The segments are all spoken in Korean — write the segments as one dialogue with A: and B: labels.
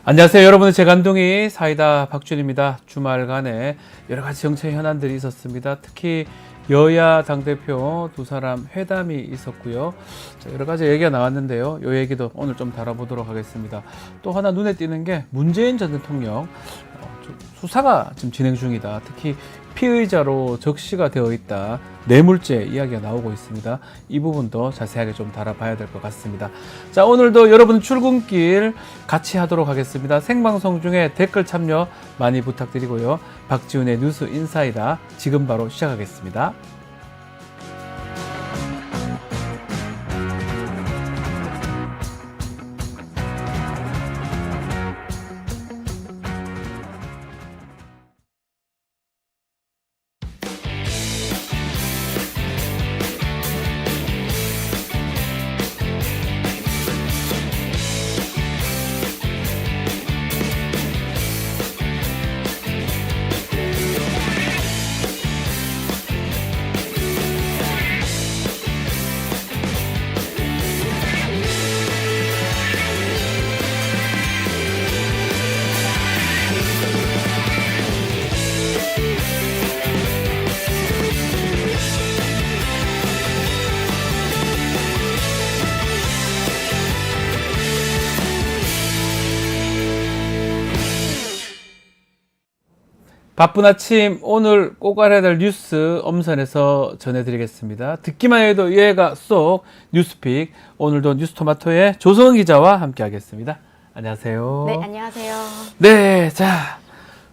A: 안녕하세요. 여러분의 재간둥이 사이다 박준입니다. 주말간에 여러 가지 정치 현안들이 있었습니다. 특히 여야 당대표 두 사람 회담이 있었고요. 여러 가지 얘기가 나왔는데요. 이 얘기도 오늘 좀 다뤄보도록 하겠습니다. 또 하나 눈에 띄는 게 문재인 전 대통령 수사가 지금 진행 중이다. 특히 피의자로 적시가 되어 있다. 뇌물죄 이야기가 나오고 있습니다. 이 부분도 자세하게 좀 다뤄봐야 될 것 같습니다. 자, 오늘도 여러분 출근길 같이 하도록 하겠습니다. 생방송 중에 댓글 참여 많이 부탁드리고요. 박지훈의 뉴스 인사이다 지금 바로 시작하겠습니다. 바쁜 아침 오늘 꼭 알아야 될 뉴스 엄선해서 전해드리겠습니다. 듣기만 해도 이해가 쏙 뉴스픽. 오늘도 뉴스토마토의 조성은 기자와 함께 하겠습니다. 안녕하세요.
B: 네, 안녕하세요.
A: 네, 자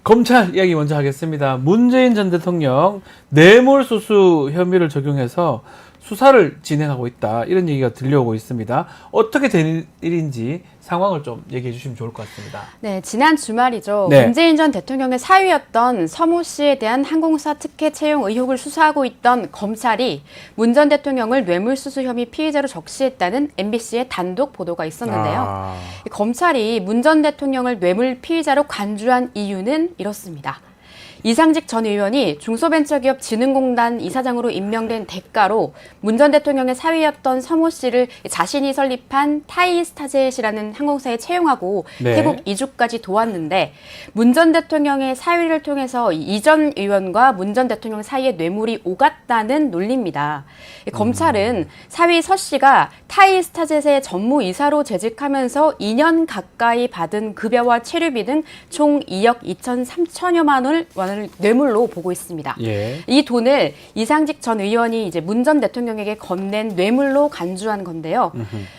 A: 검찰 이야기 먼저 하겠습니다. 문재인 전 대통령 뇌물수수 혐의를 적용해서 수사를 진행하고 있다. 이런 얘기가 들려오고 있습니다. 어떻게 된 일인지 상황을 좀 얘기해 주시면 좋을 것 같습니다.
B: 네, 지난 주말이죠.
A: 네.
B: 문재인 전 대통령의 사위였던 서모 씨에 대한 항공사 특혜 채용 의혹을 수사하고 있던 검찰이 문 전 대통령을 뇌물수수 혐의 피의자로 적시했다는 MBC의 단독 보도가 있었는데요. 검찰이 문 전 대통령을 뇌물 피의자로 간주한 이유는 이렇습니다. 이상직 전 의원이 중소벤처기업진흥공단 이사장으로 임명된 대가로 문 전 대통령의 사위였던 서모 씨를 자신이 설립한 타이스타젯이라는 항공사에 채용하고
A: 네.
B: 태국 이주까지 도왔는데 문 전 대통령의 사위를 통해서 이 전 의원과 문 전 대통령 사이에 뇌물이 오갔다는 논리입니다. 검찰은 사위 서 씨가 타이스타젯의 전무이사로 재직하면서 2년 가까이 받은 급여와 체류비 등 총 2억 2,3천여만 원을 뇌물로 보고 있습니다.
A: 예.
B: 이 돈을 이상직 전 의원이 이제 문 전 대통령에게 건넨 뇌물로 간주한 건데요.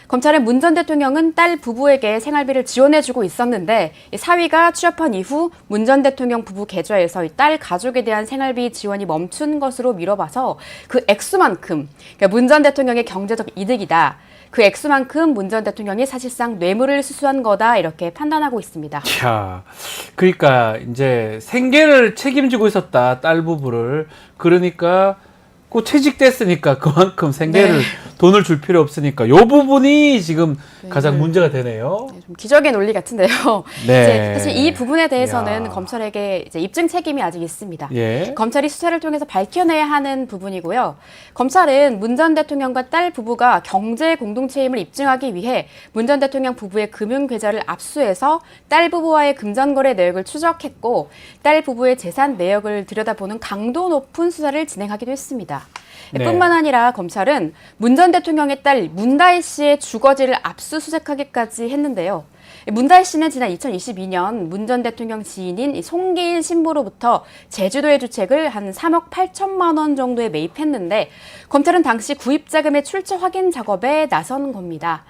B: 검찰은 문 전 대통령은 딸 부부에게 생활비를 지원해주고 있었는데 사위가 취업한 이후 문 전 대통령 부부 계좌에서 딸 가족에 대한 생활비 지원이 멈춘 것으로 미뤄봐서 그 액수만큼 그러니까 문 전 대통령의 경제적 이득이다. 그 액수만큼 문 전 대통령이 사실상 뇌물을 수수한 거다 이렇게 판단하고 있습니다.
A: 자, 그러니까 이제 생계를 책임지고 있었다 딸 부부를. 그러니까 그 퇴직됐으니까 그만큼 생계를 돈을 줄 필요 없으니까 요 부분이 지금 가장 문제가 되네요.
B: 네, 좀 기적의 논리 같은데요.
A: 네.
B: 이제 사실 이 부분에 대해서는
A: 야.
B: 검찰에게 이제 입증 책임이 아직 있습니다.
A: 예.
B: 검찰이 수사를 통해서 밝혀내야 하는 부분이고요. 검찰은 문 전 대통령과 딸 부부가 경제 공동체임을 입증하기 위해 문 전 대통령 부부의 금융 계좌를 압수해서 딸 부부와의 금전거래 내역을 추적했고 딸 부부의 재산 내역을 들여다보는 강도 높은 수사를 진행하기도 했습니다.
A: 네.
B: 뿐만 아니라 검찰은 문 전 대통령의 딸 문다혜 씨의 주거지를 압수수색하기까지 했는데요. 문다혜 씨는 지난 2022년 문 전 대통령 지인인 송기일 신부로부터 제주도의 주택을 한 3억 8천만 원 정도에 매입했는데 검찰은 당시 구입자금의 출처 확인 작업에 나선 겁니다.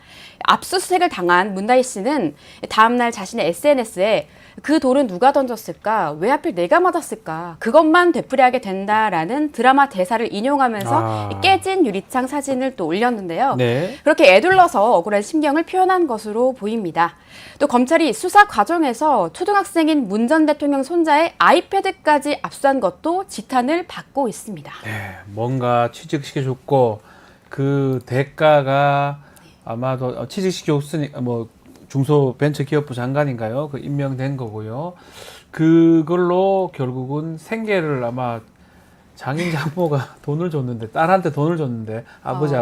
B: 압수수색을 당한 문다혜 씨는 다음 날 자신의 SNS에 그 돌은 누가 던졌을까? 왜 하필 내가 맞았을까? 그것만 되풀이하게 된다라는 드라마 대사를 인용하면서 깨진 유리창 사진을 또 올렸는데요.
A: 네.
B: 그렇게 애둘러서 억울한 심경을 표현한 것으로 보입니다. 또 검찰이 수사 과정에서 초등학생인 문 전 대통령 손자의 아이패드까지 압수한 것도 지탄을 받고 있습니다.
A: 네, 뭔가 취직시켜줬고 그 대가가 아마도 취직시켜줬으니까 뭐 중소벤처기업부 장관인가요? 그 임명된 거고요. 그걸로 결국은 생계를 아마 장인 장모가 돈을 줬는데 딸한테 돈을 줬는데 아버지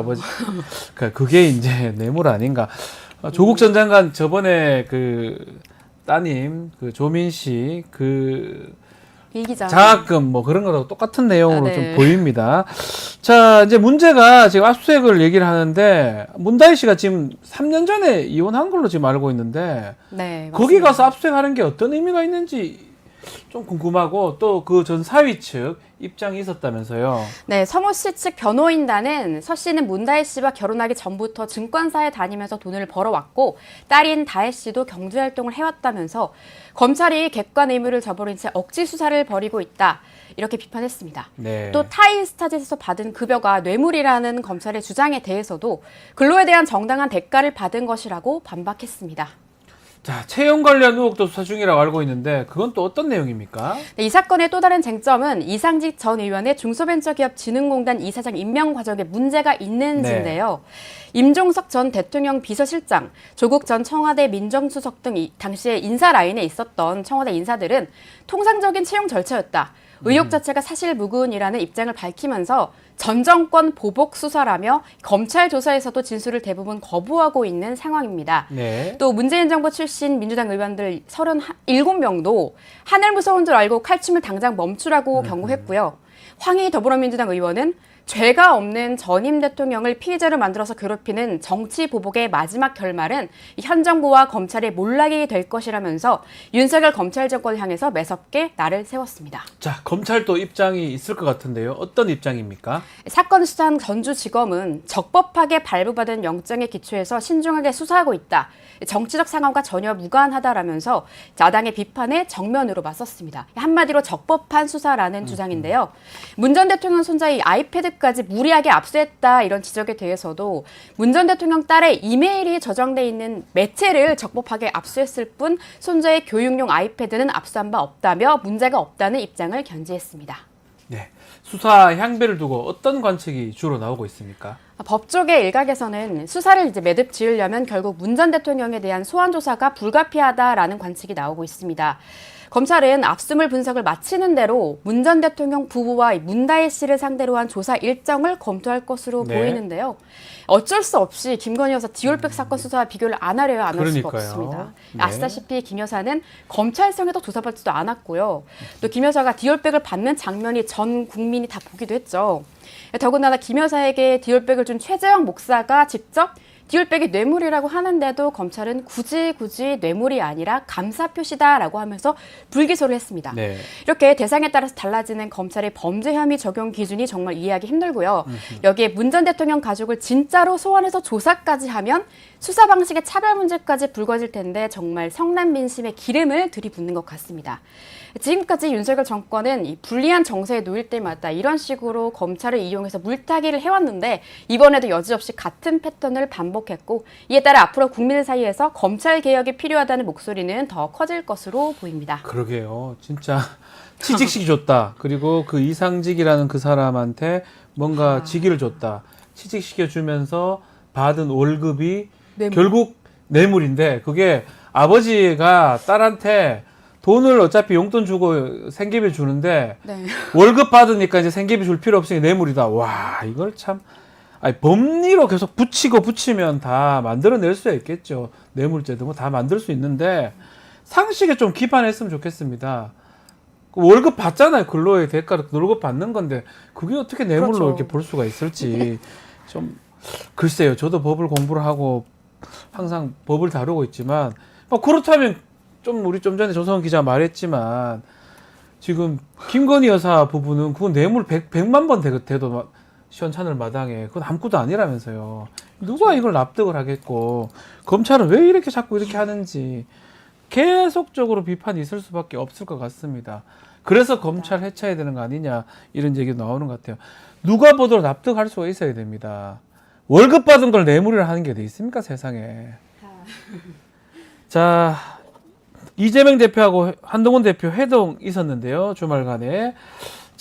A: 그게 이제 뇌물 아닌가. 조국 전 장관 저번에 그 따님 그 조민 씨 그
B: 이 기자.
A: 장학금 뭐 그런 거랑 똑같은 내용으로
B: 네.
A: 좀 보입니다. 자, 이제 문제가 지금 압수수색을 얘기를 하는데 문다희 씨가 지금 3년 전에 이혼한 걸로 지금 알고 있는데
B: 네,
A: 거기
B: 맞습니다.
A: 가서 압수수색하는 게 어떤 의미가 있는지 좀 궁금하고 또 그 전 사위 측 입장이 있었다면서요.
B: 네, 서모 씨 측 변호인단은 서 씨는 문다혜 씨와 결혼하기 전부터 증권사에 다니면서 돈을 벌어왔고 딸인 다혜 씨도 경제활동을 해왔다면서 검찰이 객관 의무를 저버린 채 억지 수사를 벌이고 있다. 이렇게 비판했습니다.
A: 네.
B: 또 타이스타짓에서 받은 급여가 뇌물이라는 검찰의 주장에 대해서도 근로에 대한 정당한 대가를 받은 것이라고 반박했습니다.
A: 자, 채용 관련 의혹도 수사 중이라고 알고 있는데 그건 또 어떤 내용입니까?
B: 네, 이 사건의 또 다른 쟁점은 이상직 전 의원의 중소벤처기업진흥공단 이사장 임명 과정에 문제가 있는지인데요. 임종석 전 대통령 비서실장, 조국 전 청와대 민정수석 등 당시에 인사 라인에 있었던 청와대 인사들은 통상적인 채용 절차였다. 의혹 자체가 사실무근이라는 입장을 밝히면서 전 정권 보복 수사라며 검찰 조사에서도 진술을 대부분 거부하고 있는 상황입니다.
A: 네.
B: 또 문재인 정부 출신 민주당 의원들 37명도 하늘 무서운 줄 알고 칼춤을 당장 멈추라고 경고했고요. 황희 더불어민주당 의원은 죄가 없는 전임 대통령을 피해자로 만들어서 괴롭히는 정치 보복의 마지막 결말은 현 정부와 검찰의 몰락이 될 것이라면서 윤석열 검찰 정권을 향해서 매섭게 날을 세웠습니다.
A: 자, 검찰도 입장이 있을 것 같은데요. 어떤 입장입니까?
B: 사건 수사한 전주지검은 적법하게 발부받은 영장에 기초해서 신중하게 수사하고 있다. 정치적 상황과 전혀 무관하다라면서 야당의 비판에 정면으로 맞섰습니다. 한마디로 적법한 수사라는 주장인데요. 문 전 대통령 손자의 아이패드까지 무리하게 압수했다 이런 지적에 대해서도 문 전 대통령 딸의 이메일이 저장돼 있는 매체를 적법하게 압수했을 뿐 손자의 교육용 아이패드는 압수한 바 없다며 문제가 없다는 입장을 견지했습니다.
A: 네. 수사 향배를 두고 어떤 관측이 주로 나오고 있습니까?
B: 법조계 일각에서는 수사를 이제 매듭 지으려면 결국 문 전 대통령에 대한 소환 조사가 불가피하다라는 관측이 나오고 있습니다. 검찰은 압수물 분석을 마치는 대로 문 전 대통령 부부와 문다혜 씨를 상대로 한 조사 일정을 검토할 것으로
A: 네.
B: 보이는데요. 어쩔 수 없이 김건희 여사 디올백 사건 수사와 비교를 안 하려야 안 할 수가
A: 그러니까요.
B: 없습니다.
A: 네.
B: 아시다시피 김 여사는 검찰청에도 조사받지도 않았고요. 또 김 여사가 디올백을 받는 장면이 전 국민이 다 보기도 했죠. 더군다나 김 여사에게 디올백을 준 최재형 목사가 직접 디올백이 뇌물이라고 하는데도 검찰은 굳이 뇌물이 아니라 감사 표시다라고 하면서 불기소를 했습니다.
A: 네.
B: 이렇게 대상에 따라서 달라지는 검찰의 범죄 혐의 적용 기준이 정말 이해하기 힘들고요. 여기에 문 전 대통령 가족을 진짜로 소환해서 조사까지 하면 수사 방식의 차별 문제까지 불거질 텐데 정말 성난 민심에 기름을 들이붓는 것 같습니다. 지금까지 윤석열 정권은 이 불리한 정세에 놓일 때마다 이런 식으로 검찰을 이용해서 물타기를 해왔는데 이번에도 여지없이 같은 패턴을 반복했고 이에 따라 앞으로 국민들 사이에서 검찰 개혁이 필요하다는 목소리는 더 커질 것으로 보입니다.
A: 그러게요. 진짜 취직시키 줬다. 그리고 그 이상직이라는 그 사람한테 뭔가 직위를 줬다. 취직시켜 주면서 받은 월급이
B: 뇌물.
A: 결국 뇌물인데 그게 아버지가 딸한테 돈을 어차피 용돈 주고 생계비 주는데
B: 네.
A: 월급 받으니까 이제 생계비 줄 필요 없으니 뇌물이다. 와, 이걸 참 아니, 법리로 계속 붙이면 다 만들어낼 수 있겠죠. 뇌물죄도 뭐 다 만들 수 있는데 상식에 좀 기반했으면 좋겠습니다. 월급 받잖아요. 근로의 대가로 월급 받는 건데 그게 어떻게 뇌물로
B: 그렇죠.
A: 이렇게 볼 수가 있을지 좀 글쎄요. 저도 법을 공부를 하고 항상 법을 다루고 있지만 그렇다면 좀 우리 좀 전에 조성원 기자 말했지만 지금 김건희 여사 부부는 그건 뇌물 100만 번 돼도 시원찮을 마당에 그건 아무것도 아니라면서요. 누가 이걸 납득을 하겠고 검찰은 왜 이렇게 자꾸 이렇게 하는지 계속적으로 비판이 있을 수밖에 없을 것 같습니다. 그래서 검찰 해체해야 되는 거 아니냐 이런 얘기도 나오는 것 같아요. 누가 보더라도 납득할 수가 있어야 됩니다. 월급 받은 걸 뇌물이라 하는 게 어디 있습니까 세상에. 자, 이재명 대표하고 한동훈 대표 회동 있었는데요 주말간에.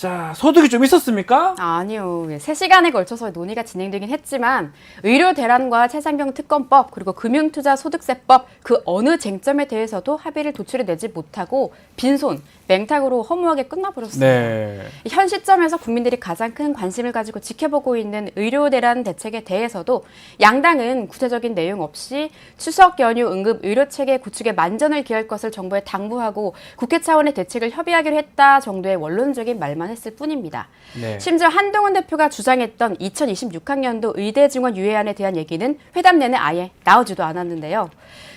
A: 자, 소득이 좀 있었습니까?
B: 아니요. 3시간에 걸쳐서 논의가 진행되긴 했지만 의료 대란과 최상병 특검법 그리고 금융투자 소득세법 그 어느 쟁점에 대해서도 합의를 도출해내지 못하고 빈손, 맹탕으로 허무하게 끝나버렸습니다.
A: 네.
B: 현 시점에서 국민들이 가장 큰 관심을 가지고 지켜보고 있는 의료 대란 대책에 대해서도 양당은 구체적인 내용 없이 추석 연휴 응급 의료 체계 구축에 만전을 기할 것을 정부에 당부하고 국회 차원의 대책을 협의하기로 했다 정도의 원론적인 말만 했을 뿐입니다.
A: 네.
B: 심지어 한동훈 대표가 주장했던 2026학년도 의대 증원 유예안에 대한 얘기는 회담 내내 아예 나오지도 않았는데요.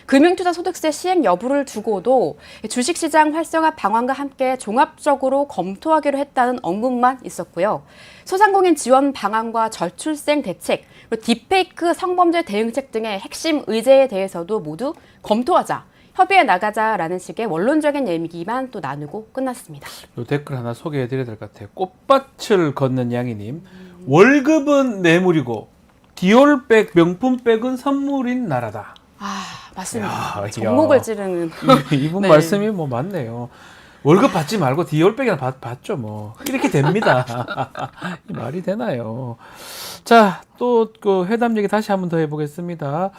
B: 금융투자 소득세 시행 여부를 두고도 주식시장 활성화 방안과 함께 종합적으로 검토하기로 했다는 언급만 있었고요. 소상공인 지원 방안과 저출생 대책, 그리고 딥페이크 성범죄 대응책 등의 핵심 의제에 대해서도 모두 검토하자, 협의해 나가자라는 식의 원론적인 얘기만 또 나누고 끝났습니다.
A: 요 댓글 하나 소개해드려야 될 것 같아요. 꽃밭을 걷는 양이님. 월급은 뇌물이고 디올백, 명품백은 선물인 나라다.
B: 아, 맞습니다.
A: 야,
B: 정목을 찌르는.
A: 이분
B: 네.
A: 말씀이 뭐 맞네요. 월급 받지 말고 디올백이나 받죠 뭐. 이렇게 됩니다. 이 말이 되나요? 자, 또 그 회담 얘기 다시 한번 더 해보겠습니다.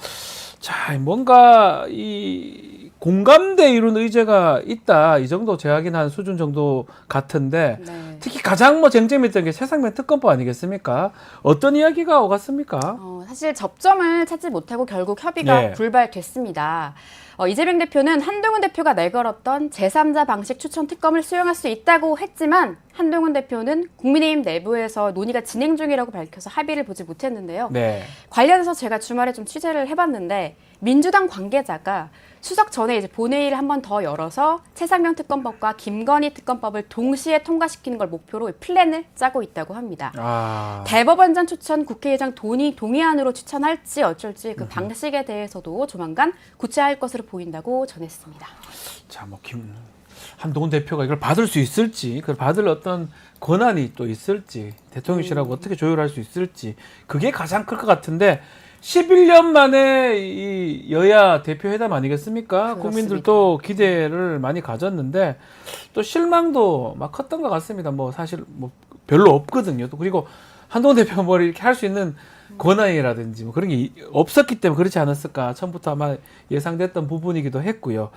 A: 자, 뭔가 이 공감대 이룬 의제가 있다. 이 정도 제약인 수준 정도 같은데
B: 네.
A: 특히 가장 뭐 쟁점이었던 게 최상병 특검법 아니겠습니까? 어떤 이야기가 오갔습니까?
B: 사실 접점을 찾지 못하고 결국 협의가
A: 네.
B: 불발됐습니다. 이재명 대표는 한동훈 대표가 내걸었던 제3자 방식 추천 특검을 수용할 수 있다고 했지만 한동훈 대표는 국민의힘 내부에서 논의가 진행 중이라고 밝혀서 합의를 보지 못했는데요.
A: 네.
B: 관련해서 제가 주말에 좀 취재를 해봤는데 민주당 관계자가 추석 전에 이제 본회의를 한 번 더 열어서 최상병 특검법과 김건희 특검법을 동시에 통과시키는 걸 목표로 플랜을 짜고 있다고 합니다.
A: 아.
B: 대법원장 추천 국회의장 동의안으로 추천할지 어쩔지 그 방식에 대해서도 조만간 구체화할 것으로 보인다고 전했습니다.
A: 자, 뭐 한동훈 대표가 이걸 받을 수 있을지, 그걸 받을 어떤 권한이 또 있을지, 대통령실하고 어떻게 조율할 수 있을지, 그게 가장 클 것 같은데 11년 만에 이 여야 대표 회담 아니겠습니까?
B: 그렇습니다.
A: 국민들도 기대를 많이 가졌는데 또 실망도 막 컸던 것 같습니다. 뭐 사실 뭐 별로 없거든요. 또 그리고 한동훈 대표가 뭘 이렇게 할 수 있는 권한이라든지 뭐 그런 게 없었기 때문에 그렇지 않았을까. 처음부터 아마 예상됐던 부분이기도 했고요.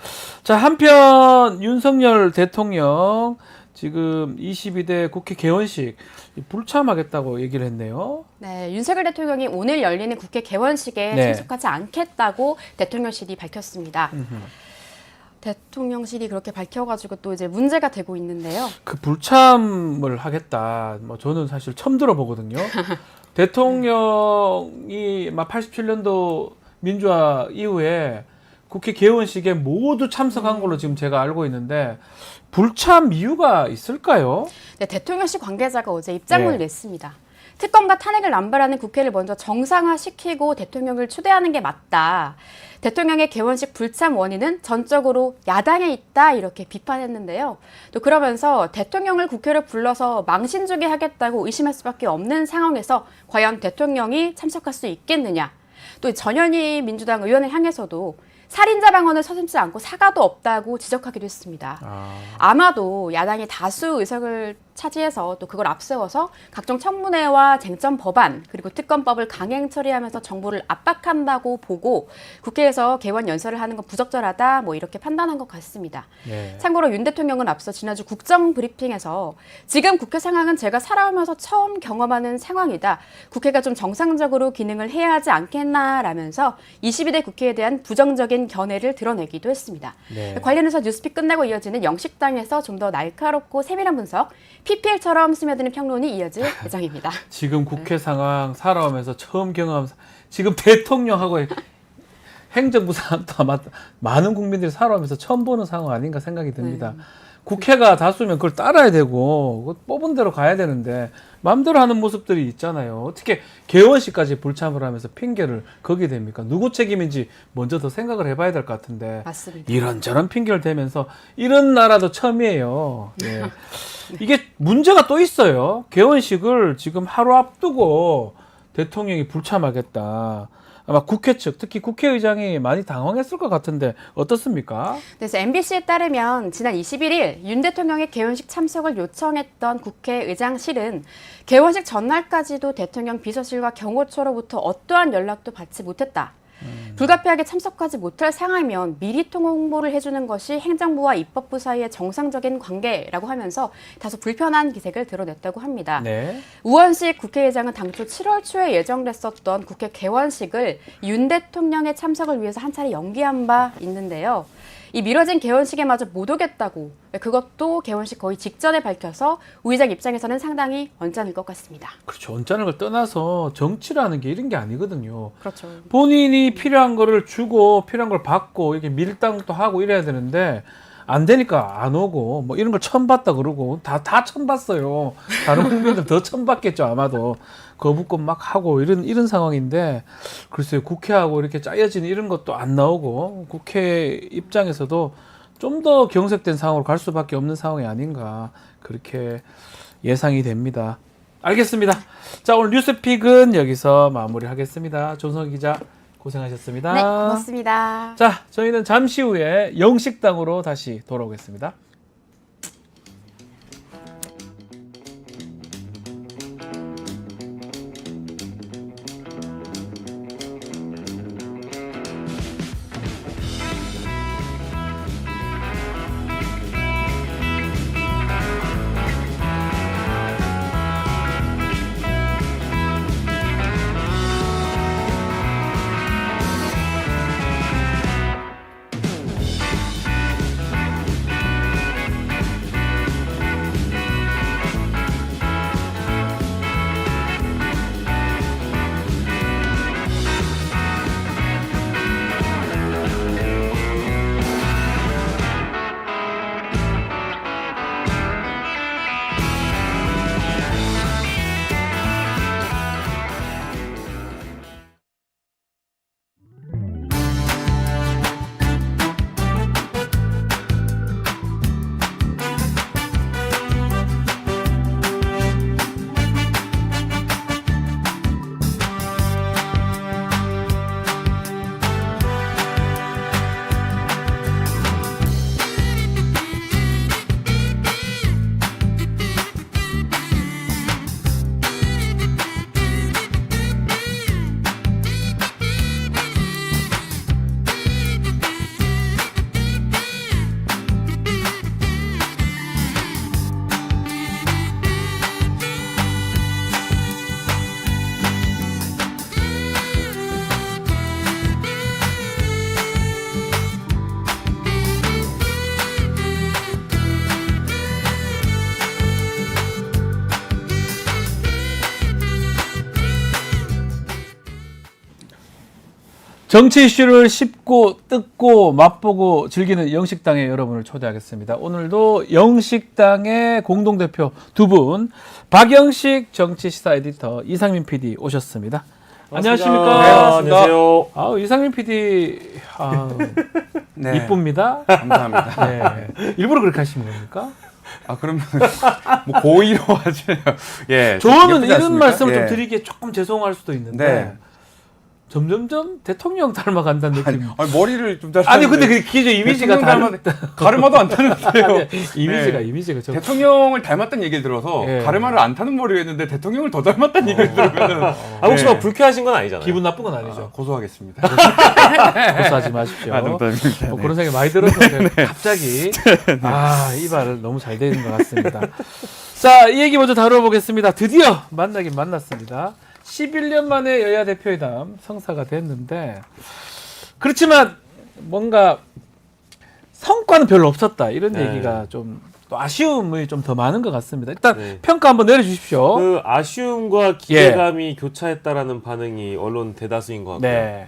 A: 자, 한편 윤석열 대통령 지금 22대 국회 개원식 불참하겠다고 얘기를 했네요.
B: 네, 윤석열 대통령이 오늘 열리는 국회 개원식에
A: 네.
B: 참석하지 않겠다고 대통령실이 밝혔습니다. 대통령실이 그렇게 밝혀가지고 또 이제 문제가 되고 있는데요.
A: 그 불참을 하겠다. 뭐 저는 사실 처음 들어보거든요. 대통령이 막 87년도 민주화 이후에 국회 개원식에 모두 참석한 걸로 지금 제가 알고 있는데 불참 이유가 있을까요?
B: 네, 대통령실 관계자가 어제 입장문을
A: 네.
B: 냈습니다. 특검과 탄핵을 남발하는 국회를 먼저 정상화시키고 대통령을 초대하는 게 맞다. 대통령의 개원식 불참 원인은 전적으로 야당에 있다 이렇게 비판했는데요. 또 그러면서 대통령을 국회로 불러서 망신 주게 하겠다고 의심할 수밖에 없는 상황에서 과연 대통령이 참석할 수 있겠느냐. 또 전현희 민주당 의원을 향해서도 살인자 방언을 서슴지 않고 사과도 없다고 지적하기도 했습니다. 아마도 야당이 다수 의석을 차지해서 또 그걸 앞세워서 각종 청문회와 쟁점 법안 그리고 특검법을 강행 처리하면서 정부를 압박한다고 보고 국회에서 개원 연설을 하는 건 부적절하다 뭐 이렇게 판단한 것 같습니다.
A: 네.
B: 참고로 윤 대통령은 앞서 지난주 국정 브리핑에서 지금 국회 상황은 제가 살아오면서 처음 경험하는 상황이다. 국회가 좀 정상적으로 기능을 해야 하지 않겠나라면서 22대 국회에 대한 부정적인 견해를 드러내기도 했습니다.
A: 네.
B: 관련해서 뉴스픽 끝나고 이어지는 영식당에서 좀 더 날카롭고 세밀한 분석, PPL처럼 스며드는 평론이 이어질 예정입니다.
A: 지금 국회 상황 살아오면서 처음 경험, 지금 대통령하고 행정부 사람도 아마 많은 국민들이 살아오면서 처음 보는 상황 아닌가 생각이 듭니다. 국회가 다수면 그걸 따라야 되고 뽑은 대로 가야 되는데 마음대로 하는 모습들이 있잖아요. 어떻게 개원식까지 불참을 하면서 핑계를 거게 됩니까? 누구 책임인지 먼저 더 생각을 해봐야 될 것 같은데
B: 맞습니다.
A: 이런저런 핑계를 대면서 이런 나라도 처음이에요. 예. 이게 문제가 또 있어요. 개원식을 지금 하루 앞두고 대통령이 불참하겠다. 아마 국회 측, 특히 국회의장이 많이 당황했을 것 같은데 어떻습니까?
B: 그래서 MBC에 따르면 지난 21일 윤 대통령의 개원식 참석을 요청했던 국회의장실은 개원식 전날까지도 대통령 비서실과 경호처로부터 어떠한 연락도 받지 못했다. 불가피하게 참석하지 못할 상황이면 미리 통보를 해주는 것이 행정부와 입법부 사이의 정상적인 관계라고 하면서 다소 불편한 기색을 드러냈다고 합니다.
A: 네.
B: 우원식 국회의장은 당초 7월 초에 예정됐었던 국회 개원식을 윤 대통령의 참석을 위해서 한 차례 연기한 바 있는데요. 이 미뤄진 개원식에마저 못 오겠다고 그것도 개원식 거의 직전에 밝혀서 우 의장 입장에서는 상당히 언짢을 것 같습니다.
A: 그렇죠. 언짢은 걸 떠나서 정치라는 게 이런 게 아니거든요.
B: 그렇죠.
A: 본인이 필요한 거를 주고 필요한 걸 받고 이렇게 밀당도 하고 이래야 되는데 안 되니까 안 오고 뭐 이런 걸 처음 봤다 그러고 다 처음 봤어요. 다른 국민들 더 처음 봤겠죠 아마도. 거부권 막 하고 이런 상황인데 글쎄요 국회하고 이렇게 짜여지는 이런 것도 안 나오고 국회 입장에서도 좀 더 경색된 상황으로 갈 수밖에 없는 상황이 아닌가 그렇게 예상이 됩니다. 알겠습니다. 자 오늘 뉴스픽은 여기서 마무리하겠습니다. 조성 기자 고생하셨습니다.
B: 네, 고맙습니다.
A: 자, 저희는 잠시 후에 영식당으로 다시 돌아오겠습니다. 정치 이슈를 씹고 뜯고 맛보고 즐기는 영식당에 여러분을 초대하겠습니다. 오늘도 영식당의 공동대표 두 분, 박영식 정치시사 에디터, 이상민 PD 오셨습니다. 안녕하십니까?
C: 네, 안녕하세요.
A: 이상민 PD,
C: 네.
A: 이쁩니다.
C: 감사합니다.
A: 네. 일부러 그렇게 하신 겁니까?
C: 그러면 뭐 고의로 하지. 예.
A: 저는
C: 예쁘지
A: 이런
C: 않습니까?
A: 말씀을 좀
C: 예.
A: 드리기에 조금 죄송할 수도 있는데
C: 네.
A: 점점점 대통령 닮아간다는 느낌.
C: 아니, 머리를 좀 다시.
A: 아니 근데 그 기존 이미지가
C: 가르마도 안 타는데요.
A: 이미지가 저
C: 대통령을 닮았다는 얘기를 들어서
A: 예.
C: 가르마를 안 타는 머리를 했는데 대통령을 더 닮았다는 얘기를 들으면
D: 혹시
C: 네.
D: 뭐 불쾌하신 건 아니잖아요.
A: 기분 나쁜 건 아니죠.
C: 고소하겠습니다.
A: 고소하지 마십시오.
C: 농담입니다.
A: 그런 생각이 많이 들어서 갑자기 이 말을 너무 잘 되는 것 같습니다. 자, 이 얘기 먼저 다뤄보겠습니다. 드디어 만나긴 만났습니다. 11년 만에 여야 대표회담 성사가 됐는데 그렇지만 뭔가 성과는 별로 없었다 이런
D: 네.
A: 얘기가 좀 또 아쉬움이 좀 더 많은 것 같습니다. 일단
D: 네.
A: 평가 한번 내려주십시오.
D: 그 아쉬움과 기대감이 교차했다라는 반응이 언론 대다수인 것 같고요.
A: 네.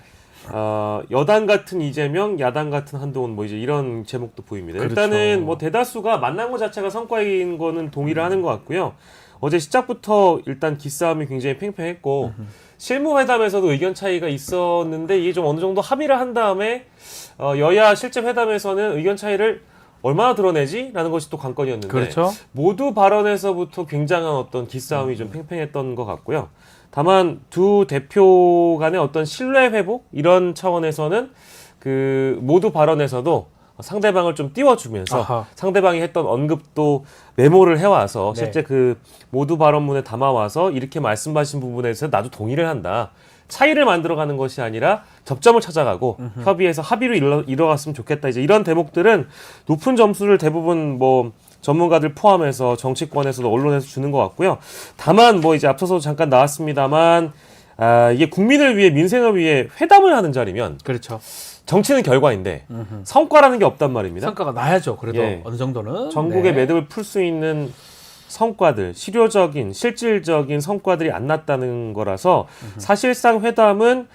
D: 여당 같은 이재명, 야당 같은 한동훈 뭐 이제 이런 제목도 보입니다.
A: 그렇죠.
D: 일단은 뭐 대다수가 만난 것 자체가 성과인 거는 동의를 하는 것 같고요. 어제 시작부터 일단 기싸움이 굉장히 팽팽했고 실무회담에서도 의견 차이가 있었는데 이게 좀 어느 정도 합의를 한 다음에 여야 실제 회담에서는 의견 차이를 얼마나 드러내지? 라는 것이 또 관건이었는데
A: 그렇죠.
D: 모두 발언에서부터 굉장한 어떤 기싸움이 좀 팽팽했던 것 같고요. 다만 두 대표 간의 어떤 신뢰 회복 이런 차원에서는 그 모두 발언에서도 상대방을 좀 띄워주면서
A: 아하.
D: 상대방이 했던 언급도 메모를 해와서
A: 네.
D: 실제 그 모두 발언문에 담아와서 이렇게 말씀하신 부분에 대해서 나도 동의를 한다. 차이를 만들어가는 것이 아니라 접점을 찾아가고 협의해서 합의로 이뤄갔으면 좋겠다. 이제 이런 대목들은 높은 점수를 대부분 뭐 전문가들 포함해서 정치권에서도 언론에서 주는 것 같고요. 다만 뭐 이제 앞서서 잠깐 나왔습니다만 이게 국민을 위해 민생을 위해 회담을 하는 자리면
A: 그렇죠.
D: 정치는 결과인데 성과라는 게 없단 말입니다.
A: 성과가 나야죠. 그래도
D: 예.
A: 어느 정도는
D: 전국의
A: 네.
D: 매듭을 풀 수 있는 성과들, 실효적인, 실질적인 성과들이 안 났다는 거라서 사실상 회담은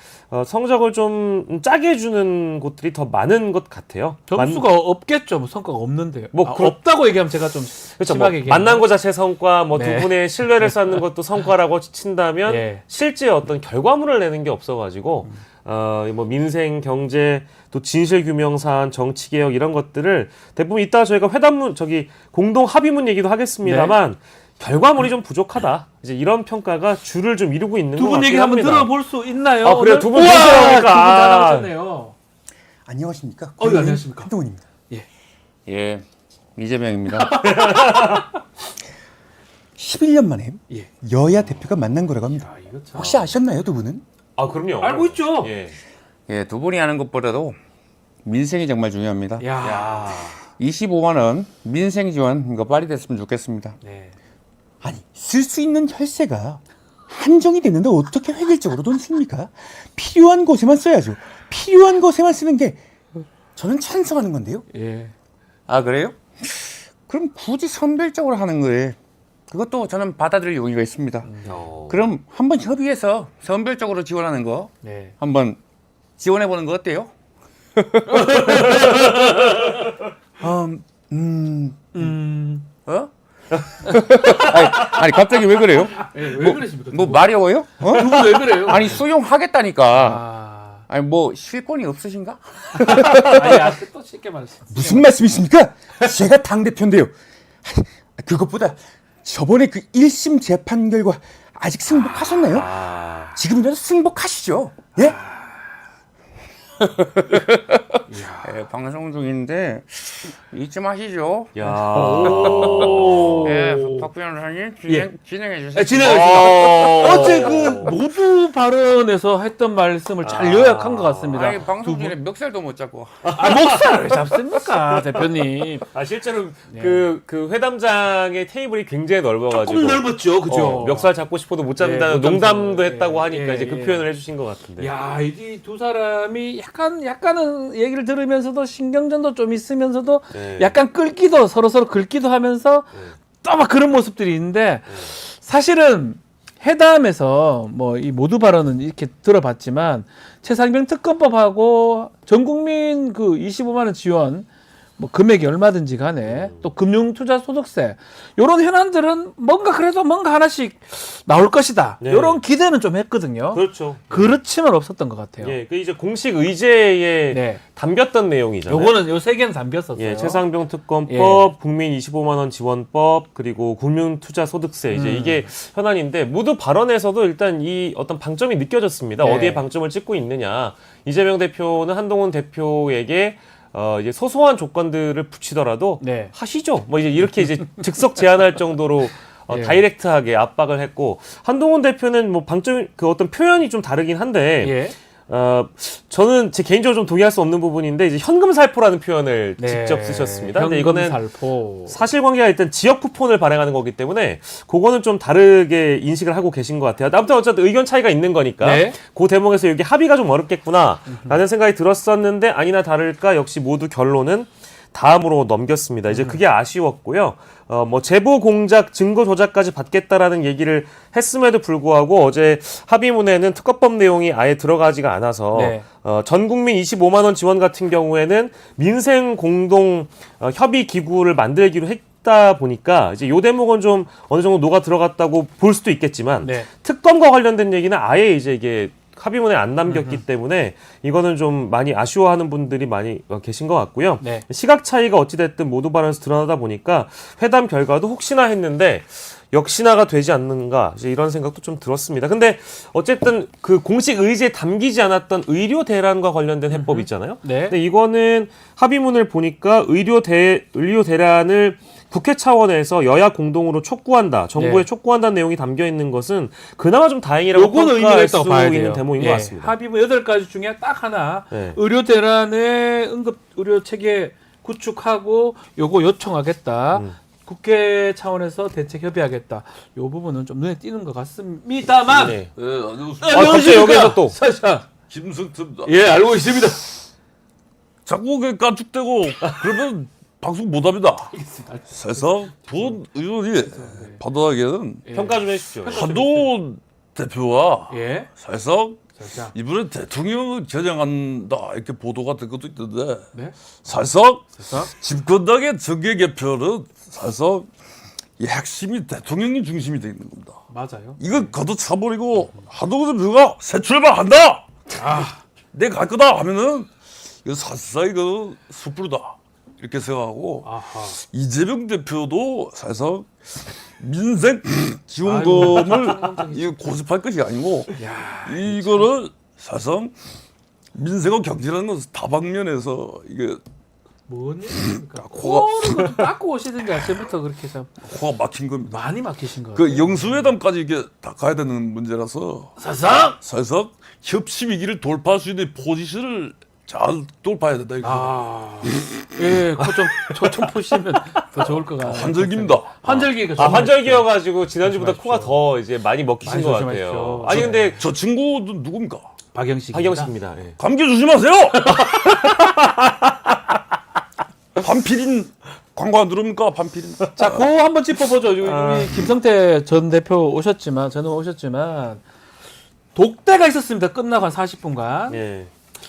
D: 성적을 좀 짜게 해주는 곳들이 더 많은 것 같아요.
A: 점수가 없겠죠. 뭐 성과가 없는데요.
D: 뭐
A: 없다고 얘기하면 제가 좀
D: 그렇죠. 뭐
A: 심하게
D: 만난 것 자체 성과, 뭐 두
A: 네.
D: 분의 신뢰를 쌓는 것도 성과라고 친다면
A: 예.
D: 실제 어떤 결과물을 내는 게 없어가지고 뭐 민생, 경제, 또 진실규명 사안, 정치개혁 이런 것들을 대부분 이따 저희가 회담문 공동 합의문 얘기도 하겠습니다만
A: 네.
D: 결과물이 좀 부족하다. 이제 이런 평가가 줄을 좀 이루고 있는 것
A: 두 분
D: 같긴
A: 얘기 한번
D: 합니다.
A: 들어볼 수 있나요?
D: 아, 그래요?
A: 오늘?
D: 두분
A: 우와,
D: 계시다니까.
A: 두분 다 나오셨네요.
E: 안녕하십니까?
A: 안녕하십니까?
E: 한동훈입니다.
F: 예, 이재명입니다.
E: 11년 만에
A: 예.
E: 여야 대표가 만난 거라고 합니다.
A: 아, 이거 참.
E: 혹시 아셨나요, 두 분은?
D: 아, 그럼요.
A: 알고 있죠?
D: 예.
F: 예, 두 분이 하는 것보다도 민생이 정말 중요합니다.
A: 야.
F: 25만 원 민생 지원 이거 빨리 됐으면 좋겠습니다.
A: 네.
E: 아니, 쓸 수 있는 혈세가 한정이 됐는데 어떻게 획일적으로 돈 씁니까? 필요한 곳에만 써야죠. 필요한 곳에만 쓰는 게 저는 찬성하는 건데요.
A: 예.
F: 아 그래요? 그럼 굳이 선별적으로 하는 거에 그것도 저는 받아들일 용의가 있습니다. 그럼 한번 협의해서 선별적으로 지원하는 거
A: 네.
F: 한번 지원해 보는 거 어때요? 어? 아니 갑자기 왜 그래요?
A: 예, 왜 그러십니까?
F: 뭐 마려워요? 어?
A: 두분 왜 그래요?
F: 아니 수용하겠다니까.
A: 아.
F: 아니 뭐 실권이 없으신가?
A: 아니, 아까 또 쉽게 말했어.
E: 무슨 말씀이십니까? 제가 당대표인데요. 그것보다 저번에 그 1심 재판 결과 아직 승복하셨나요? 지금이라도 승복하시죠. 예?
F: 예, 방송 중인데 잊지 마시죠.
D: 야.
A: 오.
F: 예, 박 변호사님 진행해 주세요.
A: 네, 진행하겠습니다. 어제 그 모두 발언에서 했던 말씀을 잘 요약한 것 같습니다.
F: 아니 방송 중에 멱살도 못 잡고.
A: 아, 목살을 왜 잡습니까, 대표님?
D: 실제로 그 회담장의 테이블이 굉장히 넓어가지고
A: 조금 넓었죠, 그죠?
D: 멱살 잡고 싶어도 못 잡는다는
A: 네, 못
D: 농담도
A: 잡죠.
D: 했다고
A: 예,
D: 하니까
A: 예,
D: 이제 그
A: 예.
D: 표현을 해주신 것 같은데.
A: 야, 이 두 사람이 약간은 얘기를 들으면서도 신경전도 좀 있으면서도
D: 네.
A: 약간 끌기도 서로 긁기도 하면서 또 막 그런 모습들이 있는데 사실은 회담에서 뭐 이 모두 발언은 이렇게 들어봤지만 최상병 특검법하고 전 국민 그 25만 원 지원 뭐 금액이 얼마든지 간에 또 금융투자소득세 요런 현안들은 뭔가 하나씩 나올 것이다.
D: 네.
A: 요런 기대는 좀 했거든요.
D: 그렇죠.
A: 그렇지만 없었던 것 같아요.
D: 예, 그 이제 공식 의제에
A: 네.
D: 담겼던 내용이잖아요.
A: 요거는 요 세 개는 담겼었어요.
D: 예, 최상병 특검법, 국민 25만 원 지원법, 그리고 금융투자소득세 이제 이게 현안인데 모두 발언에서도 일단 이 어떤 방점이 느껴졌습니다.
A: 네.
D: 어디에 방점을 찍고 있느냐. 이재명 대표는 한동훈 대표에게 이제 소소한 조건들을 붙이더라도
A: 네.
D: 하시죠. 뭐 이제 이렇게 즉석 제안할 정도로
A: 예.
D: 다이렉트하게 압박을 했고 한동훈 대표는 뭐 방점 그 어떤 표현이 좀 다르긴 한데
A: 예.
D: 저는 제 개인적으로 좀 동의할 수 없는 부분인데 이제 현금살포라는 표현을
A: 네.
D: 직접 쓰셨습니다. 근데 이거는
A: 현금살포.
D: 사실관계가 일단 지역 쿠폰을 발행하는 거기 때문에 그거는 좀 다르게 인식을 하고 계신 것 같아요. 아무튼 어쨌든 의견 차이가 있는 거니까
A: 네.
D: 그 대목에서 여기 합의가 좀 어렵겠구나라는 생각이 들었었는데 아니나 다를까 역시 모두 결론은 다음으로 넘겼습니다. 이제 그게 아쉬웠고요. 뭐 제보 공작, 증거 조작까지 받겠다라는 얘기를 했음에도 불구하고 어제 합의문에는 특허법 내용이 아예 들어가지가 않아서
A: 네.
D: 전 국민 25만 원 지원 같은 경우에는 민생 공동 협의 기구를 만들기로 했다 보니까 이제 요 대목은 좀 어느 정도 녹아 들어갔다고 볼 수도 있겠지만
A: 네.
D: 특검과 관련된 얘기는 아예 이제 이게 합의문에 안 남겼기 때문에 이거는 좀 많이 아쉬워하는 분들이 많이 계신 것 같고요.
A: 네.
D: 시각 차이가 어찌됐든 모두 발언에서 드러나다 보니까 회담 결과도 혹시나 했는데 역시나가 되지 않는가 이제 이런 생각도 좀 들었습니다. 근데 어쨌든 그 공식 의지에 담기지 않았던 의료 대란과 관련된 해법 있잖아요.
A: 네.
D: 근데 이거는 합의문을 보니까 의료 대란을 국회 차원에서 여야 공동으로 촉구한다, 정부에
A: 네.
D: 촉구한다는 내용이 담겨 있는 것은 그나마 좀 다행이라고
A: 요거는 의미가
D: 평가할
A: 있다고
D: 수
A: 봐야
D: 있는
A: 돼요.
D: 대목인
A: 예,
D: 것 같습니다.
A: 합의문 8가지 중에 딱 하나
D: 네.
A: 의료 대란의 응급 의료 체계 구축하고 요거 요청하겠다. 국회 차원에서 대책 협의하겠다. 요 부분은 좀 눈에 띄는 것 같습니다만.
D: 네.
G: 예, 안녕하십니까.
D: 갑자기 여기서 또.
A: 사샤.
G: 김승트입니다.
A: 예, 알고 있습니다.
G: 자꾸 그 깐죽대고 그러면 방송 못합니다. 세상 본 의원이 판단하기에는
D: 평가 좀 해주십시오.
G: 한동훈 대표와
A: 예.
G: 사실상
A: 사샤.
G: 이번에 대통령을 겨냥한다 이렇게 보도가 된 것도 있는데
A: 네.
G: 사실상
A: 사샤.
G: 집권당의 정계 개편은 사실상 이 핵심이 대통령이 중심이 되어 있는 겁니다.
A: 맞아요.
G: 이거 걷어차버리고 한동훈 대표가 새 출발한다. 내가 갈 거다 하면은 이거 사실상 이거 숯불이다 이렇게 생각하고
A: 아하.
G: 이재명 대표도 사실상 민생 지원금을 이거 고집할 것이 아니고 이거는 사실상 민생과 경제라는 것은 다방면에서 이게
A: 뭔 얘기입니까?
G: 코가-
A: 코를 좀 닦고 오시든지 아침부터 그렇게 참
G: 코가 막힌 겁니다.
A: 많이 막히신 것 같아요.
G: 그 영수회담까지 이게 다 가야 되는 문제라서
A: 사상.
G: 사실상 협치 위기를 돌파할 수 있는 포지션을 잘 돌파해야 된다 이거.
A: 아, 예, 코좀 푸시면 더 좋을 것 같아요.
G: 환절기입니다.
A: 환절기가
D: 아, 환절기여가지고 지난주보다 코가 더 이제 많이 먹히신
A: 많이
D: 것
A: 조심하십시오.
D: 같아요. 아니 근데
G: 저 친구는 누굽니까?
A: 박영식.
D: 박영식입니다. 예.
G: 감기 조심하세요. 반필인 광고 안 들어옵니까? 반필인.
A: 자, 그거 한번 짚어보죠. 우리 김성태 전 대표 오셨지만, 저는 오셨지만, 독대가 있었습니다. 끝나고 한 40분간.
D: 예.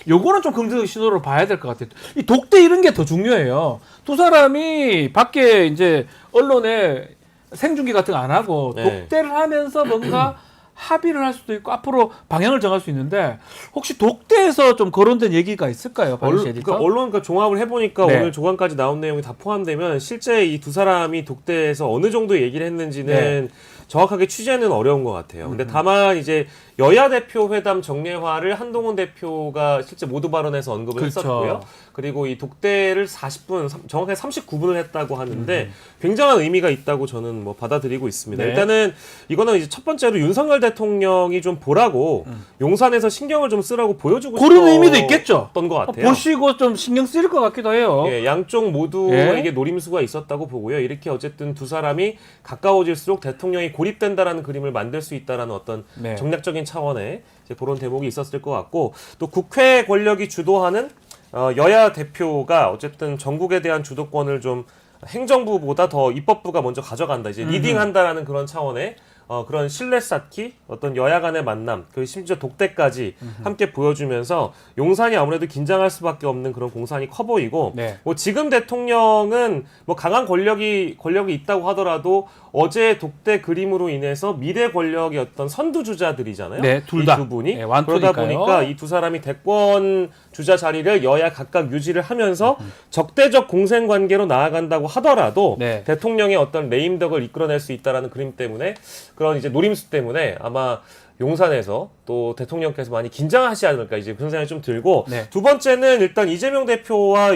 A: 요거는 좀 긍정적 신호로 봐야 될 것 같아요. 이 독대 이런 게 더 중요해요. 두 사람이 밖에 이제 언론에 생중계 같은 거 안 하고
D: 네.
A: 독대를 하면서 뭔가 합의를 할 수도 있고 앞으로 방향을 정할 수 있는데 혹시 독대에서 좀 거론된 얘기가 있을까요? 박영식 에디터?
D: 언론 종합을 해보니까
A: 네.
D: 오늘 조간까지 나온 내용이 다 포함되면 실제 이 두 사람이 독대에서 어느 정도 얘기를 했는지는 정확하게 취재는 어려운 것 같아요. 근데 다만 이제 여야 대표 회담 정례화를 한동훈 대표가 실제 모두 발언에서 언급을
A: 그렇죠.
D: 했었고요. 그리고 이 독대를 40분, 정확하게 39분을 했다고 하는데 굉장한 의미가 있다고 저는 뭐 받아들이고 있습니다.
A: 네.
D: 일단은 이거는 이제 첫 번째로 윤석열 대통령이 좀 보라고 용산에서 신경을 좀 쓰라고 보여주고
A: 그런
D: 싶었던
A: 의미도 있겠죠.
D: 것 같아요.
A: 보시고 좀 신경 쓰일 것 같기도 해요.
D: 예, 양쪽 모두에게 노림수가 있었다고 보고요. 이렇게 어쨌든 두 사람이 가까워질수록 대통령이 고립된다라는 그림을 만들 수 있다라는 어떤
A: 네.
D: 정략적인 차원의 이제 그런 대목이 있었을 것 같고 또 국회 권력이 주도하는 여야 대표가 어쨌든 전국에 대한 주도권을 좀 행정부보다 더 입법부가 먼저 가져간다. 이제 리딩한다라는 그런 차원의 그런 신뢰 쌓기, 어떤 여야 간의 만남, 그 심지어 독대까지 함께 보여주면서 용산이 아무래도 긴장할 수밖에 없는 그런 공산이 커 보이고,
A: 네.
D: 뭐 지금 대통령은 뭐 강한 권력이 있다고 하더라도 어제 독대 그림으로 인해서 미래 권력의 어떤 선두주자들이잖아요.
A: 네, 둘
D: 이
A: 다.
D: 두 분이.
A: 네, 완투니까요.
D: 그러다 보니까 이 두 사람이 대권 주자 자리를 여야 각각 유지를 하면서 적대적 공생 관계로 나아간다고 하더라도
A: 네.
D: 대통령의 어떤 레임덕을 이끌어낼 수 있다라는 그림 때문에 그런 이제 노림수 때문에 아마 용산에서 또 대통령께서 많이 긴장하시지 않을까 이제 그런 생각이 좀 들고
A: 네.
D: 두 번째는 일단 이재명 대표와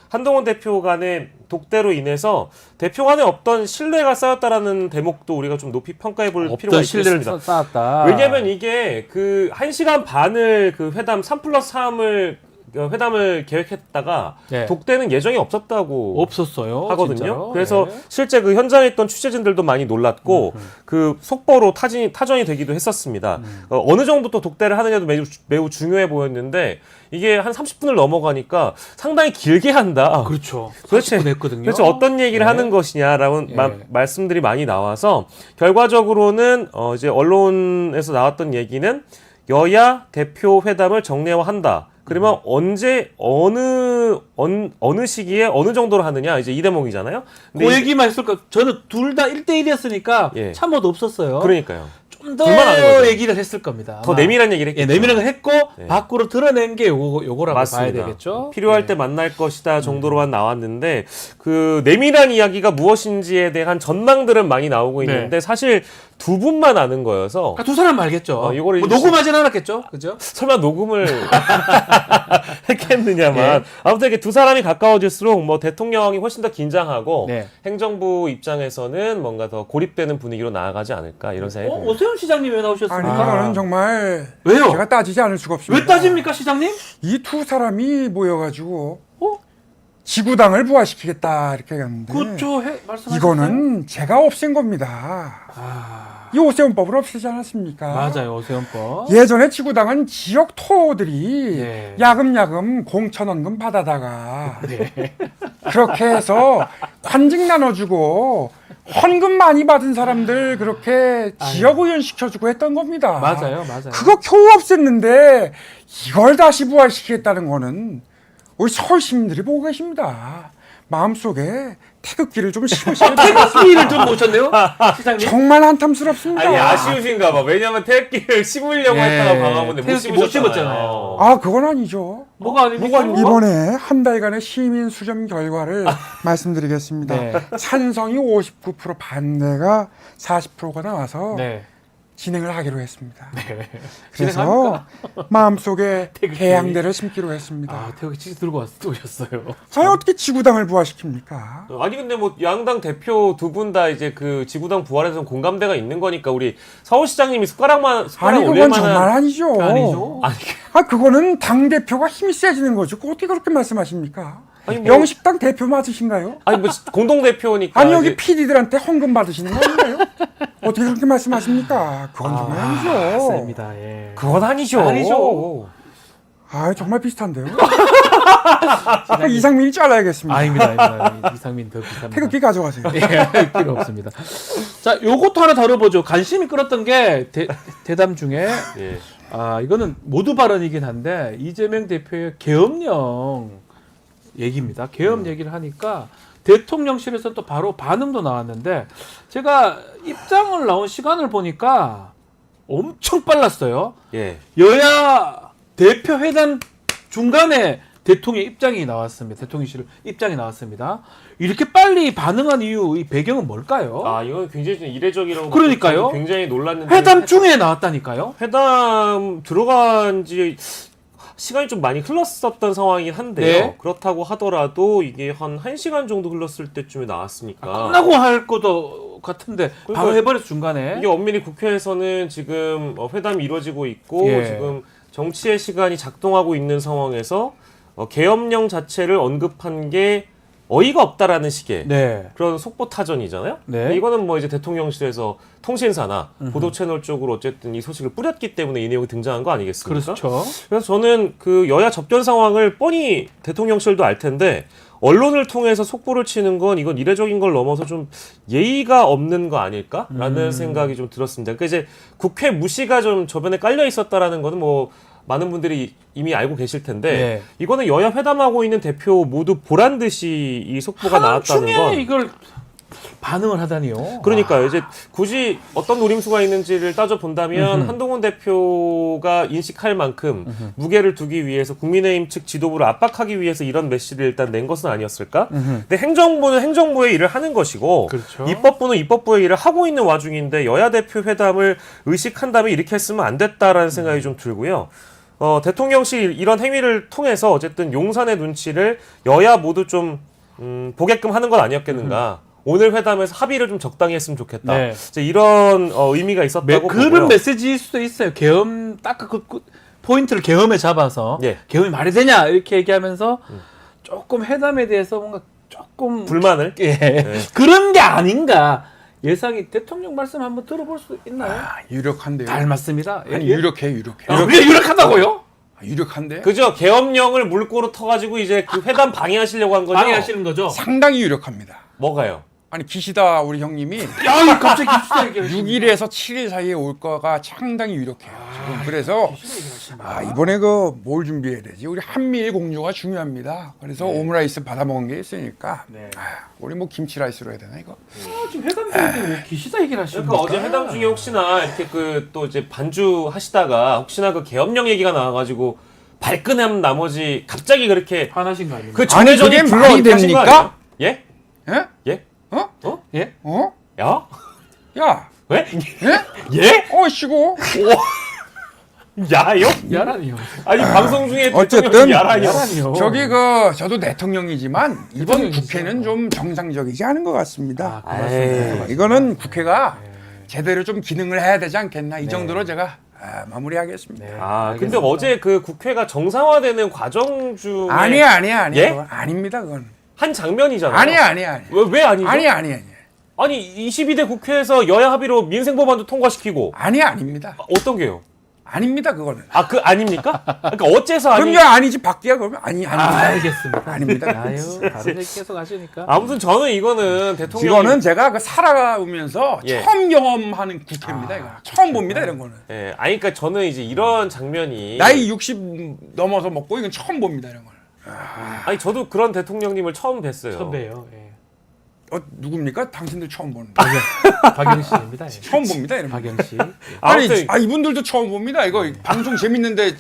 D: 한동훈 대표 간의 독대로 인해서 대표 간에 없던 신뢰가 쌓였다라는 대목도 우리가 좀 높이 평가해 볼 필요가
A: 없던 신뢰를
D: 있겠습니다.
A: 쌓았다.
D: 왜냐하면 이게 그 1시간 반을 그 회담 3+3을 회담을 계획했다가
A: 네.
D: 독대는 예정이 없었다고
A: 없었어요.
D: 하거든요.
A: 진짜로.
D: 그래서
A: 네.
D: 실제 그 현장에 있던 취재진들도 많이 놀랐고 그 속보로 타전이 되기도 했었습니다. 어느 정도 또 독대를 하느냐도 매우 중요해 보였는데 이게 한 30분을 넘어가니까 상당히 길게 한다.
A: 그렇죠.
D: 도대체
A: 40분 했거든요.
D: 도대체 어떤 얘기를
A: 네.
D: 하는 것이냐라는
A: 예.
D: 말씀들이 많이 나와서 결과적으로는 이제 언론에서 나왔던 얘기는 여야 대표 회담을 정례화한다. 그러면 언제 어느 시기에 어느 정도로 하느냐 이제 이 대목이잖아요. 근데
A: 그 얘기만 했을까? 저는 둘 다 1대1이었으니까
D: 예.
A: 참모도 없었어요.
D: 그러니까요.
A: 좀 좀 더
D: 불만하는 거죠.
A: 얘기를 했을 겁니다.
D: 더
A: 아마.
D: 내밀한 얘기를 했겠죠.
A: 예, 내밀한 걸 했고
D: 네.
A: 밖으로 드러낸 게 요거라고
D: 맞습니다.
A: 봐야 되겠죠.
D: 필요할
A: 예.
D: 때 만날 것이다 정도로만 나왔는데 그 내밀한 이야기가 무엇인지에 대한 전망들은 많이 나오고 있는데 사실 두 분만 아는 거여서
A: 그러니까 두 사람 알겠죠.
D: 이거를
A: 뭐
D: 이제
A: 녹음하진 않았겠죠. 그죠?
D: 설마 녹음을 했겠느냐만 아무튼 이렇게 두 사람이 가까워질수록 뭐 대통령이 훨씬 더 긴장하고
A: 네.
D: 행정부 입장에서는 뭔가 더 고립되는 분위기로 나아가지 않을까 이런 생각이 듭니다.
A: 오세훈 시장님 왜
E: 아니
A: 나오셨습니까?
E: 이거는 정말
A: 왜요?
E: 제가 따지지 않을 수가 없습니다.
A: 왜 따집니까, 시장님?
E: 이 두 사람이 모여가지고 지구당을 부활시키겠다 이렇게 했는데
A: 그렇죠. 말씀하셨어요.
E: 이거는 제가 없앤 겁니다. 이 오세훈법을 없애지 않았습니까?
A: 맞아요, 오세훈법.
E: 예전에 지구당은 지역 토들이
A: 예.
E: 야금야금 공천원금 받아다가 그렇게 해서 관직 나눠주고 헌금 많이 받은 사람들 그렇게 지역의원 시켜주고 했던 겁니다.
A: 맞아요.
E: 그거 겨우 없앴는데 이걸 다시 부활시키겠다는 거는 우리 서울 시민들이 보고 계십니다. 마음속에 태극기를 좀 심으셔야 돼요.
A: 태극기를 좀 모셨네요, 시장님.
E: 정말 한탐스럽습니다.
D: 아니 아쉬우신가 봐. 왜냐면 태극기를 심으려고
A: 예.
D: 했다가 방황문에 못
A: 태극기 못
D: 심으셨잖아요.
A: 심었잖아요.
E: 아, 그건 아니죠.
A: 뭐가 아닙니까?
E: 이번에 한 달간의 시민 수렴 결과를 말씀드리겠습니다.
A: 네.
E: 찬성이 59%, 반대가 40%가 나와서
A: 네.
E: 진행을 하기로 했습니다. 그래서
A: 진행합니까?
E: 마음속에
A: 태극기.
E: 해양대를 심기로 했습니다.
A: 아, 태극기 치 들고 오셨어요.
E: 아니, 어떻게 지구당을 부활시킵니까?
D: 아니 근데 뭐 양당 대표 두 분 다 이제 그 지구당 부활에서 공감대가 있는 거니까 우리 서울시장님이 숟가락
E: 아니,
D: 올릴
E: 그건 정말
D: 만한
E: 아니죠.
A: 아니죠.
E: 그거는 당대표가 힘이 세지는 거죠. 어떻게 그렇게 말씀하십니까?
D: 아니, 뭐-
E: 영식당 대표 맞으신가요?
D: 아니 뭐 공동 대표니까
E: 아니, 여기 PD들한테 헌금 받으시는 거 아닌가요? 어떻게 그렇게 말씀하십니까? 그건 정말 아니죠.
A: 셉니다. 예.
D: 그건 아니죠.
A: 아니죠.
E: 아, 정말 비슷한데요? 이상민이 잘라야겠습니다.
A: 아닙니다. 이상민 더 비쌉니다.
E: 태극기 가져가세요.
A: 예, 필요 없습니다. 자, 요것도 하나 다뤄보죠. 관심이 끌었던 게 대담 중에
D: 예.
A: 이거는 모두 발언이긴 한데 이재명 대표의 계엄령 얘기입니다. 계엄 얘기를 하니까 대통령실에서 또 바로 반응도 나왔는데 제가 입장을 나온 시간을 보니까 엄청 빨랐어요.
D: 예.
A: 여야 대표 회담 중간에 대통령 입장이 나왔습니다. 대통령실 입장이 나왔습니다. 이렇게 빨리 반응한 이유, 이 배경은 뭘까요?
D: 아 이건 굉장히 좀 이례적이라고
A: 그러니까요.
D: 저도 굉장히 놀랐는데
A: 회담 중에 나왔다니까요.
D: 회담 들어간 지 시간이 좀 많이 흘렀었던 상황이긴 한데요.
A: 네.
D: 그렇다고 하더라도 이게 한 1시간 정도 흘렀을 때쯤에 나왔으니까
A: 끝나고 할 것도 같은데 바로
D: 그러니까
A: 해버렸어 중간에.
D: 이게 엄밀히 국회에서는 지금 회담이 이루어지고 있고
A: 예.
D: 지금 정치의 시간이 작동하고 있는 상황에서 계엄령 자체를 언급한 게 어이가 없다라는 식의
A: 네.
D: 그런 속보 타전이잖아요.
A: 네.
D: 근데 이거는 뭐 이제 대통령실에서 통신사나 보도 채널 쪽으로 어쨌든 이 소식을 뿌렸기 때문에 이 내용이 등장한 거 아니겠습니까?
A: 그렇죠.
D: 그래서 저는 그 여야 접견 상황을 뻔히 대통령실도 알 텐데 언론을 통해서 속보를 치는 건 이건 이례적인 걸 넘어서 좀 예의가 없는 거 아닐까라는 생각이 좀 들었습니다. 그러니까 이제 국회 무시가 좀 저변에 깔려 있었다라는 거는 뭐 많은 분들이 이미 알고 계실 텐데
A: 네.
D: 이거는 여야 회담하고 있는 대표 모두 보란 듯이 이 속보가 나왔다는
A: 중에
D: 건
A: 이걸 반응을 하다니요.
D: 그러니까요. 이제 굳이 어떤 노림수가 있는지를 따져 본다면 한동훈 대표가 인식할 만큼 무게를 두기 위해서 국민의힘 측 지도부를 압박하기 위해서 이런 메시지를 일단 낸 것은 아니었을까? 근데 행정부는 행정부의 일을 하는 것이고
A: 그렇죠.
D: 입법부는 입법부의 일을 하고 있는 와중인데 여야 대표 회담을 의식한다면 이렇게 했으면 안 됐다라는 생각이 좀 들고요. 대통령실 이런 행위를 통해서 어쨌든 용산의 눈치를 여야 모두 좀 보게끔 하는 건 아니었겠는가. 오늘 회담에서 합의를 좀 적당히 했으면 좋겠다.
A: 네.
D: 이제 이런 의미가 있었다고
A: 그런
D: 보고요.
A: 메시지일 수도 있어요. 계엄 딱 그 포인트를 계엄에 잡아서
D: 예.
A: 계엄이 말이 되냐 이렇게 얘기하면서 조금 회담에 대해서 뭔가 조금
D: 불만을
A: 그런 게 아닌가 예상이 대통령 말씀 한번 들어볼 수 있나요?
E: 유력한데요.
A: 닮았습니다.
E: 아니, 유력해.
A: 우리가 유력하다고요?
E: 유력한데?
D: 그죠? 계엄령을 물꼬로 터가지고 이제 그 회담 방해하시려고 한 거죠?
A: 방해하시는 거죠?
E: 상당히 유력합니다.
D: 뭐가요?
F: 아니 기시다 우리 형님이
A: 야, 갑자기 기시다 얘기를
F: 6일에서 7일 사이에 올 거가 상당히 유력해요. 지금. 그래서 이번에 그 뭘 준비해야 되지? 우리 한미일 공조가 중요합니다. 그래서 오므라이스 받아 먹은 게 있으니까 우리 뭐 김치 라이스로 해야 되나 이거?
A: 지금 회담 중인데 왜 기시다 얘기를 하십니까?
D: 그러니까 어제 회담 중에 혹시나 이렇게 그 또 이제 반주 하시다가 혹시나 그 계엄령 얘기가 나와가지고 발끈한 나머지 갑자기 그렇게
A: 화나신 거 아닙니까?
D: 그
F: 아니,
D: 전에
F: 그게 말이 됩니까?
D: 예?
F: 예?
D: 예?
F: 어?
A: 예?
F: 어?
D: 야?
F: 야,
D: 왜?
F: 예?
D: 예?
F: 쉬고.
D: 야요?
A: 야라니요.
D: 아니 방송 중에
F: 어쨌든
D: 대통령이 야라뇨.
A: 야라니요.
F: 저기 저도 대통령이지만 이번 국회는 좀 정상적이지 않은 것 같습니다.
D: 에이.
F: 이거는 국회가 제대로 좀 기능을 해야 되지 않겠나 이 정도로 제가 마무리하겠습니다.
D: 아 근데 어제 그 국회가 정상화되는 과정 중에
F: 아니야.
D: 예?
F: 그건 아닙니다. 그건
D: 한 장면이잖아요.
F: 아니야.
D: 왜 아니죠?
F: 아니야.
D: 아니 22대 국회에서 여야 합의로 민생 법안도 통과시키고
F: 아닙니다.
D: 어떤 게요?
F: 아닙니다. 그거는.
D: 아 그 아닙니까? 그러니까 어째서 아니?
F: 그럼 아니지 바뀌야 그러면 아닙니다.
A: 알겠습니다.
F: 아닙니다.
A: 아유, 다른 얘기 계속 하시니까.
D: 아무튼 저는 이거는 대통령
F: 이거는 제가 살아가면서
D: 예.
F: 처음 경험하는 국회입니다. 이거 처음 봅니다. 이런 거는.
D: 예, 아니 그러니까 저는 이제 이런 장면이
F: 나이 60 넘어서 먹고 이건 처음 봅니다. 이런 거는.
D: 아니 저도 그런 대통령님을 처음 뵀어요.
A: 선배요. 예.
F: 누굽니까? 당신들 처음 보는.
A: 박영 씨입니다. 예.
F: 처음 봅니다. 이런 거.
A: 박영 씨.
F: 아니,
D: 아무튼-
F: 이분들도 처음 봅니다. 이거 방송 재밌는데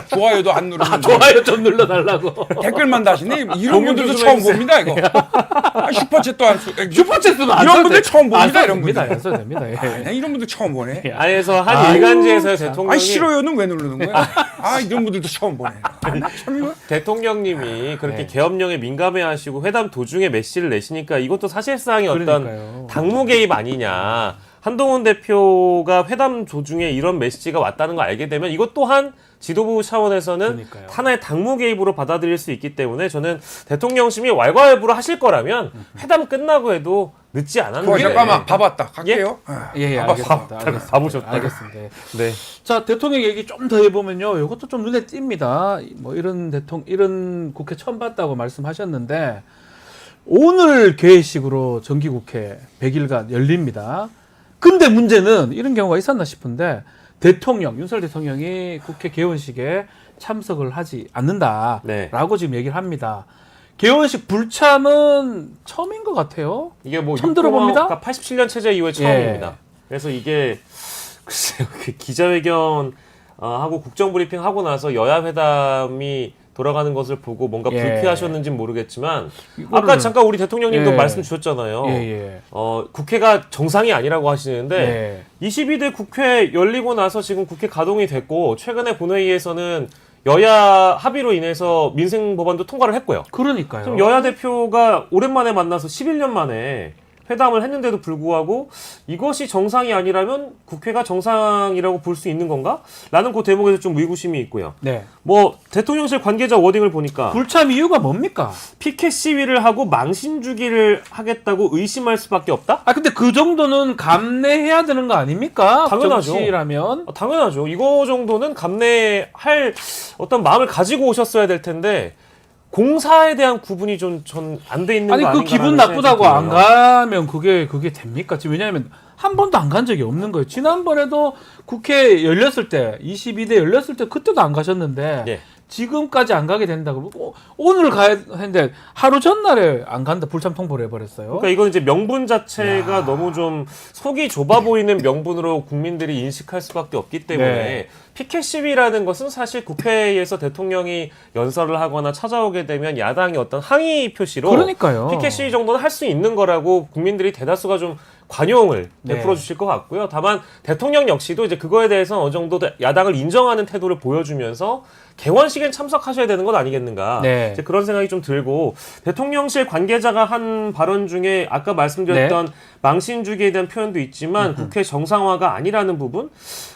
F: 좋아요도 안 누르는데
A: 좋아요 좀 눌러달라고.
F: 댓글만 다시네. 이런
D: 공유
F: 분들도
D: 좀
F: 처음
D: 해주세요.
F: 봅니다. 이거. 슈퍼챗도 안 쓰.
A: 슈퍼챗은 안
F: 이런
A: 써도
F: 분들
A: 돼.
F: 처음 봅니다.
A: 안 써도
F: 이런
A: 됩니다.
F: 분들.
A: 안 써도 됩니다. 예.
F: 이런 분들 처음 보네.
D: 안에서 한 일간지에서의 대통령이
F: 싫어요는 왜 누르는 거야? 이런 분들도 처음 보네. 참 이거.
D: 대통령님이 그렇게
A: 네.
D: 계엄령에 민감해하시고 회담 도중에 메시를 내시니까 이것도 사실상의 어떤
A: 그러니까요.
D: 당무 개입 아니냐. 한동훈 대표가 회담 도중에 이런 메시지가 왔다는 걸 알게 되면 이것 또한 지도부 차원에서는
A: 그러니까요.
D: 하나의 당무 개입으로 받아들일 수 있기 때문에 저는 대통령심이 왈가왈부로 하실 거라면 회담 끝나고 해도 늦지 않았는데.
F: 잠깐만 봐봤다. 갈게요.
A: 예, 알겠습니다.
D: 봐보셨다.
A: 알겠습니다. 예.
D: 네.
A: 자, 대통령 얘기 좀 더 해보면요. 이것도 좀 눈에 띕니다. 뭐 이런 국회 처음 봤다고 말씀하셨는데 오늘 개회식으로 정기국회 100일간 열립니다. 근데 문제는 이런 경우가 있었나 싶은데 윤석열 대통령이 국회 개원식에 참석을 하지 않는다라고
D: 네.
A: 지금 얘기를 합니다. 개원식 불참은 처음인 것 같아요.
D: 이게 뭐
A: 처음 들어봅니다.
D: 87년 체제 이후에 처음입니다. 그래서 이게 글쎄요, 그 기자회견 하고 국정브리핑 하고 나서 여야 회담이 돌아가는 것을 보고 뭔가
A: 예.
D: 불쾌하셨는지는 모르겠지만
A: 이거를-
D: 아까 잠깐 우리 대통령님도
A: 예.
D: 말씀 주셨잖아요.
A: 예.
D: 국회가 정상이 아니라고 하시는데
A: 예.
D: 22대 국회 열리고 나서 지금 국회 가동이 됐고 최근에 본회의에서는 여야 합의로 인해서 민생 법안도 통과를 했고요.
A: 그러니까요.
D: 지금 여야 대표가 오랜만에 만나서 11년 만에 회담을 했는데도 불구하고 이것이 정상이 아니라면 국회가 정상이라고 볼 수 있는 건가? 라는 그 대목에서 좀 의구심이 있고요.
A: 네.
D: 뭐 대통령실 관계자 워딩을 보니까
A: 불참 이유가 뭡니까?
D: 피켓 시위를 하고 망신 주기를 하겠다고 의심할 수밖에 없다?
A: 아 근데 그 정도는 감내해야 되는 거 아닙니까?
D: 당연하죠.
A: 정치라면.
D: 당연하죠. 이거 정도는 감내할 어떤 마음을 가지고 오셨어야 될 텐데 공사에 대한 구분이 좀 전 안 돼 있는
A: 아니
D: 거
A: 그
D: 아닌가라는
A: 기분
D: 생각이
A: 나쁘다고
D: 들어요.
A: 안 가면 그게 됩니까? 지금 왜냐하면 한 번도 안 간 적이 없는 거예요. 지난번에도 국회 열렸을 때 22대 열렸을 때 그때도 안 가셨는데
D: 예.
A: 지금까지 안 가게 된다고 오늘 가야 했는데 하루 전날에 안 간다 불참 통보를 해버렸어요.
D: 그러니까 이건 이제 명분 자체가 너무 좀 속이 좁아 보이는 명분으로 국민들이 인식할 수밖에 없기 때문에
A: 네.
D: 피켓 시위라는 것은 사실 국회에서 대통령이 연설을 하거나 찾아오게 되면 야당이 어떤 항의 표시로
A: 그러니까요.
D: 피켓 시위 정도는 할 수 있는 거라고 국민들이 대다수가 좀 관용을
A: 네.
D: 베풀어 주실 것 같고요. 다만 대통령 역시도 이제 그거에 대해서 어느 정도 야당을 인정하는 태도를 보여주면서 개원식엔 참석하셔야 되는 것 아니겠는가.
A: 네.
D: 이제 그런 생각이 좀 들고 대통령실 관계자가 한 발언 중에 아까 말씀드렸던 망신 주기에 대한 표현도 있지만 국회 정상화가 아니라는 부분,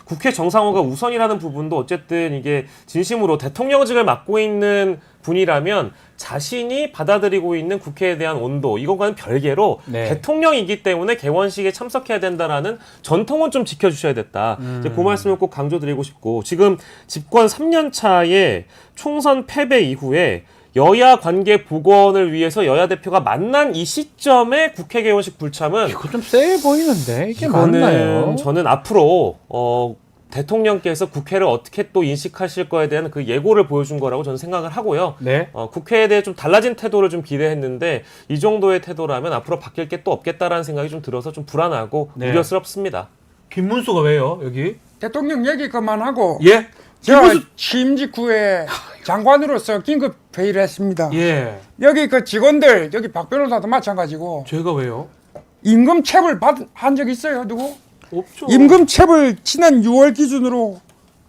D: 국회 정상화가 우선이라는 부분도 어쨌든 이게 진심으로 대통령직을 맡고 있는 분이라면 자신이 받아들이고 있는 국회에 대한 온도 이것과는 별개로
A: 네.
D: 대통령이기 때문에 개원식에 참석해야 된다라는 전통은 좀 지켜주셔야 됐다. 이제 그 말씀을 꼭 강조드리고 싶고 지금 집권 3년 차에 총선 패배 이후에 여야 관계 복원을 위해서 여야 대표가 만난 이 시점에 국회 개원식 불참은
A: 이거 좀 세 보이는데 이게
D: 이거는
A: 맞나요?
D: 저는 앞으로 대통령께서 국회를 어떻게 또 인식하실 거에 대한 그 예고를 보여준 거라고 저는 생각을 하고요.
A: 네.
D: 국회에 대해 좀 달라진 태도를 좀 기대했는데 이 정도의 태도라면 앞으로 바뀔 게 또 없겠다라는 생각이 좀 들어서 좀 불안하고
A: 네.
D: 우려스럽습니다.
A: 김문수가 왜요 여기?
F: 대통령 얘기 그만하고
A: 예.
F: 제가 취임 직후에 장관으로서 긴급 회의를 했습니다.
A: 예.
F: 여기 그 직원들 여기 박 변호사도 마찬가지고
A: 제가 왜요?
F: 임금 체불 한 적 있어요 누구?
A: 없죠.
F: 임금 체불 지난 6월 기준으로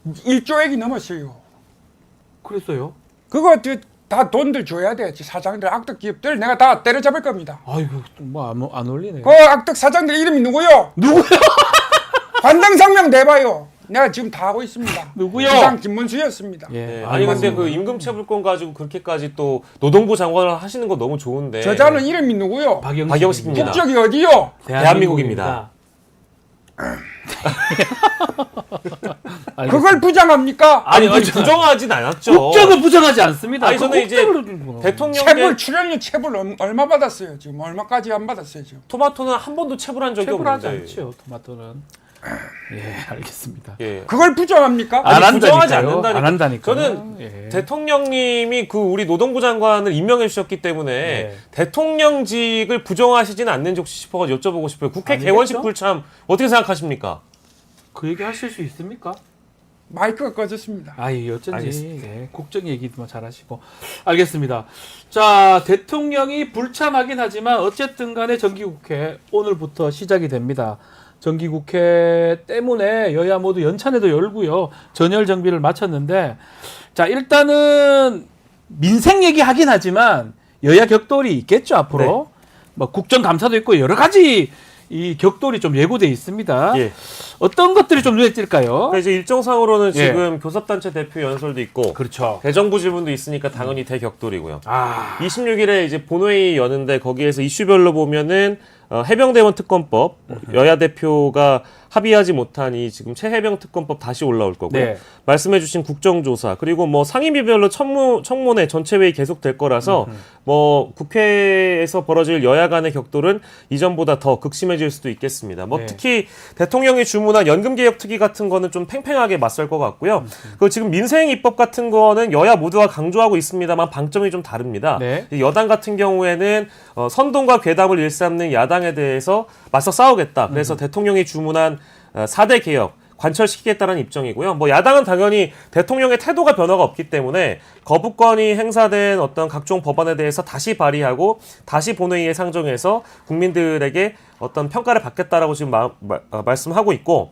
F: 1조액이 넘었어요.
A: 그랬어요.
F: 그거 다 돈들 줘야 돼. 사장들 악덕 기업들 내가 다 때려잡을 겁니다.
A: 아이고 뭐 안 올리네.
F: 그 악덕 사장들 이름이 누구요?
A: 누구요?
F: 관당상명 내봐요. 내가 지금 다 하고 있습니다.
A: 누구요?
F: 부장 김문수였습니다.
A: 예.
D: 네, 아니 근데 그 임금 체불권 가지고 그렇게까지 또 노동부 장관을 하시는 거 너무 좋은데
F: 저자는 이름이 누구요?
D: 박영식입니다.
F: 국적이 어디요?
D: 대한민국입니다.
F: 그걸 부정합니까?
D: 아니 부정하진 않았죠.
A: 국적은 부정하지 않습니다.
D: 아니, 저는 이제
A: 국적으로
D: 대통령의
F: 체불 출연료 체불 얼마 받았어요? 지금 얼마까지 안 받았어요? 지금
D: 토마토는 한 번도 체불한 적이
A: 체불하지
D: 없는데.
A: 않죠. 토마토는. 예, 알겠습니다.
D: 예.
F: 그걸 부정합니까?
D: 아니, 부정하지 않는다니까.
A: 안 한다니까.
D: 저는
A: 예.
D: 대통령님이 그 우리 노동부 장관을 임명해 주셨기 때문에
A: 네.
D: 대통령직을 부정하시지는 않는지 혹시 싶어서 여쭤보고 싶어요. 국회
A: 아니겠죠?
D: 개원식 불참 어떻게 생각하십니까?
A: 그 얘기 하실 수 있습니까?
F: 마이크가 꺼졌습니다.
A: 아이 어쩐지
D: 알겠습니다.
A: 예, 국정 얘기도 잘하시고 알겠습니다. 자 대통령이 불참하긴 하지만 어쨌든 간에 정기국회 오늘부터 시작이 됩니다. 정기국회 때문에 여야 모두 연찬회도 열고요. 전열 정비를 마쳤는데 자 일단은 민생 얘기하긴 하지만 여야 격돌이 있겠죠 앞으로. 뭐 국정감사도 있고 여러 가지 이 격돌이 좀 예고돼 있습니다.
D: 예.
A: 어떤 것들이 좀 눈에 띌까요?
D: 그러니까 이제 일정상으로는
A: 예.
D: 지금 교섭단체 대표 연설도 있고
A: 그렇죠.
D: 대정부 질문도 있으니까 당연히 대격돌이고요.
A: 아
D: 26일에 이제 본회의 여는데 거기에서 이슈별로 보면은 해병대원 특검법 여야 대표가 합의하지 못한 이 지금 최해병 특검법 다시 올라올 거고요.
A: 네.
D: 말씀해주신 국정조사 그리고 뭐 상임위별로 청문회 전체 회의 계속될 거라서 뭐 국회에서 벌어질 여야 간의 격돌은 이전보다 더 극심해질 수도 있겠습니다. 뭐
A: 네.
D: 특히 대통령이 주문한 연금개혁특위 같은 거는 좀 팽팽하게 맞설 것 같고요. 그 지금 민생 입법 같은 거는 여야 모두가 강조하고 있습니다만 방점이 좀 다릅니다.
A: 네.
D: 여당 같은 경우에는 선동과 괴담을 일삼는 야당에 대해서 맞서 싸우겠다. 그래서 대통령이 주문한 4대 개혁 관철시키겠다는 입장이고요. 뭐 야당은 당연히 대통령의 태도가 변화가 없기 때문에 거부권이 행사된 어떤 각종 법안에 대해서 다시 발의하고 다시 본회의에 상정해서 국민들에게 어떤 평가를 받겠다라고 지금 말씀하고 있고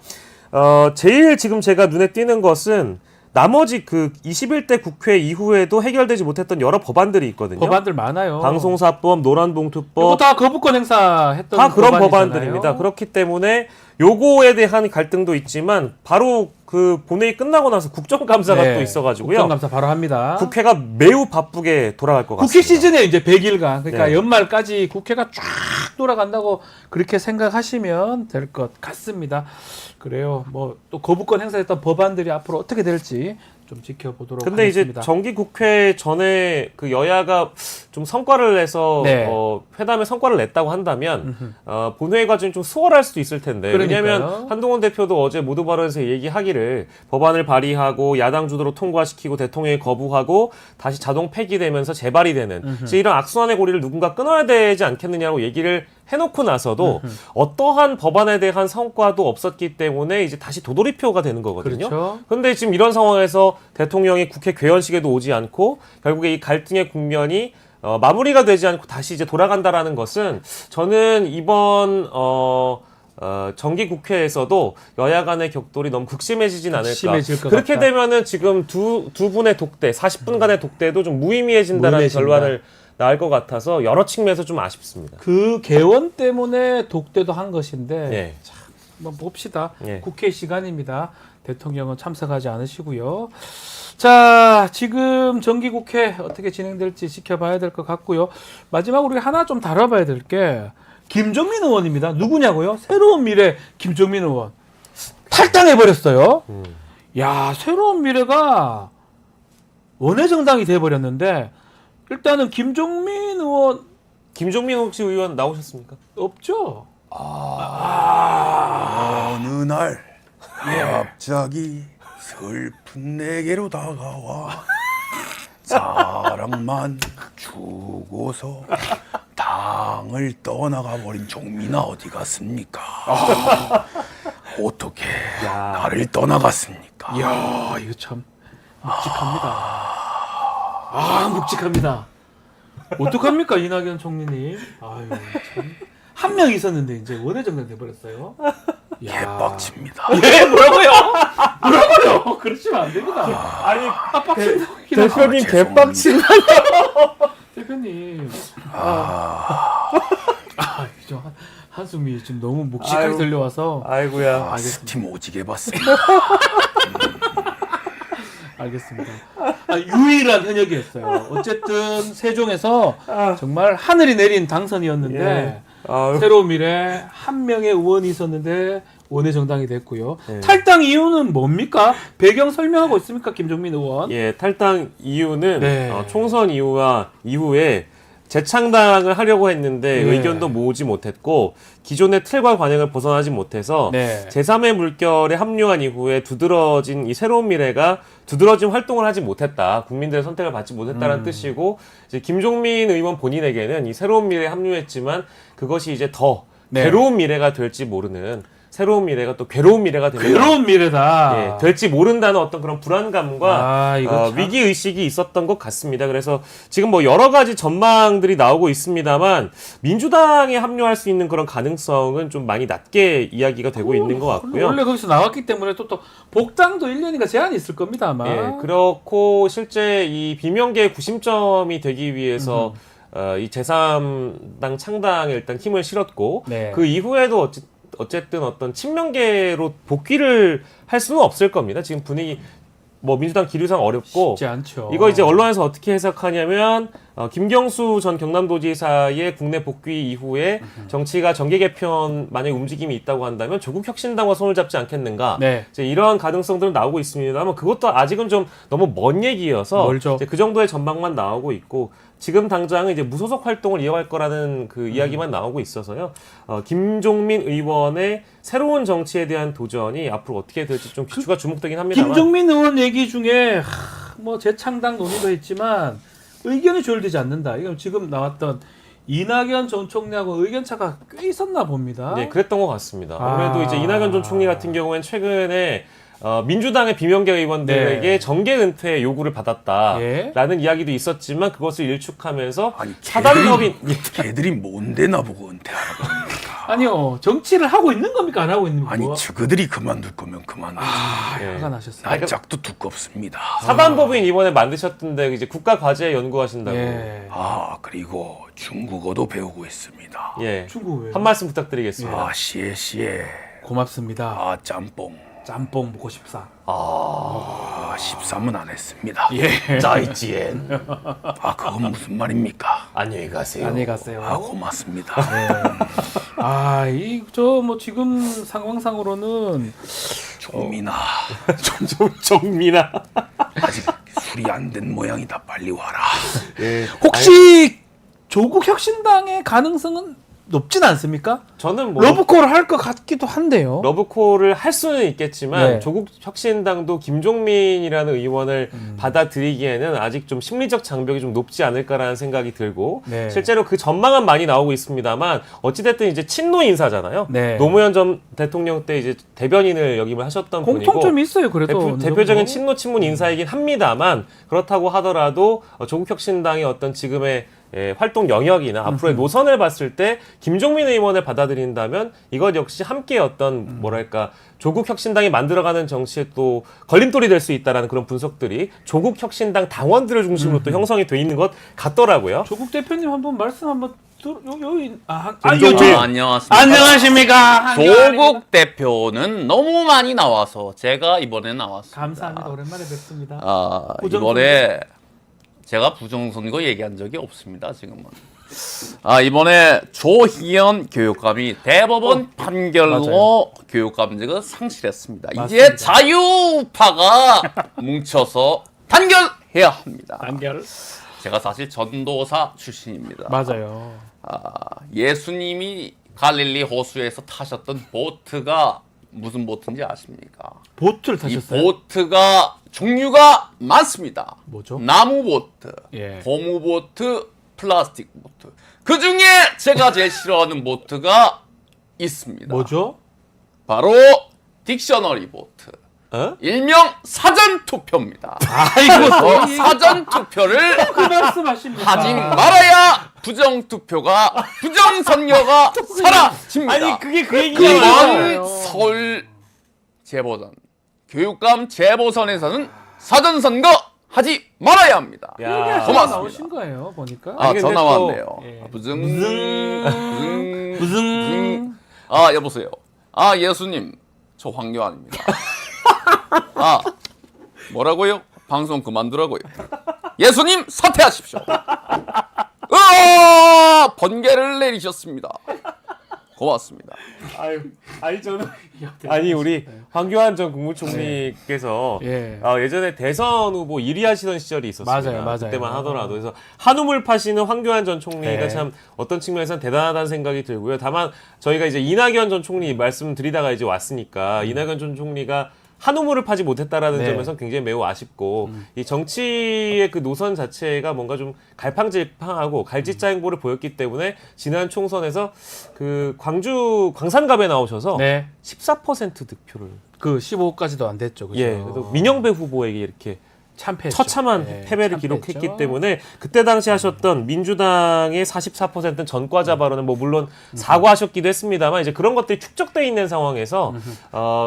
D: 제일 지금 제가 눈에 띄는 것은 나머지 그 21대 국회 이후에도 해결되지 못했던 여러 법안들이 있거든요.
A: 법안들 많아요.
D: 방송사법,
A: 이거
D: 노란봉투법
A: 다 거부권 행사했던
D: 다 그런
A: 법안이잖아요.
D: 법안들입니다. 그렇기 때문에 요거에 대한 갈등도 있지만 바로 그 본회의 끝나고 나서 국정감사가
A: 네,
D: 또 있어가지고요.
A: 국정감사 바로 합니다.
D: 국회가 매우 바쁘게 돌아갈 것 같습니다.
A: 국회 시즌에 이제 100일간 그러니까
D: 네.
A: 연말까지 국회가 쫙 돌아간다고 그렇게 생각하시면 될 것 같습니다. 그래요. 뭐 또 거부권 행사했던 법안들이 앞으로 어떻게 될지 좀 지켜보도록
D: 근데
A: 하겠습니다.
D: 이제 정기국회 전에 그 여야가 좀 성과를 내서
A: 네.
D: 회담에 성과를 냈다고 한다면 본회의 과정이 좀 수월할 수도 있을 텐데
A: 그러니까요.
D: 왜냐하면 한동훈 대표도 어제 모두 발언에서 얘기하기를 법안을 발의하고 야당 주도로 통과시키고 대통령이 거부하고 다시 자동 폐기되면서 재발이 되는 이제 이런 악순환의 고리를 누군가 끊어야 되지 않겠느냐고 얘기를 해놓고 나서도 어떠한 법안에 대한 성과도 없었기 때문에 이제 다시 도돌이표가 되는 거거든요.
A: 그렇죠.
D: 근데 지금 이런 상황에서 대통령이 국회 개원식에도 오지 않고 결국에 이 갈등의 국면이 마무리가 되지 않고 다시 이제 돌아간다라는 것은 저는 이번 정기국회에서도 여야 간의 격돌이 너무 극심해지진 않을까.
A: 극심해질 것
D: 그렇게
A: 같다.
D: 되면은 지금 두 분의 독대, 40분간의 독대도 좀 무의미해진다는
A: 무의미해진다.
D: 결론을 낳을 것 같아서 여러 측면에서 좀 아쉽습니다.
A: 그 개원 때문에 독대도 한 것인데
D: 예.
A: 참, 한번 봅시다.
D: 예.
A: 국회 시간입니다. 대통령은 참석하지 않으시고요. 자, 지금 정기국회 어떻게 진행될지 지켜봐야 될 것 같고요. 마지막으로 우리 하나 좀 다뤄봐야 될 게 김종민 의원입니다. 누구냐고요? 새로운 미래 김종민 의원. 탈당해버렸어요. 야, 새로운 미래가 원외정당이 돼버렸는데 일단은 김종민 의원
D: 김종민 혹시 의원 나오셨습니까?
A: 없죠?
E: 어느 날 갑자기 슬픈 내게로 다가와 사랑만 주고서 당을 떠나가 버린 종민아 어디 갔습니까? 어떻게 나를 떠나갔습니까?
A: 이야, 이거 참 묵직합니다. 묵직합니다. 어떡합니까, 이낙연 총리님? 아유, 참. 한 명 있었는데 이제 원외정당 돼버렸어요.
E: 개빡칩니다.
A: 예, 뭐라고요? 뭐라고요? 그러시면 안 됩니다.
D: 아니
A: 빡친다고
D: 대표님 개빡친.
A: 대표님. 좀 한숨이 좀 너무 묵직하게
D: 아유.
A: 들려와서.
D: 아이고야.
E: 스팀 오지게 봤습니다.
A: 알겠습니다. 유일한 현역이었어요. 어쨌든 세종에서 정말 하늘이 내린 당선이었는데
D: 예. 아유.
A: 새로운 미래 한 명의 의원이 있었는데 원외 정당이 됐고요.
D: 예.
A: 탈당 이유는 뭡니까? 배경 설명하고 있습니까, 김종민 의원?
D: 예, 탈당 이유는
A: 네.
D: 총선 이후에 재창당을 하려고 했는데
A: 네.
D: 의견도 모으지 못했고 기존의 틀과 관행을 벗어나지 못해서
A: 네.
D: 제3의 물결에 합류한 이후에 두드러진 이 새로운 미래가 두드러진 활동을 하지 못했다. 국민들의 선택을 받지 못했다는 뜻이고 이제 김종민 의원 본인에게는 이 새로운 미래에 합류했지만 그것이 이제 더
A: 네.
D: 괴로운 미래가 될지 모르는 새로운 미래가 또 괴로운 미래가 되는
A: 괴로운 미래다.
D: 예, 될지 모른다는 어떤 그런 불안감과
A: 이거 참.
D: 위기 의식이 있었던 것 같습니다. 그래서 지금 뭐 여러 가지 전망들이 나오고 있습니다만 민주당에 합류할 수 있는 그런 가능성은 좀 많이 낮게 이야기가 되고 있는 것 같고요.
A: 원래 거기서 나왔기 때문에 또 복당도 1년인가 제한이 있을 겁니다, 아마.
D: 예, 그렇고 실제 이 비명계의 구심점이 되기 위해서 이 제3당 창당에 일단 힘을 실었고
A: 네.
D: 그 이후에도 어쨌든 어떤 친명계로 복귀를 할 수는 없을 겁니다. 지금 분위기 뭐 민주당 기류상 어렵고
A: 쉽지 않죠.
D: 이거 이제 언론에서 어떻게 해석하냐면 김경수 전 경남도지사의 국내 복귀 이후에 정치가 정계 개편 만약 움직임이 있다고 한다면 조국 혁신당과 손을 잡지 않겠는가?
A: 네.
D: 이제 이러한 가능성들은 나오고 있습니다만 그것도 아직은 좀 너무 먼 얘기여서
A: 멀죠.
D: 이제 그 정도의 전망만 나오고 있고 지금 당장은 이제 무소속 활동을 이어갈 거라는 그 이야기만 나오고 있어서요. 김종민 의원의 새로운 정치에 대한 도전이 앞으로 어떻게 될지 좀 귀추가 주목되긴 합니다만.
A: 김종민 의원 얘기 중에 뭐 재창당 논의도 했지만 의견이 조율되지 않는다. 이건 지금 나왔던 이낙연 전 총리하고 의견 차가 꽤 있었나 봅니다.
D: 네, 그랬던 것 같습니다. 아무래도 이제 이낙연 전 총리 같은 경우에는 최근에 민주당의 비명계 의원들에게
A: 네.
D: 정계 은퇴 요구를 받았다라는
A: 예.
D: 이야기도 있었지만 그것을 일축하면서
E: 아니
D: 사단법인
E: 걔들이 뭔데 나보고 은퇴하라고 합니까?
A: 아니요, 정치를 하고 있는 겁니까, 안 하고 있는 겁니까?
E: 아니 저그들이 그만둘 거면 그만두지.
D: 예.
A: 화가 나셨어요.
E: 날짝도 두껍습니다.
D: 사단법인 이번에 만드셨던데 이제 국가 과제 연구하신다고.
A: 예.
E: 그리고 중국어도 배우고 있습니다.
D: 예.
A: 중국 왜?
D: 한 말씀 부탁드리겠습니다.
E: 시에
A: 고맙습니다.
E: 짬뽕.
A: 짬뽕 먹고 싶사.
E: 13은 안 했습니다.
A: 예.
D: 짜이지엔.
E: 그건 무슨 말입니까?
D: 안녕히 가세요.
A: 안녕히 가세요.
E: 고맙습니다.
A: 저 뭐 지금 상황상으로는
E: 종민아,
D: 정민아.
E: 아직 술이 안 된 모양이다. 빨리 와라.
D: 예.
A: 혹시 조국 혁신당의 가능성은 높진 않습니까?
D: 저는 뭐
A: 러브콜을 할 것 같기도 한데요.
D: 러브콜을 할 수는 있겠지만
A: 네.
D: 조국 혁신당도 김종민이라는 의원을 받아들이기에는 아직 좀 심리적 장벽이 좀 높지 않을까라는 생각이 들고
A: 네.
D: 실제로 그 전망은 많이 나오고 있습니다만 어찌됐든 이제 친노 인사잖아요.
A: 네.
D: 노무현 전 대통령 때 이제 대변인을 역임을 하셨던 분이고
A: 공통점이 있어요. 그래도 어느
D: 대표적인
A: 정도.
D: 친노 친문 인사이긴 합니다만 그렇다고 하더라도 조국 혁신당의 어떤 지금의 활동 영역이나 앞으로의 노선을 봤을 때 김종민 의원을 받아들인다면 이것 역시 함께 어떤 뭐랄까 조국 혁신당이 만들어가는 정치에 또 걸림돌이 될 수 있다라는 그런 분석들이 조국 혁신당 당원들을 중심으로 또 형성이 돼 있는 것 같더라고요.
A: 조국 대표님 한번 말씀 한번
H: 안녕하십니까.
A: 안녕하십니까.
H: 조국 대표는 너무 많이 나와서 제가 이번에 나왔습니다.
A: 감사합니다. 오랜만에 뵙습니다.
H: 이번에 제가 부정선거 얘기한 적이 없습니다. 지금은. 이번에 조희연 교육감이 대법원 판결로
A: 맞아요.
H: 교육감직을 상실했습니다.
A: 맞습니다.
H: 이제 자유파가 뭉쳐서 단결해야 합니다.
A: 단결.
H: 제가 사실 전도사 출신입니다.
A: 맞아요.
H: 예수님이 갈릴리 호수에서 타셨던 보트가 무슨 보트인지 아십니까?
A: 보트를
H: 이
A: 타셨어요?
H: 보트가 종류가 많습니다.
A: 뭐죠?
H: 나무 보트,
A: 예.
H: 고무 보트, 플라스틱 보트. 그 중에 제가 제일 싫어하는 보트가 있습니다.
A: 뭐죠?
H: 바로 딕셔너리 보트.
D: 어?
H: 일명 사전 투표입니다.
A: 아이고,
H: 사전 투표를
A: 그 말씀하십니까?
H: 하지 말아야 부정 투표가 부정 선거가 사라집니다.
D: 아니 그게 그
H: 이번
D: 얘기예요.
H: 서울 재보선 교육감 재보선에서는 사전 선거 하지 말아야 합니다.
D: 야.
H: 고맙습니다.
A: 나오신 거예요, 보니까.
D: 아니,
H: 전화
D: 근데 또-
H: 왔네요.
A: 예.
H: 무슨 여보세요. 예수님 저 황교안입니다. 뭐라고요? 방송 그만두라고요. 예수님 사퇴하십시오. 번개를 내리셨습니다. 고맙습니다.
D: 아니 저는 아니 우리 황교안 전 국무총리께서
A: 예.
D: 예전에 대선 후보 1위 하시던 시절이 있었습니다.
A: 맞아요, 맞아요.
D: 그때만 하더라도 그래서 한우물 파시는 황교안 전 총리가
A: 네.
D: 참 어떤 측면에서는 대단하다는 생각이 들고요. 다만 저희가 이제 이낙연 전 총리 말씀드리다가 이제 왔으니까 이낙연 전 총리가 한우물을 파지 못했다라는
A: 네.
D: 점에서 굉장히 매우 아쉽고 이 정치의 그 노선 자체가 뭔가 좀 갈팡질팡하고 갈짓자 행보를 보였기 때문에 지난 총선에서 그 광주 광산갑에 나오셔서
A: 네.
D: 14% 득표를
A: 그 15까지도 안 됐죠. 그죠?
D: 예, 그래도 민영배 후보에게 이렇게
A: 참패했죠.
D: 처참한
A: 예,
D: 패배를
A: 참패했죠.
D: 기록했기 때문에 그때 당시 하셨던 민주당의 44%는 전과자 발언은 뭐 물론 사과하셨기도 했습니다만 이제 그런 것들이 축적돼 있는 상황에서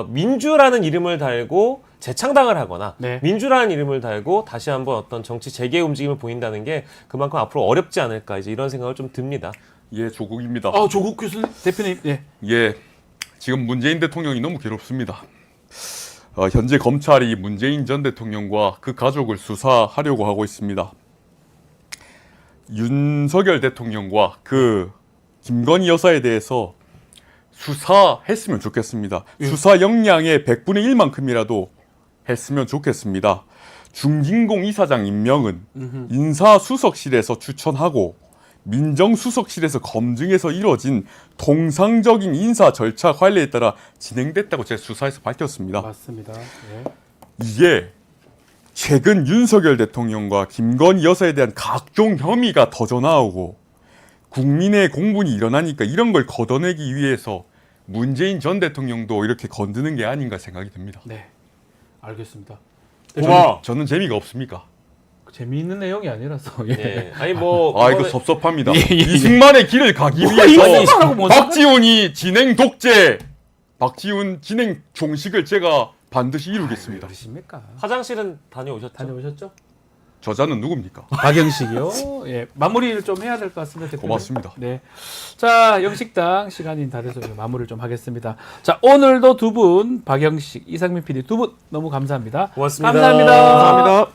D: 민주라는 이름을 달고 재창당을 하거나
A: 네.
D: 민주라는 이름을 달고 다시 한번 어떤 정치 재개 움직임을 보인다는 게 그만큼 앞으로 어렵지 않을까 이제 이런 생각을 좀 듭니다.
G: 예, 조국입니다.
A: 조국 교수님, 대표님, 예.
G: 예, 지금 문재인 대통령이 너무 괴롭습니다. 현재 검찰이 문재인 전 대통령과 그 가족을 수사하려고 하고 있습니다. 윤석열 대통령과 그 김건희 여사에 대해서 수사했으면 좋겠습니다. 수사 역량의 100분의 1만큼이라도 했으면 좋겠습니다. 중진공 이사장 임명은 인사수석실에서 추천하고 민정수석실에서 검증해서 이뤄진 통상적인 인사 절차 관리에 따라 진행됐다고 제 수사에서 밝혔습니다.
A: 맞습니다. 예.
G: 이게 최근 윤석열 대통령과 김건희 여사에 대한 각종 혐의가 터져 나오고 국민의 공분이 일어나니까 이런 걸 걷어내기 위해서 문재인 전 대통령도 이렇게 건드는 게 아닌가 생각이 듭니다.
A: 네. 알겠습니다.
G: 저는 재미가 없습니까?
A: 재미있는 내용이 아니라서. 예.
D: 예. 아니 뭐
G: 이거
D: 이번에-
G: 섭섭합니다.
A: 예.
G: 이승만의 길을 가기
A: 이승만하고 뭔
G: 위해서 박지훈이 진행 독재, 박지훈 진행 종식을 제가 반드시 이루겠습니다.
A: 그러십니까?
D: 화장실은 다녀오셨죠?
A: 다녀오셨죠?
G: 저자는 누굽니까?
A: 박영식이요. 예, 마무리를 좀 해야 될 것 같습니다. 대표님.
G: 고맙습니다.
A: 네. 자, 영식당 시간이 다 돼서 이제 마무리를 좀 하겠습니다. 자, 오늘도 두 분, 박영식, 이상민 PD 두 분 너무 감사합니다.
D: 고맙습니다.
A: 감사합니다.
D: 감사합니다.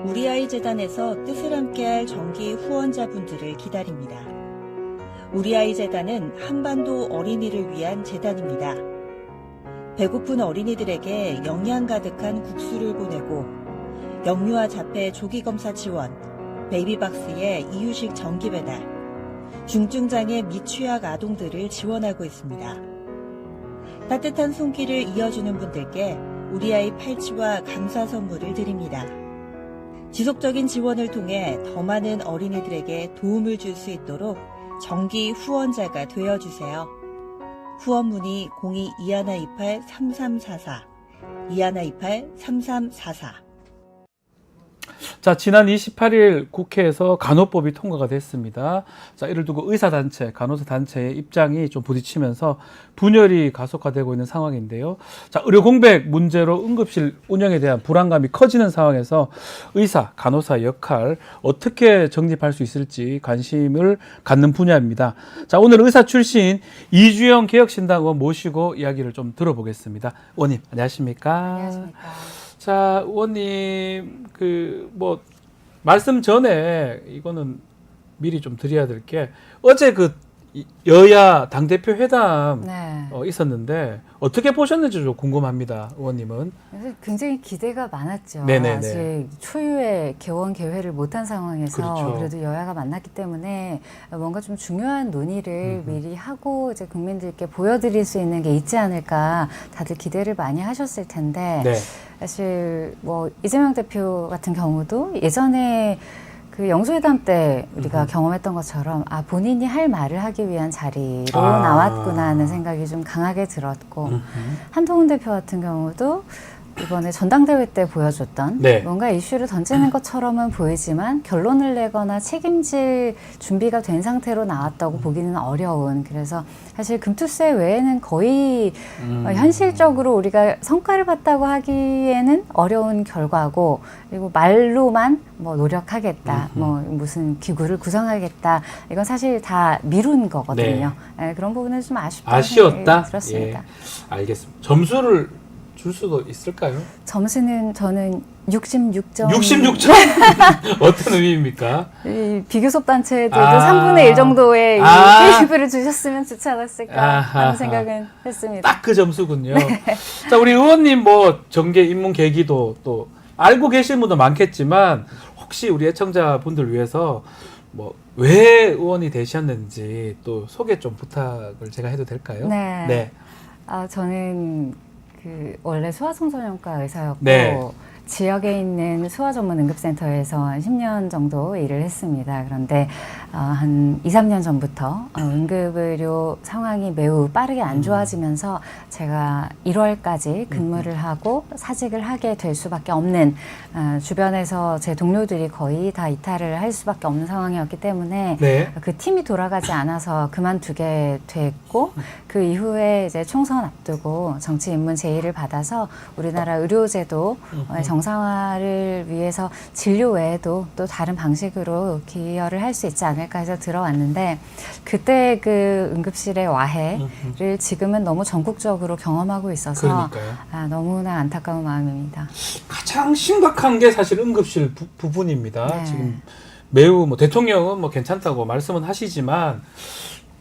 I: 우리 아이 재단에서 뜻을 함께할 정기 후원자분들을 기다립니다. 우리 아이 재단은 한반도 어린이를 위한 재단입니다. 배고픈 어린이들에게 영양 가득한 국수를 보내고 영유아 자폐 조기 검사 지원, 베이비박스의 이유식 정기 배달, 중증장애 및 취약 아동들을 지원하고 있습니다. 따뜻한 손길을 이어주는 분들께 우리 아이 팔찌와 감사 선물을 드립니다. 지속적인 지원을 통해 더 많은 어린이들에게 도움을 줄 수 있도록 정기 후원자가 되어주세요. 후원 문의 02-2128-3344, 2128-3344.
A: 자, 지난 28일 국회에서 간호법이 통과가 됐습니다. 자, 이를 두고 의사단체, 간호사단체의 입장이 좀 부딪히면서 분열이 가속화되고 있는 상황인데요. 자, 의료 공백 문제로 응급실 운영에 대한 불안감이 커지는 상황에서 의사, 간호사 역할 어떻게 정립할 수 있을지 관심을 갖는 분야입니다. 자, 오늘 의사 출신 이주영 개혁신당 의원 모시고 이야기를 좀 들어보겠습니다. 의원님, 안녕하십니까?
J: 안녕하십니까?
A: 자, 의원님, 말씀 전에 이거는 미리 좀 드려야 될 게, 어제 여야 당대표 회담
J: 네.
A: 있었는데, 어떻게 보셨는지 좀 궁금합니다, 의원님은.
J: 굉장히 기대가 많았죠.
A: 네네네.
J: 아직 초유의 개원 개회를 못한 상황에서
A: 그렇죠.
J: 그래도 여야가 만났기 때문에 뭔가 좀 중요한 논의를 미리 하고 이제 국민들께 보여드릴 수 있는 게 있지 않을까 다들 기대를 많이 하셨을 텐데
A: 네.
J: 사실 이재명 대표 같은 경우도 예전에 그 영수회담 때 우리가 경험했던 것처럼 본인이 할 말을 하기 위한 자리로 나왔구나 하는 생각이 좀 강하게 들었고 한동훈 대표 같은 경우도 이번에 전당대회 때 보여줬던
A: 네.
J: 뭔가 이슈를 던지는 것처럼은 보이지만 결론을 내거나 책임질 준비가 된 상태로 나왔다고 보기는 어려운, 그래서 사실 금투세 외에는 거의 현실적으로 우리가 성과를 봤다고 하기에는 어려운 결과고, 그리고 말로만 노력하겠다, 무슨 기구를 구성하겠다, 이건 사실 다 미룬 거거든요. 네, 그런 부분은 좀 아쉬웠다. 들었습니다.
A: 예, 알겠습니다. 점수를 줄 수도 있을까요?
J: 점수는 저는 66점.
A: 66점? 어떤 의미입니까?
J: 이 비교섭 단체들도
A: 아.
J: 3분의 1 정도의 피부를 주셨으면 좋지 않았을까
A: 아하하.
J: 하는 생각은 했습니다.
A: 딱 그 점수군요. 자, 우리 의원님 정계 입문 계기도 또 알고 계신 분도 많겠지만, 혹시 우리 애청자분들 위해서 왜 의원이 되셨는지 또 소개 좀 부탁을 제가 해도 될까요?
J: 네. 저는 원래 소아청소년과 의사였고,
A: 네.
J: 지역에 있는 소아 전문 응급센터에서 한 10년 정도 일을 했습니다. 그런데 한 2, 3년 전부터 응급의료 상황이 매우 빠르게 안 좋아지면서 제가 1월까지 근무를 하고 사직을 하게 될 수밖에 없는, 주변에서 제 동료들이 거의 다 이탈을 할 수밖에 없는 상황이었기 때문에
A: 네.
J: 그 팀이 돌아가지 않아서 그만두게 됐고, 그 이후에 이제 총선 앞두고 정치 입문 제의를 받아서 우리나라 의료제도 정상화를 위해서 진료 외에도 또 다른 방식으로 기여를 할 수 있지 않을까 해서 들어왔는데, 그때 그 응급실의 와해를 지금은 너무 전국적으로 경험하고 있어서
A: 그러니까요.
J: 너무나 안타까운 마음입니다.
A: 가장 심각한 게 사실 응급실 부분입니다.
J: 네.
A: 지금 매우 대통령은 괜찮다고 말씀은 하시지만,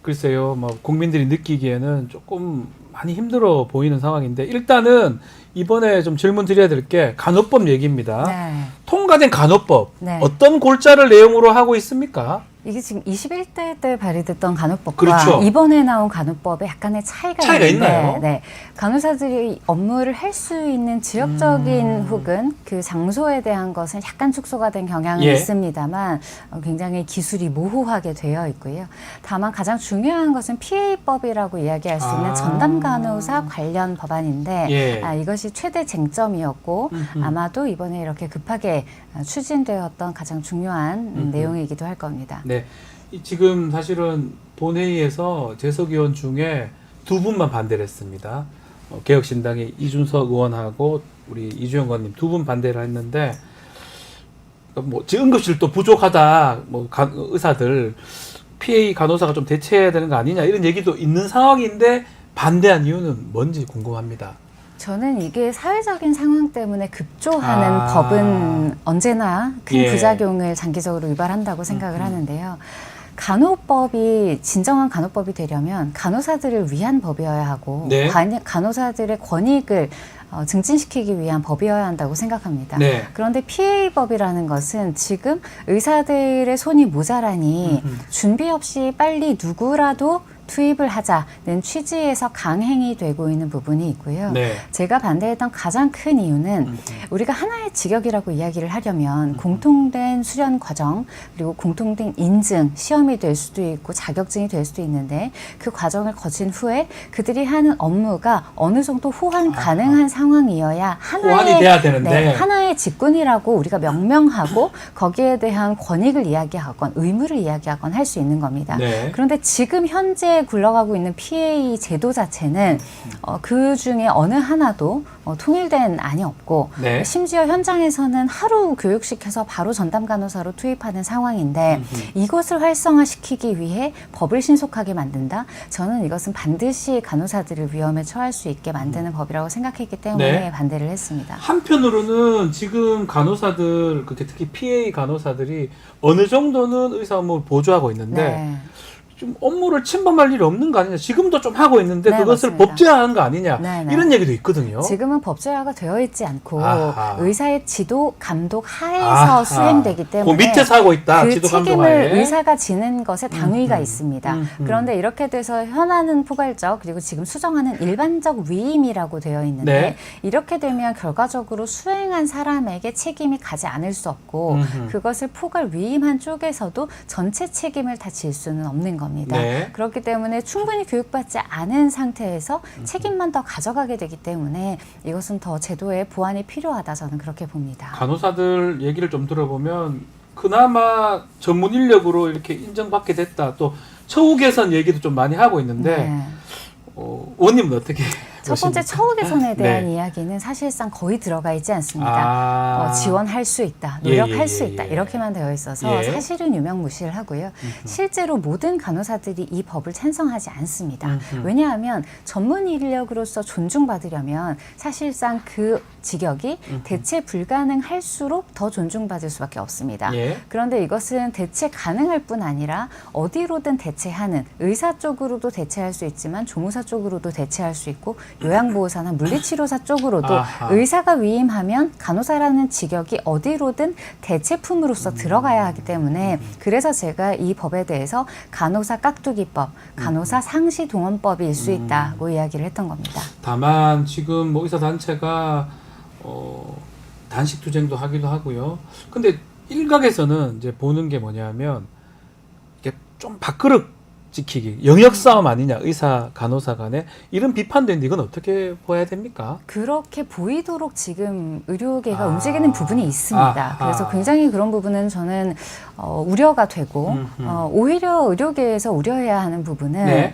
A: 글쎄요, 국민들이 느끼기에는 조금 많이 힘들어 보이는 상황인데, 일단은 이번에 좀 질문 드려야 될 게 간호법 얘기입니다.
J: 네.
A: 통과된 간호법,
J: 네.
A: 어떤 골자를 내용으로 하고 있습니까?
J: 이게 지금 21대 때 발의됐던 간호법과
A: 그렇죠.
J: 이번에 나온 간호법에 약간의 차이가 있는데,
A: 있나요?
J: 네, 간호사들이 업무를 할 수 있는 지역적인 혹은 그 장소에 대한 것은 약간 축소가 된 경향은
A: 예.
J: 있습니다만 굉장히 기술이 모호하게 되어 있고요. 다만 가장 중요한 것은 PA법이라고 이야기할 수 있는 전담 간호사 관련 법안인데,
A: 예.
J: 이것이 최대 쟁점이었고 아마도 이번에 이렇게 급하게 추진되었던 가장 중요한 내용이기도 할 겁니다.
A: 네, 지금 사실은 본회의에서 재석 의원 중에 2분만 반대를 했습니다. 개혁신당의 이준석 의원하고 우리 이주영 의원님 2분 반대를 했는데, 지금 응급실 또 부족하다, 의사들 PA 간호사가 좀 대체해야 되는 거 아니냐 이런 얘기도 있는 상황인데 반대한 이유는 뭔지 궁금합니다.
J: 저는 이게 사회적인 상황 때문에 급조하는 법은 언제나 큰
A: 예.
J: 부작용을 장기적으로 유발한다고 생각을 하는데요. 간호법이 진정한 간호법이 되려면 간호사들을 위한 법이어야 하고,
A: 네.
J: 간호사들의 권익을 증진시키기 위한 법이어야 한다고 생각합니다.
A: 네.
J: 그런데 PA법이라는 것은 지금 의사들의 손이 모자라니 준비 없이 빨리 누구라도 투입을 하자는 취지에서 강행이 되고 있는 부분이 있고요.
A: 네.
J: 제가 반대했던 가장 큰 이유는 우리가 하나의 직역이라고 이야기를 하려면 공통된 수련 과정 그리고 공통된 인증, 시험이 될 수도 있고 자격증이 될 수도 있는데 그 과정을 거친 후에 그들이 하는 업무가 어느 정도 호환 가능한 상황이어야
A: 호환이 돼야 되는데.
J: 네, 하나의 직군이라고 우리가 명명하고 거기에 대한 권익을 이야기하건 의무를 이야기하건 할 수 있는 겁니다.
A: 네.
J: 그런데 지금 현재 굴러가고 있는 PA 제도 자체는 그 중에 어느 하나도 통일된 안이 없고
A: 네.
J: 심지어 현장에서는 하루 교육시켜서 바로 전담 간호사로 투입하는 상황인데 이것을 활성화시키기 위해 법을 신속하게 만든다? 저는 이것은 반드시 간호사들을 위험에 처할 수 있게 만드는 법이라고 생각했기 때문에
A: 네.
J: 반대를 했습니다.
A: 한편으로는 지금 간호사들, 특히 PA 간호사들이 어느 정도는 의사 업무를 보조하고 있는데
J: 네.
A: 좀 업무를 침범할 일이 없는 거 아니냐. 지금도 좀 하고 있는데
J: 네,
A: 그것을
J: 맞습니다.
A: 법제화하는 거 아니냐.
J: 네, 네.
A: 이런 얘기도 있거든요.
J: 지금은 법제화가 되어 있지 않고
A: 아하.
J: 의사의 지도 감독 하에서
A: 아하.
J: 수행되기 때문에
A: 그 밑에서 하고 있다.
J: 그
A: 지도 감독
J: 책임을
A: 하에.
J: 의사가 지는 것에 당위가 있습니다. 그런데 이렇게 돼서 현안은 포괄적 그리고 지금 수정하는 일반적 위임이라고 되어 있는데
A: 네.
J: 이렇게 되면 결과적으로 수행한 사람에게 책임이 가지 않을 수 없고 그것을 포괄 위임한 쪽에서도 전체 책임을 다 질 수는 없는 겁니다.
A: 네.
J: 그렇기 때문에 충분히 교육받지 않은 상태에서 책임만 더 가져가게 되기 때문에 이것은 더 제도의 보완이 필요하다 저는 그렇게 봅니다.
A: 간호사들 얘기를 좀 들어보면 그나마 전문 인력으로 이렇게 인정받게 됐다. 또 처우 개선 얘기도 좀 많이 하고 있는데
J: 네.
A: 원님은 어떻게
J: 첫 번째
A: 보십니까?
J: 처우 개선에 대한
A: 네.
J: 이야기는 사실상 거의 들어가 있지 않습니다.
A: 아.
J: 지원할 수 있다,
A: 예,
J: 노력할
A: 예,
J: 수
A: 예,
J: 있다
A: 예.
J: 이렇게만 되어 있어서
A: 예.
J: 사실은 유명무실을 하고요. 실제로 모든 간호사들이 이 법을 찬성하지 않습니다. 왜냐하면 전문 인력으로서 존중받으려면 사실상 그 직역이 대체 불가능할수록 더 존중받을 수밖에 없습니다.
A: 예.
J: 그런데 이것은 대체 가능할 뿐 아니라 어디로든 대체하는 의사 쪽으로도 대체할 수 있지만 조무사 쪽으로도 대체할 수 있고 요양보호사나 물리치료사 쪽으로도
A: 아하.
J: 의사가 위임하면 간호사라는 직역이 어디로든 대체품으로서 들어가야 하기 때문에 그래서 제가 이 법에 대해서 간호사 깍두기법, 간호사 상시동원법일 수 있다고 이야기를 했던 겁니다.
A: 다만 지금 뭐 의사단체가 단식 투쟁도 하기도 하고요. 근데 일각에서는 이제 보는 게 뭐냐면 이게 좀 밥그릇 지키기, 영역 싸움 아니냐, 의사 간호사 간에 이런 비판되는데 이건 어떻게 보아야 됩니까?
J: 그렇게 보이도록 지금 의료계가 움직이는 부분이 있습니다. 그래서 굉장히 그런 부분은 저는 우려가 되고 오히려 의료계에서 우려해야 하는 부분은
A: 네.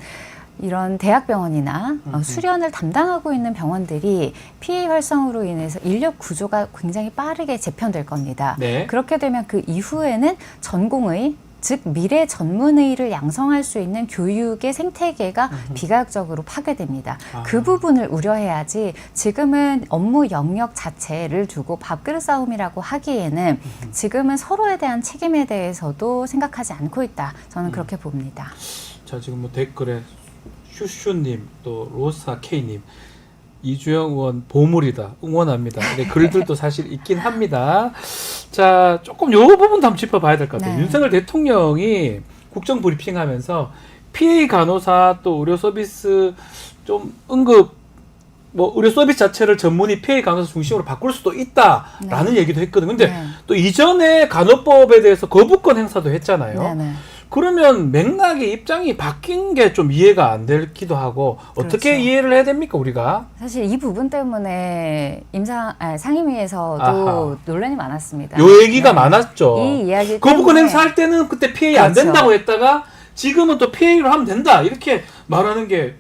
J: 이런 대학병원이나 수련을 담당하고 있는 병원들이 PA 활성으로 인해서 인력 구조가 굉장히 빠르게 재편될 겁니다.
A: 네.
J: 그렇게 되면 그 이후에는 전공의 즉 미래 전문의를 양성할 수 있는 교육의 생태계가 비과학적으로 파괴됩니다. 그 부분을 우려해야지 지금은 업무 영역 자체를 두고 밥그릇 싸움이라고 하기에는 지금은 서로에 대한 책임에 대해서도 생각하지 않고 있다. 저는 그렇게 봅니다.
A: 자, 지금 뭐 댓글에 슈슈님, 또 로사 K님, 이주영 의원 보물이다, 응원합니다. 네, 글들도 사실 있긴 합니다. 자, 조금 요 부분도 한번 짚어봐야 될 것 같아요.
J: 네.
A: 윤석열 대통령이 국정 브리핑하면서 PA 간호사 또 의료 서비스 좀 응급 뭐 의료 서비스 자체를 전문의 PA 간호사 중심으로 바꿀 수도 있다라는 얘기도 했거든요. 근데
J: 네.
A: 또 이전에 간호법에 대해서 거부권 행사도 했잖아요.
J: 네네.
A: 그러면 맥락의 입장이 바뀐 게 좀 이해가 안 되기도 하고 어떻게
J: 그렇죠.
A: 이해를 해야 됩니까 우리가?
J: 사실 이 부분 때문에 상임위에서도
A: 아하.
J: 논란이 많았습니다.
A: 요 얘기가
J: 네.
A: 많았죠.
J: 이 이야기
A: 거부권
J: 때문에
A: 행사할 때는 그때 PA 안
J: 그렇죠.
A: 된다고 했다가 지금은 또 PA로 하면 된다 이렇게 말하는 게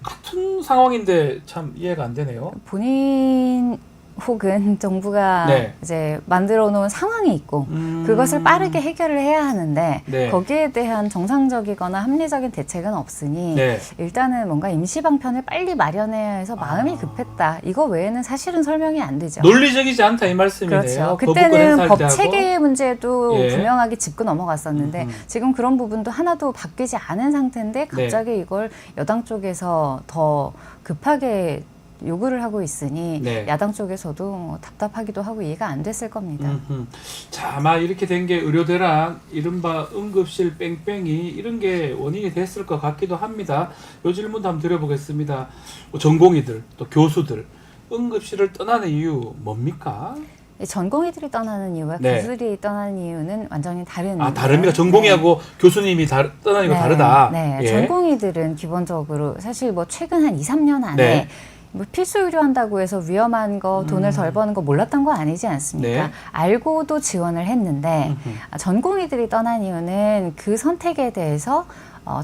A: 같은 상황인데 참 이해가 안 되네요.
J: 본인 혹은 정부가
A: 네.
J: 이제 만들어 놓은 상황이 있고 그것을 빠르게 해결을 해야 하는데
A: 네.
J: 거기에 대한 정상적이거나 합리적인 대책은 없으니
A: 네.
J: 일단은 뭔가 임시 방편을 빨리 마련해야 해서 마음이 급했다. 이거 외에는 사실은 설명이 안 되죠.
A: 논리적이지 않다 이 말씀이네요.
J: 그렇죠.
A: 거부권
J: 그때는
A: 행사할
J: 법
A: 때하고.
J: 체계의 문제도
A: 예.
J: 분명하게 짚고 넘어갔었는데 지금 그런 부분도 하나도 바뀌지 않은 상태인데 갑자기 이걸 여당 쪽에서 더 급하게 요구를 하고 있으니
A: 네.
J: 야당 쪽에서도 뭐 답답하기도 하고 이해가 안 됐을 겁니다.
A: 자, 아마 이렇게 된 게 의료대란, 이른바 응급실 뺑뺑이 이런 게 원인이 됐을 것 같기도 합니다. 요 질문도 한번 드려보겠습니다. 전공의들, 또 교수들, 응급실을 떠나는 이유 뭡니까?
J: 전공의들이 떠나는 이유와
A: 네.
J: 교수들이 떠나는 이유는 완전히 다른.
A: 아, 다릅니까? 전공의하고 교수님이 떠나는 거 다르다.
J: 네,
A: 예.
J: 전공의들은 기본적으로 사실 뭐 최근 한 2, 3년 안에
A: 네.
J: 뭐 필수 의료한다고 해서 위험한 거, 돈을 덜 버는 거 몰랐던 거 아니지 않습니까?
A: 네.
J: 알고도 지원을 했는데 전공의들이 떠난 이유는 그 선택에 대해서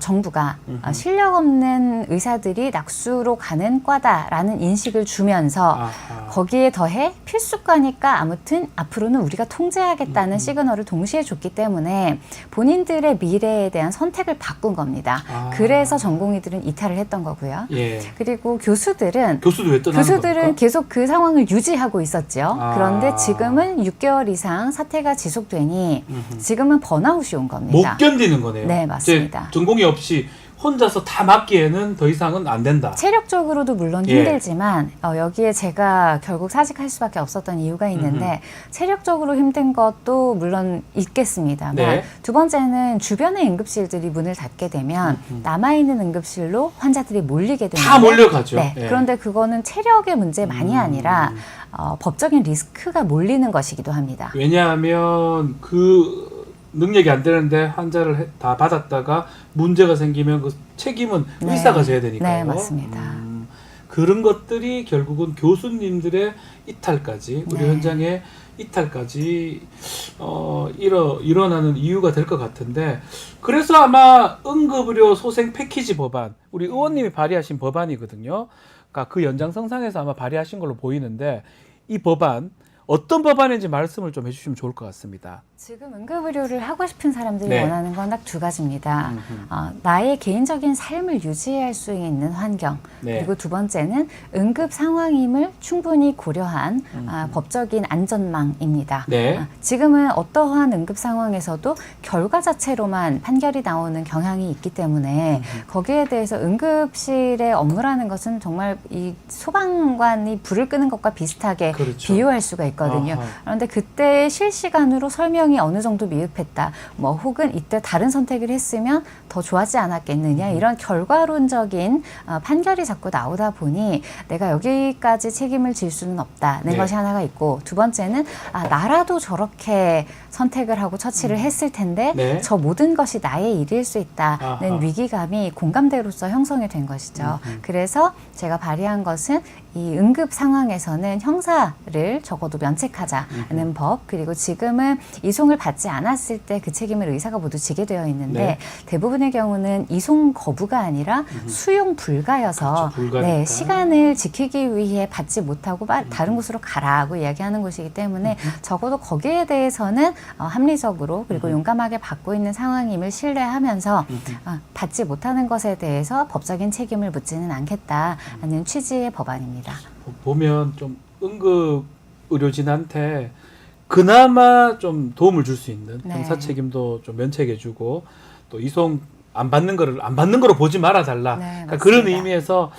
J: 정부가 실력 없는 의사들이 낙수로 가는 과다라는 인식을 주면서
A: 아하.
J: 거기에 더해 필수과니까 아무튼 앞으로는 우리가 통제하겠다는 시그널을 동시에 줬기 때문에 본인들의 미래에 대한 선택을 바꾼 겁니다.
A: 아.
J: 그래서 전공의들은 이탈을 했던 거고요.
A: 예.
J: 그리고 교수들은
A: 교수도 왜 떠나는
J: 교수들은
A: 겁니까?
J: 계속 그 상황을 유지하고 있었죠.
A: 아.
J: 그런데 지금은 6개월 이상 사태가 지속되니 지금은 번아웃이 온 겁니다.
A: 못 견디는 거네요.
J: 네, 맞습니다.
A: 이제 전공의 없이 혼자서 다 맡기에는 더 이상은 안 된다.
J: 체력적으로도 물론
A: 예.
J: 힘들지만 여기에 제가 결국 사직할 수밖에 없었던 이유가 있는데 체력적으로 힘든 것도 물론 있겠습니다만
A: 네.
J: 두 번째는 주변의 응급실들이 문을 닫게 되면 남아있는 응급실로 환자들이 몰리게 되는데
A: 다 몰려가죠.
J: 네.
A: 예.
J: 그런데 그거는 체력의 문제만이 아니라 법적인 리스크가 몰리는 것이기도 합니다.
A: 왜냐하면 그 능력이 안 되는데 환자를 다 받았다가 문제가 생기면 그 책임은
J: 네.
A: 의사가 져야 되니까요.
J: 네, 맞습니다.
A: 그런 것들이 결국은 교수님들의 이탈까지 우리
J: 네.
A: 현장의 이탈까지 일어나는 이유가 될 것 같은데 그래서 아마 응급의료 소생 패키지 법안 우리 의원님이 발의하신 법안이거든요. 그러니까 그 연장선상에서 아마 발의하신 걸로 보이는데 이 법안 어떤 법안인지 말씀을 좀 해주시면 좋을 것 같습니다.
J: 지금 응급의료를 하고 싶은 사람들이
A: 네.
J: 원하는 건 딱 두 가지입니다. 나의 개인적인 삶을 유지할 수 있는 환경.
A: 네.
J: 그리고 두 번째는 응급 상황임을 충분히 고려한 법적인 안전망입니다.
A: 네.
J: 지금은 어떠한 응급 상황에서도 결과 자체로만 판결이 나오는 경향이 있기 때문에 거기에 대해서 응급실의 업무라는 것은 정말 이 소방관이 불을 끄는 것과 비슷하게
A: 그렇죠.
J: 비유할 수가 있거든요.
A: 아하.
J: 그런데 그때 실시간으로 설명이 어느 정도 미흡했다. 뭐 혹은 이때 다른 선택을 했으면 더 좋았지 않았겠느냐. 이런 결과론적인 판결이 자꾸 나오다 보니 내가 여기까지 책임을 질 수는 없다는
A: 네.
J: 것이 하나가 있고 두 번째는 나라도 저렇게 선택을 하고 처치를 했을 텐데
A: 네.
J: 저 모든 것이 나의 일일 수 있다는
A: 아하.
J: 위기감이 공감대로서 형성이 된 것이죠. 그래서 제가 발의한 것은 이 응급 상황에서는 형사를 적어도 면책하자는 법 그리고 지금은 이송을 받지 않았을 때 그 책임을 의사가 모두 지게 되어 있는데
A: 네.
J: 대부분의 경우는 이송 거부가 아니라 수용 불가여서
A: 그렇죠, 불가니까.
J: 네, 시간을 지키기 위해 받지 못하고 다른 곳으로 가라고 이야기하는 것이기 때문에 적어도 거기에 대해서는 합리적으로 그리고 용감하게 받고 있는 상황임을 신뢰하면서 받지 못하는 것에 대해서 법적인 책임을 묻지는 않겠다는 취지의 법안입니다.
A: 보면 좀 응급 의료진한테 그나마 좀 도움을 줄 수 있는
J: 네.
A: 형사 책임도 좀 면책해주고 또 이송 안 받는 거로 보지 말아 달라.
J: 네,
A: 그러니까 그런
J: 맞습니다.
A: 의미에서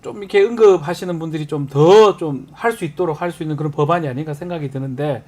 A: 좀 이렇게 응급하시는 분들이 좀 더 좀 할 수 있도록 할 수 있는 그런 법안이 아닌가 생각이 드는데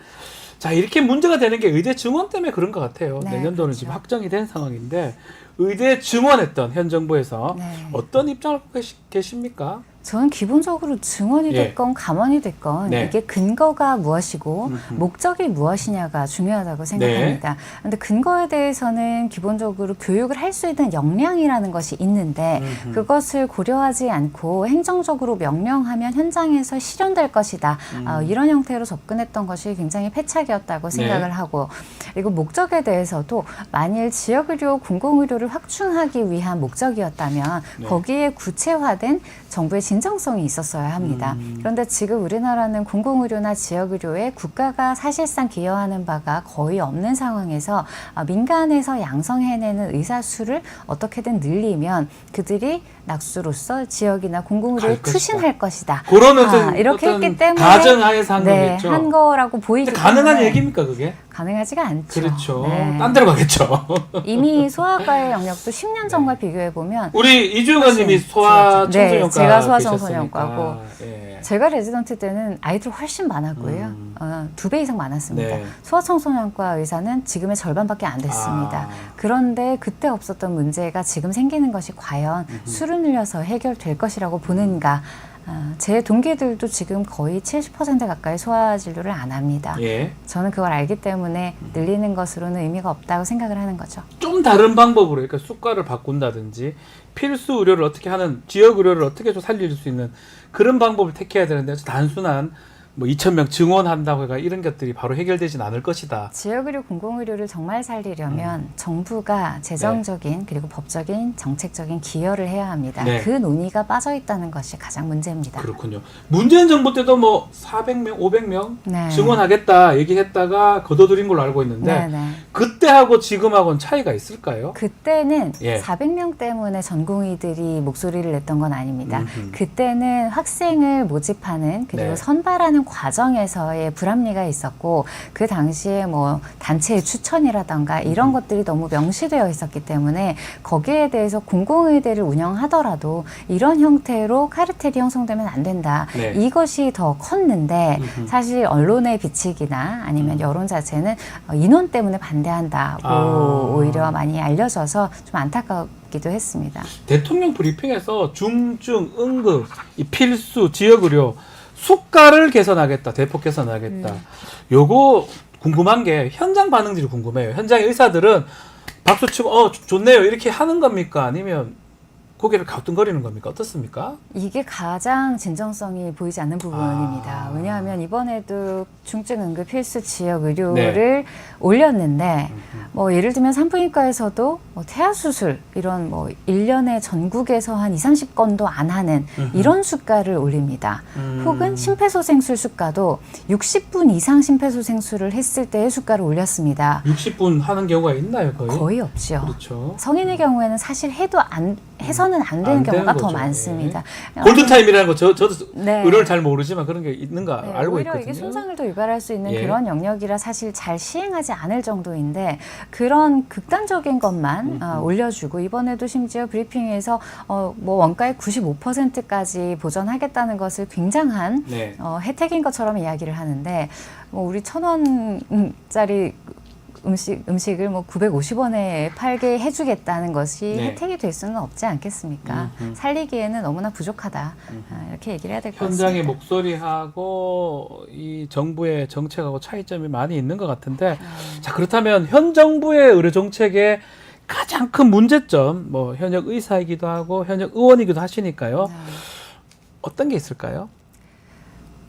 A: 자 이렇게 문제가 되는 게 의대 증원 때문에 그런 것 같아요.
J: 네,
A: 내년도는
J: 그렇죠.
A: 지금 확정이 된 상황인데 의대 증원했던 현 정부에서
J: 네.
A: 어떤 입장을 갖고 계십니까?
J: 저는 기본적으로 증언이
A: 예.
J: 됐건 감언이 됐건
A: 네.
J: 이게 근거가 무엇이고 목적이 무엇이냐가 중요하다고 생각합니다. 그런데 근거에 대해서는 기본적으로 교육을 할 수 있는 역량이라는 것이 있는데 그것을 고려하지 않고 행정적으로 명령하면 현장에서 실현될 것이다. 이런 형태로 접근했던 것이 굉장히 패착이었다고 생각을 하고 그리고 목적에 대해서도 만일 지역의료, 공공의료를 확충하기 위한 목적이었다면 거기에 구체화된 정부의 진정성이 있었어야 합니다. 그런데 지금 우리나라는 공공의료나 지역의료에 국가가 사실상 기여하는 바가 거의 없는 상황에서 민간에서 양성해내는 의사 수를 어떻게든 늘리면 그들이 낙수로서 지역이나 공공의료에
A: 갈 것이다.
J: 투신할 것이다.
A: 그런 어떤
J: 이렇게
A: 어떤
J: 했기 때문에
A: 가정하에서 한
J: 네,
A: 거겠죠.
J: 한 거라고 보이기
A: 근데 가능한
J: 때문에
A: 얘기입니까 그게?
J: 가능하지가 않죠.
A: 그렇죠.
J: 네.
A: 딴 데로 가겠죠.
J: 이미 소아과의 영역도 10년 전과 비교해 보면
A: 우리 이주영님이 소아
J: 네,
A: 청소년과
J: 제가 소아
A: 계셨으니까.
J: 청소년과고
A: 예.
J: 제가 레지던트 때는 아이들 훨씬 많았고요. 2배 이상 많았습니다.
A: 네.
J: 소아청소년과 의사는 지금의 절반밖에 안 됐습니다. 그런데 그때 없었던 문제가 지금 생기는 것이 과연 수를 늘려서 해결될 것이라고 보는가. 제 동기들도 지금 거의 70% 가까이 소아 진료를 안 합니다.
A: 예.
J: 저는 그걸 알기 때문에 늘리는 것으로는 의미가 없다고 생각을 하는 거죠.
A: 좀 다른 방법으로 그러니까 수가를 바꾼다든지 필수 의료를 어떻게 하는 지역 의료를 어떻게 좀 살릴 수 있는 그런 방법을 택해야 되는데 단순한 뭐 2,000명 증원한다고 해가 이런 것들이 바로 해결되진 않을 것이다.
J: 지역의료, 공공의료를 정말 살리려면 정부가 재정적인 그리고 법적인 정책적인 기여를 해야 합니다.
A: 네.
J: 그 논의가 빠져 있다는 것이 가장 문제입니다.
A: 그렇군요. 문재인 정부 때도 뭐 400명, 500명
J: 네.
A: 증원하겠다 얘기했다가 거둬들인 걸로 알고 있는데
J: 네, 네.
A: 그때하고 지금하고는 차이가 있을까요?
J: 그때는
A: 예.
J: 400명 때문에 전공의들이 목소리를 냈던 건 아닙니다. 그때는 학생을 모집하는 그리고
A: 네.
J: 선발하는 과정에서의 불합리가 있었고 그 당시에 뭐 단체의 추천이라던가 이런 것들이 너무 명시되어 있었기 때문에 거기에 대해서 공공의대를 운영하더라도 이런 형태로 카르텔이 형성되면 안 된다.
A: 네.
J: 이것이 더 컸는데 사실 언론의 비치기나 아니면 여론 자체는 인원 때문에 반대한다고 오히려 많이 알려져서 좀 안타깝기도 했습니다.
A: 대통령 브리핑에서 중증, 응급, 이 필수, 지역의료 수가를 개선하겠다, 대폭 개선하겠다. 요거 궁금한 게 현장 반응들이 궁금해요. 현장의 의사들은 박수 치고 좋네요 이렇게 하는 겁니까? 아니면 고개를 갸우뚱거리는 겁니까? 어떻습니까?
J: 이게 가장 진정성이 보이지 않는 부분입니다. 왜냐하면 이번에도 중증 응급 필수 지역 의료를 올렸는데 뭐 예를 들면 산부인과에서도 뭐 태아 수술 이런 뭐 1년에 전국에서 한 20-30건도 안 하는 이런 수가를 올립니다. 혹은 심폐소생술 수가도 60분 이상 심폐소생술을 했을 때의 수가를 올렸습니다.
A: 60분 하는 경우가 있나요, 거의?
J: 거의 없죠.
A: 그렇죠.
J: 성인의 경우에는 사실 해서는 안 되는
A: 안
J: 경우가
A: 되는
J: 더
A: 거죠.
J: 많습니다.
A: 골든타임이라는 거 저도
J: 네.
A: 의료를 잘 모르지만 그런 게 있는가
J: 네,
A: 알고
J: 오히려
A: 있거든요.
J: 이게 손상을 더 유발할 수 있는
A: 예.
J: 그런 영역이라 사실 잘 시행하지 않을 정도인데 그런 극단적인 것만 올려주고 이번에도 심지어 브리핑에서 뭐 원가의 95%까지 보전하겠다는 것을 굉장한
A: 네.
J: 혜택인 것처럼 이야기를 하는데 뭐 우리 1,000원짜리 음식을 뭐 950원에 팔게 해주겠다는 것이
A: 네.
J: 혜택이 될 수는 없지 않겠습니까? 살리기에는 너무나 부족하다. 이렇게 얘기를 해야 될 것 같습니다.
A: 현장의 목소리하고 이 정부의 정책하고 차이점이 많이 있는 것 같은데 자 그렇다면 현 정부의 의료 정책의 가장 큰 문제점 뭐 현역 의사이기도 하고 현역 의원이기도 하시니까요. 어떤 게 있을까요?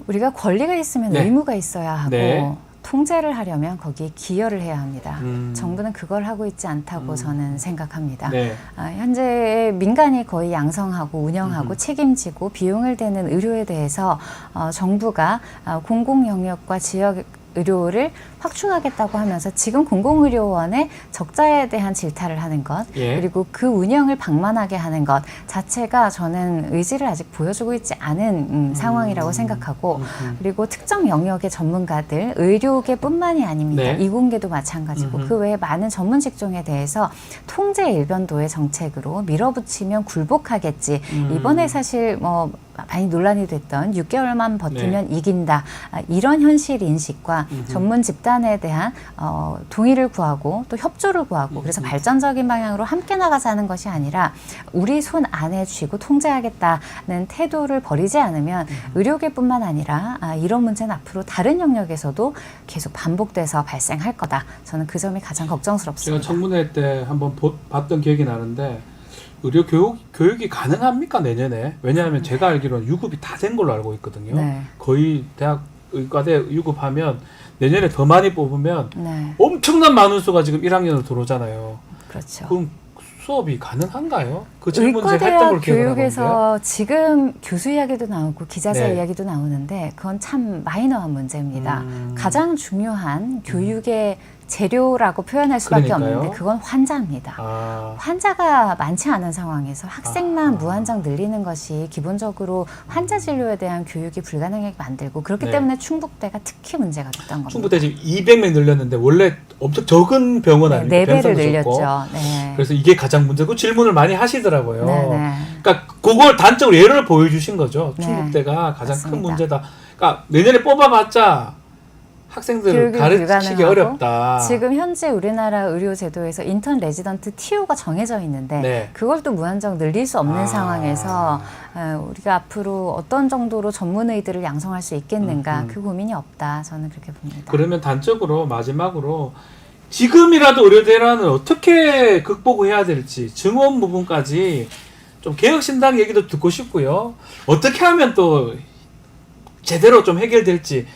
J: 우리가 권리가 있으면
A: 네.
J: 의무가 있어야 하고
A: 네.
J: 통제를 하려면 거기에 기여를 해야 합니다. 정부는 그걸 하고 있지 않다고 저는 생각합니다.
A: 네.
J: 현재 민간이 거의 양성하고 운영하고 책임지고 비용을 대는 의료에 대해서 정부가 공공 영역과 지역 의료를 확충하겠다고 하면서 지금 공공의료원의 적자에 대한 질타를 하는 것
A: 예.
J: 그리고 그 운영을 방만하게 하는 것 자체가 저는 의지를 아직 보여주고 있지 않은 상황이라고 생각하고 그리고 특정 영역의 전문가들 의료계뿐만이 아닙니다.
A: 네.
J: 이공계도 마찬가지고 그 외에 많은 전문 직종에 대해서 통제 일변도의 정책으로 밀어붙이면 굴복하겠지. 이번에 사실 뭐 많이 논란이 됐던 6개월만 버티면 이긴다. 이런 현실 인식과 전문 집단에 대한 동의를 구하고 또 협조를 구하고 그래서 발전적인 방향으로 함께 나가자는 것이 아니라 우리 손 안에 쥐고 통제하겠다는 태도를 버리지 않으면 의료계뿐만 아니라 이런 문제는 앞으로 다른 영역에서도 계속 반복돼서 발생할 거다. 저는 그 점이 가장 걱정스럽습니다.
A: 제가 청문회 때 한번 봤던 기억이 나는데 의료 교육이 가능합니까 내년에? 왜냐하면 제가 알기로는 유급이 다 된 걸로 알고 있거든요.
J: 네.
A: 거의 대학 의과대 유급하면 내년에 더 많이 뽑으면
J: 네,
A: 엄청난 많은 수가 지금 1학년으로 들어오잖아요.
J: 그렇죠.
A: 그럼 수업이 가능한가요? 그 질문 제가 했던
J: 의과대학
A: 걸 기억을 하는데요.
J: 교육에서 지금 교수 이야기도 나오고 기자재
A: 네.
J: 이야기도 나오는데 그건 참 마이너한 문제입니다. 가장 중요한 교육의 재료라고 표현할 수밖에
A: 그러니까요.
J: 없는데 그건 환자입니다.
A: 아,
J: 환자가 많지 않은 상황에서 학생만 무한정 늘리는 것이 기본적으로 환자 진료에 대한 교육이 불가능하게 만들고 그렇기
A: 네.
J: 때문에 충북대가 특히 문제가 됐던 겁니다.
A: 충북대 지금 200명 늘렸는데 원래 엄청 적은 병원
J: 네,
A: 아닙니까?
J: 4배를
A: 변성도 적고.
J: 늘렸죠. 네.
A: 그래서 이게 가장 문제고 질문을 많이 하시더라고요.
J: 네.
A: 그러니까 그걸 단적으로 예를 보여주신 거죠.
J: 네,
A: 충북대가 가장 큰
J: 맞습니다.
A: 문제다. 그러니까 내년에 뽑아봤자 학생들을
J: 교육이
A: 가르치기
J: 불가능하고
A: 어렵다.
J: 지금 현재 우리나라 의료 제도에서 인턴 레지던트 TU가 정해져 있는데
A: 네.
J: 그걸 또 무한정 늘릴 수 없는
A: 아.
J: 상황에서 우리가 앞으로 어떤 정도로 전문의들을 양성할 수 있겠는가 그 고민이 없다. 저는 그렇게 봅니다.
A: 그러면 단적으로 마지막으로 지금이라도 의료대란을 어떻게 극복해야 될지 증원 부분까지 좀 개혁신당 얘기도 듣고 싶고요. 어떻게 하면 또 제대로 좀 해결될지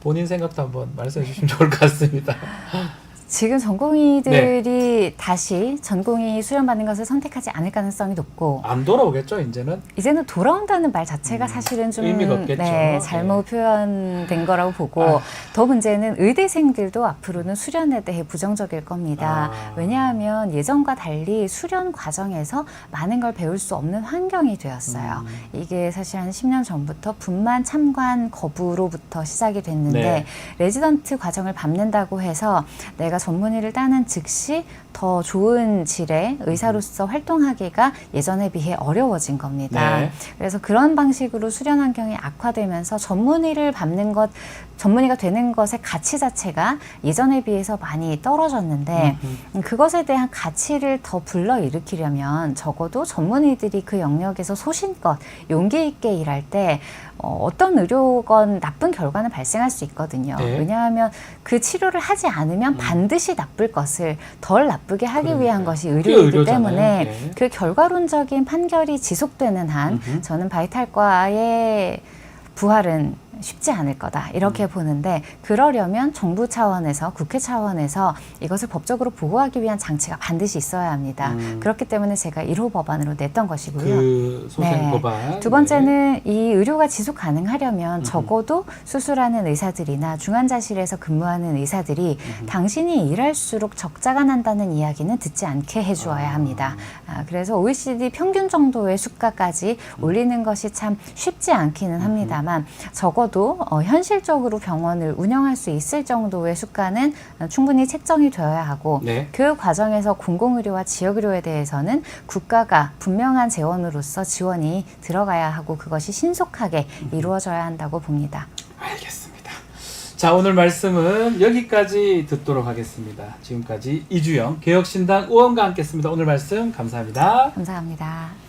A: 본인 생각도 한번 말씀해 주시면 좋을 것 같습니다.
J: 지금 전공의들이 다시 전공의 수련받는 것을 선택하지 않을 가능성이 높고
A: 안 돌아오겠죠, 이제는?
J: 이제는 돌아온다는 말 자체가 사실은 좀
A: 의미가 없겠죠. 네.
J: 잘못 표현된 거라고 보고 더 문제는 의대생들도 앞으로는 수련에 대해 부정적일 겁니다. 왜냐하면 예전과 달리 수련 과정에서 많은 걸 배울 수 없는 환경이 되었어요. 이게 사실 한 10년 전부터 분만 참관 거부로부터 시작이 됐는데
A: 네.
J: 레지던트 과정을 밟는다고 해서 내가 전문의를 따는 즉시 더 좋은 질의 의사로서 활동하기가 예전에 비해 어려워진 겁니다.
A: 네.
J: 그래서 그런 방식으로 수련 환경이 악화되면서 전문의를 밟는 것, 전문의가 되는 것의 가치 자체가 예전에 비해서 많이 떨어졌는데 그것에 대한 가치를 더 불러일으키려면 적어도 전문의들이 그 영역에서 소신껏 용기 있게 일할 때 어떤 의료건 나쁜 결과는 발생할 수 있거든요.
A: 네.
J: 왜냐하면 그 치료를 하지 않으면 반드시 나쁠 것을 덜 나쁘게 하기
A: 그러니까요.
J: 위한 것이
A: 그게
J: 의료이기
A: 의료잖아요.
J: 때문에
A: 네.
J: 그 결과론적인 판결이 지속되는 한 저는 바이탈과의 부활은 쉽지 않을 거다 이렇게 보는데 그러려면 정부 차원에서 국회 차원에서 이것을 법적으로 보호하기 위한 장치가 반드시 있어야 합니다. 그렇기 때문에 제가 1호 법안으로 냈던 것이고요.
A: 그 소생
J: 네.
A: 법안.
J: 두 번째는 이 의료가 지속 가능하려면 적어도 수술하는 의사들이나 중환자실에서 근무하는 의사들이 당신이 일할수록 적자가 난다는 이야기는 듣지 않게 해주어야 합니다. 그래서 OECD 평균 정도의 수가까지 올리는 것이 참 쉽지 않기는 합니다만 적어도 현실적으로 병원을 운영할 수 있을 정도의 수가는 충분히 책정이 되어야 하고
A: 네.
J: 그 과정에서 공공의료와 지역의료에 대해서는 국가가 분명한 재원으로서 지원이 들어가야 하고 그것이 신속하게 이루어져야 한다고 봅니다.
A: 알겠습니다. 자, 오늘 말씀은 여기까지 듣도록 하겠습니다. 지금까지 이주영 개혁신당 의원과 함께했습니다. 오늘 말씀 감사합니다.
J: 감사합니다.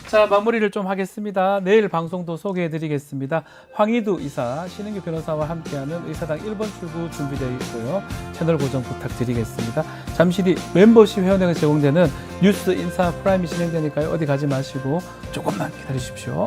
A: 자, 마무리를 좀 하겠습니다. 내일 방송도 소개해드리겠습니다. 황희두 이사, 신은규 변호사와 함께하는 의사당 1번 출구 준비되어 있고요. 채널 고정 부탁드리겠습니다. 잠시 뒤 멤버십 회원에게 제공되는 뉴스 인사 프라임이 진행되니까요. 어디 가지 마시고 조금만 기다리십시오.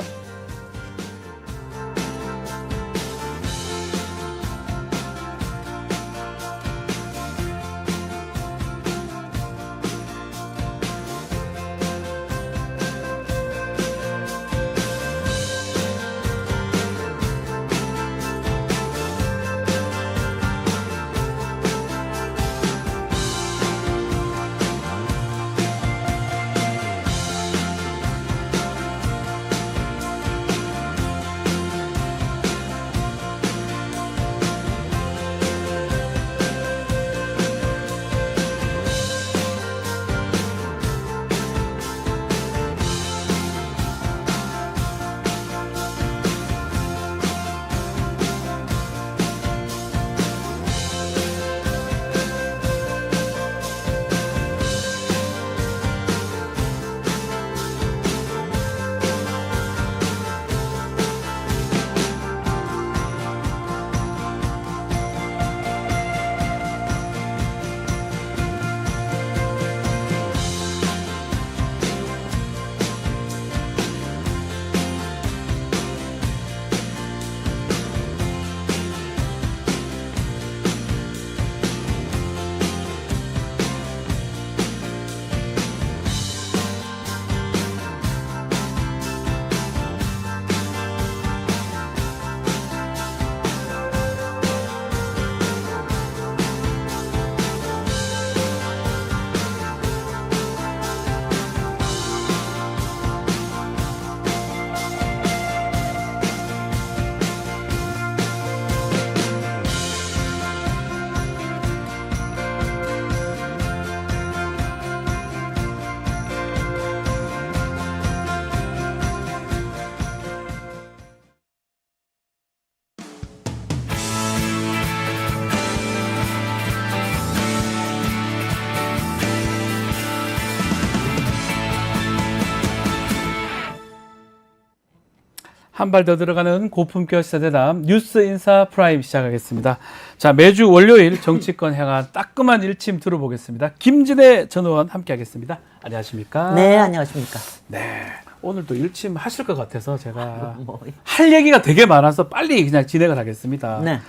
A: 한 발 더 들어가는 고품격 시사대담 뉴스 인사 프라임 시작하겠습니다. 자, 매주 월요일 정치권 향한 따끔한 일침 들어보겠습니다. 김진애 전 의원 함께하겠습니다. 안녕하십니까?
K: 네, 안녕하십니까.
A: 네, 오늘도 일침 하실 것 같아서 제가 할 얘기가 되게 많아서 빨리 그냥 진행을 하겠습니다.
K: 네.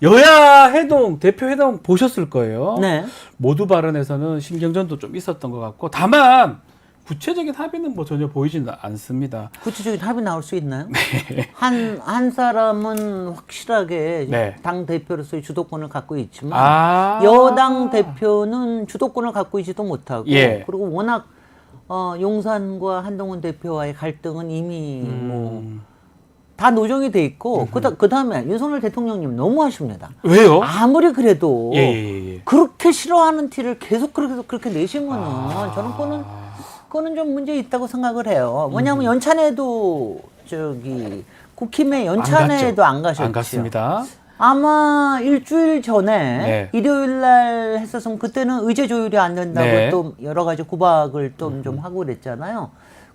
A: 여야 회동, 대표 회동 보셨을 거예요.
K: 네.
A: 모두 발언에서는 신경전도 좀 있었던 것 같고, 다만 구체적인 합의는 뭐 전혀 보이지는 않습니다.
K: 구체적인 합의 나올 수 있나요? 한 사람은 확실하게
A: 네.
K: 당 대표로서의 주도권을 갖고 있지만 여당 대표는 주도권을 갖고 있지도 못하고
A: 예.
K: 그리고 워낙 용산과 한동훈 대표와의 갈등은 이미 다 노정이 돼 있고 그다음에 윤석열 대통령님 너무하십니다.
A: 왜요?
K: 아무리 그래도
A: 예.
K: 그렇게 싫어하는 티를 계속 그렇게 내시면은 저는 그거는 좀 문제 있다고 생각을 해요. 뭐냐면 연찬회도 저기 국힘의 연찬회도 안 가셨죠.
A: 안 갔습니다.
K: 아마 일주일 전에
A: 네.
K: 일요일 날 했었으면 그때는 의제 조율이 안 된다고
A: 네.
K: 또 여러 가지 구박을 또 좀 하고 그랬잖아요.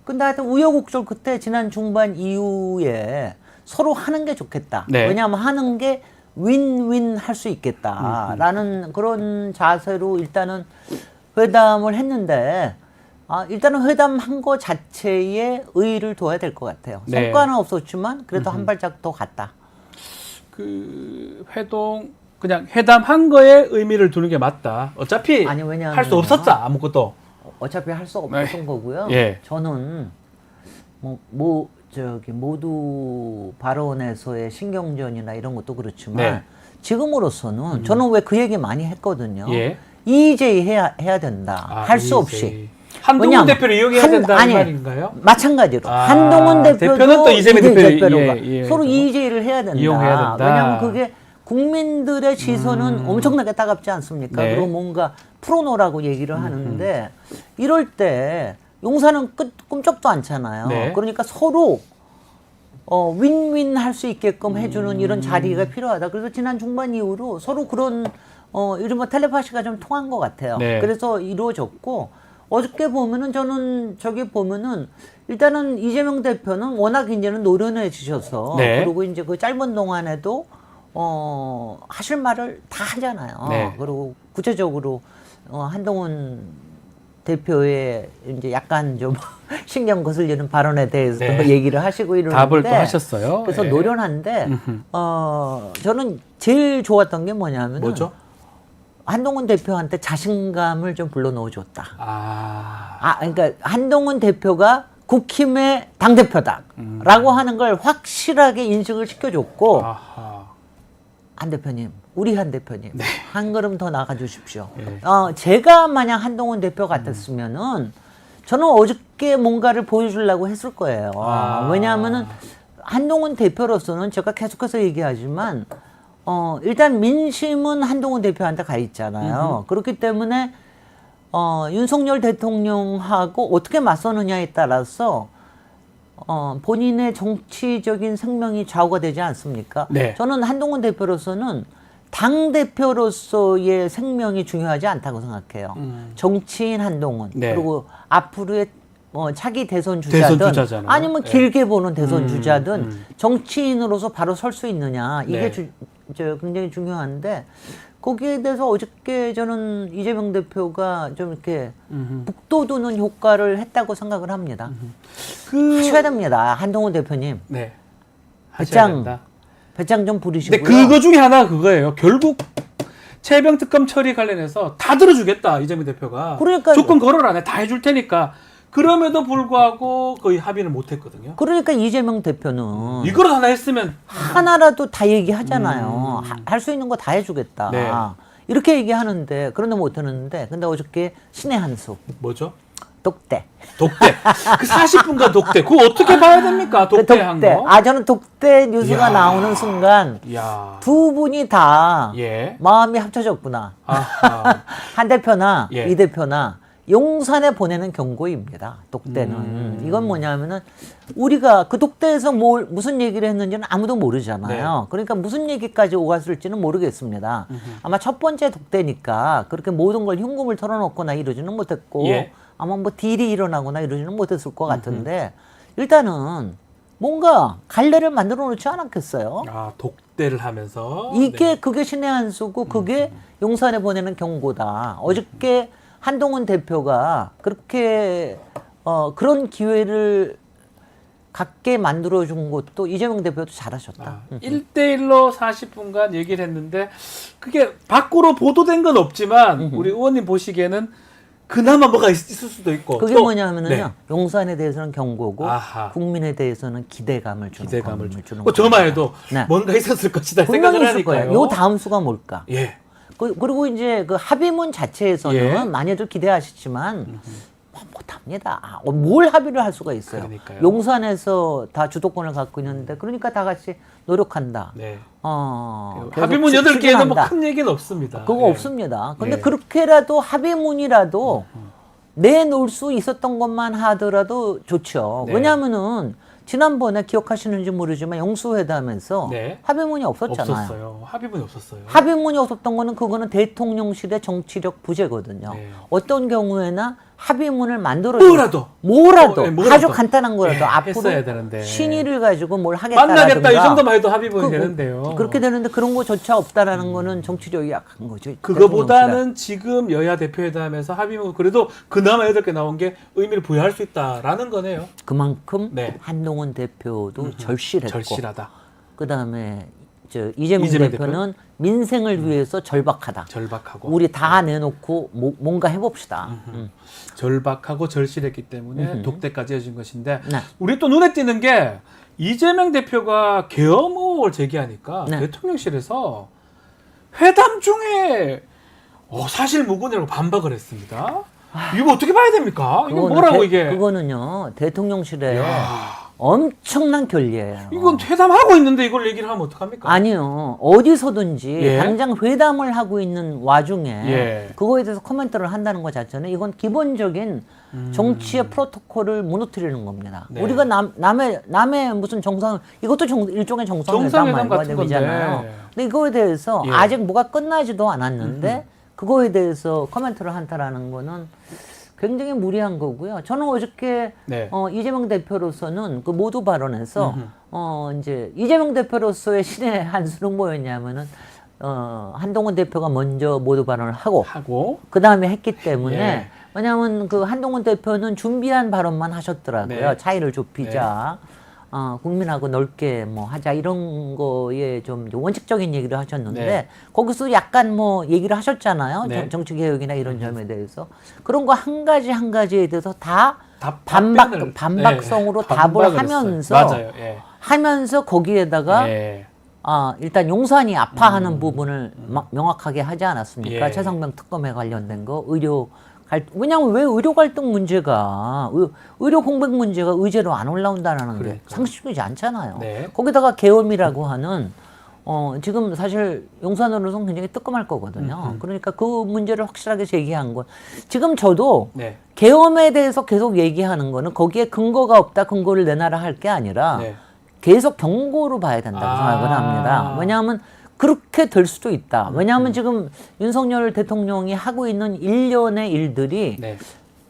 K: 근데 하여튼 우여곡절 그때 지난 중반 이후에 서로 하는 게 좋겠다.
A: 네.
K: 왜냐하면 하는 게 윈윈 할 수 있겠다라는 그런 자세로 일단은 회담을 했는데 일단은 회담한 거 자체에 의의를 둬야 될 것 같아요.
A: 네.
K: 성과는 없었지만 그래도 한 발짝 더 갔다.
A: 그 회동 그냥 회담한 거에 의미를 두는 게 맞다. 어차피
K: 아니, 왜냐하면
A: 할 수 없었다. 아무것도.
K: 어차피 할 수 없었던 거고요.
A: 예.
K: 저는 모두 발언에서의 신경전이나 이런 것도 그렇지만
A: 네.
K: 지금으로서는 저는 왜 그 얘기 많이 했거든요.
A: 예.
K: EJ 해야 된다. 할 수 없이.
A: 한동훈
K: 왜냐하면
A: 대표를 이용해야 된다 이 말인가요?
K: 마찬가지로 한동훈
A: 대표는 또 이재명
K: 대표가
A: 예,
K: 서로 EJ를 해야 된다.
A: 이용해야 된다.
K: 왜냐하면 그게 국민들의 시선은 엄청나게 따갑지 않습니까?
A: 네.
K: 그리고 뭔가 풀어놓으라고 얘기를 하는데 이럴 때 용산은 꿈쩍도 않잖아요.
A: 네.
K: 그러니까 서로 윈윈 할 수 있게끔 해주는 이런 자리가 필요하다. 그래서 지난 중반 이후로 서로 그런 이른바 텔레파시가 좀 통한 것 같아요.
A: 네.
K: 그래서 이루어졌고 어저께 보면은 저는 저기 보면은 일단은 이재명 대표는 워낙 이제는 노련해지셔서
A: 네.
K: 그리고 이제 그 짧은 동안에도 하실 말을 다 하잖아요.
A: 네.
K: 그리고 구체적으로 한동훈 대표의 이제 약간 좀 신경 거슬리는 발언에 대해서
A: 네.
K: 얘기를 하시고 이러는데
A: 답을 또 하셨어요.
K: 그래서
A: 예.
K: 노련한데 저는 제일 좋았던 게 뭐냐면은
A: 뭐죠?
K: 한동훈 대표한테 자신감을 좀 불러넣어줬다. 그러니까 한동훈 대표가 국힘의 당대표다라고 하는 걸 확실하게 인식을 시켜줬고 한 대표님, 우리 한 대표님
A: 네.
K: 한 걸음 더 나가 주십시오.
A: 네.
K: 제가 만약 한동훈 대표 같았으면은 저는 어저께 뭔가를 보여주려고 했을 거예요. 왜냐하면은 한동훈 대표로서는 제가 계속해서 얘기하지만 일단 민심은 한동훈 대표한테 가 있잖아요. 그렇기 때문에 윤석열 대통령하고 어떻게 맞서느냐에 따라서 본인의 정치적인 생명이 좌우가 되지 않습니까?
A: 네.
K: 저는 한동훈 대표로서는 당 대표로서의 생명이 중요하지 않다고 생각해요. 정치인 한동훈
A: 네.
K: 그리고 앞으로의 차기 대선 주자든 아니면 길게 보는 대선 주자든 정치인으로서 바로 설 수 있느냐 이게
A: 네.
K: 굉장히 중요한데 거기에 대해서 어저께 저는 이재명 대표가 좀 이렇게 북돋우는 효과를 했다고 생각을 합니다. 하셔야 됩니다. 한동훈 대표님.
A: 네. 하셔야 된다.
K: 배짱 좀 부리시고요.
A: 근데 그거 중에 하나 그거예요. 결국 최병 특검 처리 관련해서 다 들어주겠다 이재명 대표가.
K: 그러니까
A: 조건 걸어라 내가 다 해줄 테니까. 그럼에도 불구하고 거의 합의를 못했거든요.
K: 그러니까 이재명 대표는
A: 이걸 하나 했으면
K: 하나라도 다 얘기하잖아요. 할 수 있는 거 다 해주겠다.
A: 네.
K: 이렇게 얘기하는데 그런데 못하는데 근데 어저께 신의 한 수.
A: 뭐죠?
K: 독대.
A: 독대. 그 40분간 독대. 그거 어떻게 봐야 됩니까? 독대한 거.
K: 저는 독대 뉴스가 나오는 순간 두 분이 다 마음이 합쳐졌구나. 한 대표나 이 대표나 용산에 보내는 경고입니다. 독대는. 이건 뭐냐면은 우리가 그 독대에서 무슨 얘기를 했는지는 아무도 모르잖아요. 그러니까 무슨 얘기까지 오갔을지는 모르겠습니다. 아마 첫 번째 독대니까 그렇게 모든 걸 흉금을 털어놓거나 이러지는 못했고 아마 뭐 딜이 일어나거나 이러지는 못했을 것 같은데 일단은 뭔가 갈래를 만들어 놓지 않았겠어요?
A: 아, 독대를 하면서
K: 이게
A: 네.
K: 그게 신의 한 수고 그게 용산에 보내는 경고다. 어저께 한동훈 대표가 그렇게 그런 기회를 갖게 만들어준 것도 이재명 대표도 잘하셨다.
A: 1대1로 40분간 얘기를 했는데 그게 밖으로 보도된 건 없지만 우리 의원님 보시기에는 그나마 뭐가 있을 수도 있고
K: 그게
A: 또,
K: 뭐냐면은요.
A: 네.
K: 용산에 대해서는 경고고
A: 아하.
K: 국민에 대해서는 기대감을 주는
A: 기대감을
K: 주는
A: 뭐 저만
K: 겁니다.
A: 해도
K: 네.
A: 뭔가 있었을 것이다
K: 분명히
A: 생각을
K: 있을 거예요.
A: 하니까요.
K: 요 다음 수가 뭘까?
A: 예.
K: 그리고 이제 그 합의문 자체에서는
A: 예.
K: 많이들 기대하시지만 못합니다. 뭘 합의를 할 수가 있어요.
A: 그러니까요.
K: 용산에서 다 주도권을 갖고 있는데 그러니까 다 같이 노력한다.
A: 네.
K: 계속
A: 합의문 8개에는 뭐
K: 추진한다.
A: 큰 얘기는 없습니다.
K: 그거
A: 예.
K: 없습니다. 근데
A: 예.
K: 그렇게라도 합의문이라도 내놓을 수 있었던 것만 하더라도 좋죠.
A: 네.
K: 왜냐하면은 지난번에 기억하시는지 모르지만 영수회담에서
A: 네.
K: 합의문이 없었잖아요.
A: 없었어요. 합의문이 없었어요.
K: 합의문이 없었던 거는 그거는 대통령실의 정치력 부재거든요.
A: 네.
K: 어떤 경우에나 합의문을 만들어
A: 뭐라도. 네, 뭐라도.
K: 아주 간단한 거라도
A: 예,
K: 앞으로
A: 했어야 되는데.
K: 신의를 가지고 뭘 하겠다라든가
A: 만나겠다 이 정도만 해도 합의문이 되는데요.
K: 그렇게 되는데 그런 거조차 없다라는 거는 정치력이 약한 거죠.
A: 그거보다는 지금 여야 대표회담에서 합의문 그래도 그나마 8개 나온 게 의미를 부여할 수 있다라는 거네요.
K: 그만큼
A: 네.
K: 한동훈 대표도 절실했고
A: 절실하다.
K: 그다음에 이재명 대표는 민생을 위해서 절박하다.
A: 절박하고
K: 우리 다 내놓고 뭔가 해봅시다.
A: 절박하고 절실했기 때문에 독대까지 해준 것인데
K: 네.
A: 우리 또 눈에 띄는 게 이재명 대표가 계엄 의혹을 제기하니까
K: 네.
A: 대통령실에서 회담 중에 사실 무근이라고 반박을 했습니다. 이거 어떻게 봐야 됩니까? 이거 뭐라고 이게?
K: 그거는요 대통령실에 엄청난 결례예요.
A: 이건 회담하고 있는데 이걸 얘기를 하면 어떡합니까?
K: 아니요. 어디서든지
A: 예.
K: 당장 회담을 하고 있는 와중에
A: 예.
K: 그거에 대해서 코멘트를 한다는 것 자체는 이건 기본적인 정치의 프로토콜을 무너뜨리는 겁니다.
A: 네.
K: 우리가 남의 무슨 이것도 일종의 정상회담
A: 같은
K: 말이잖아요.
A: 건데.
K: 근데 이거에 대해서
A: 예.
K: 아직 뭐가 끝나지도 않았는데 그거에 대해서 코멘트를 한다라는 거는 굉장히 무리한 거고요. 저는 어저께
A: 네.
K: 이재명 대표로서는 그 모두 발언에서 이제 이재명 대표로서의 신의 한 수는 뭐였냐면은 한동훈 대표가 먼저 모두 발언을 하고 그 다음에 했기 때문에
A: 예.
K: 왜냐하면 그 한동훈 대표는 준비한 발언만 하셨더라고요.
A: 네.
K: 차이를 좁히자. 국민하고 넓게 뭐 하자 이런 거에 좀 원칙적인 얘기를 하셨는데
A: 네.
K: 거기서 약간 뭐 얘기를 하셨잖아요.
A: 네.
K: 정치 개혁이나 이런 점에 대해서 그런 거 한 가지에 대해서 다 반박성으로
A: 네.
K: 답을
A: 반박을
K: 하면서
A: 맞아요. 예.
K: 하면서 거기에다가
A: 예.
K: 일단 용산이 아파하는 부분을 명확하게 하지 않았습니까?
A: 예.
K: 최성명 특검에 관련된 거 왜냐하면 왜 의료 갈등 문제가 의료 공백 문제가 의제로 안 올라온다는 게 상식적이지 않잖아요.
A: 네.
K: 거기다가 계엄이라고 하는 지금 사실 용산으로서는 굉장히 뜨끔할 거거든요. 그러니까 그 문제를 확실하게 제기한 건 지금 저도
A: 네.
K: 계엄에 대해서 계속 얘기하는 거는 거기에 근거가 없다, 근거를 내놔라 할 게 아니라
A: 네.
K: 계속 경고로 봐야 된다고 생각을 합니다. 왜냐하면 그렇게 될 수도 있다. 왜냐하면 지금 윤석열 대통령이 하고 있는 일련의 일들이
A: 네.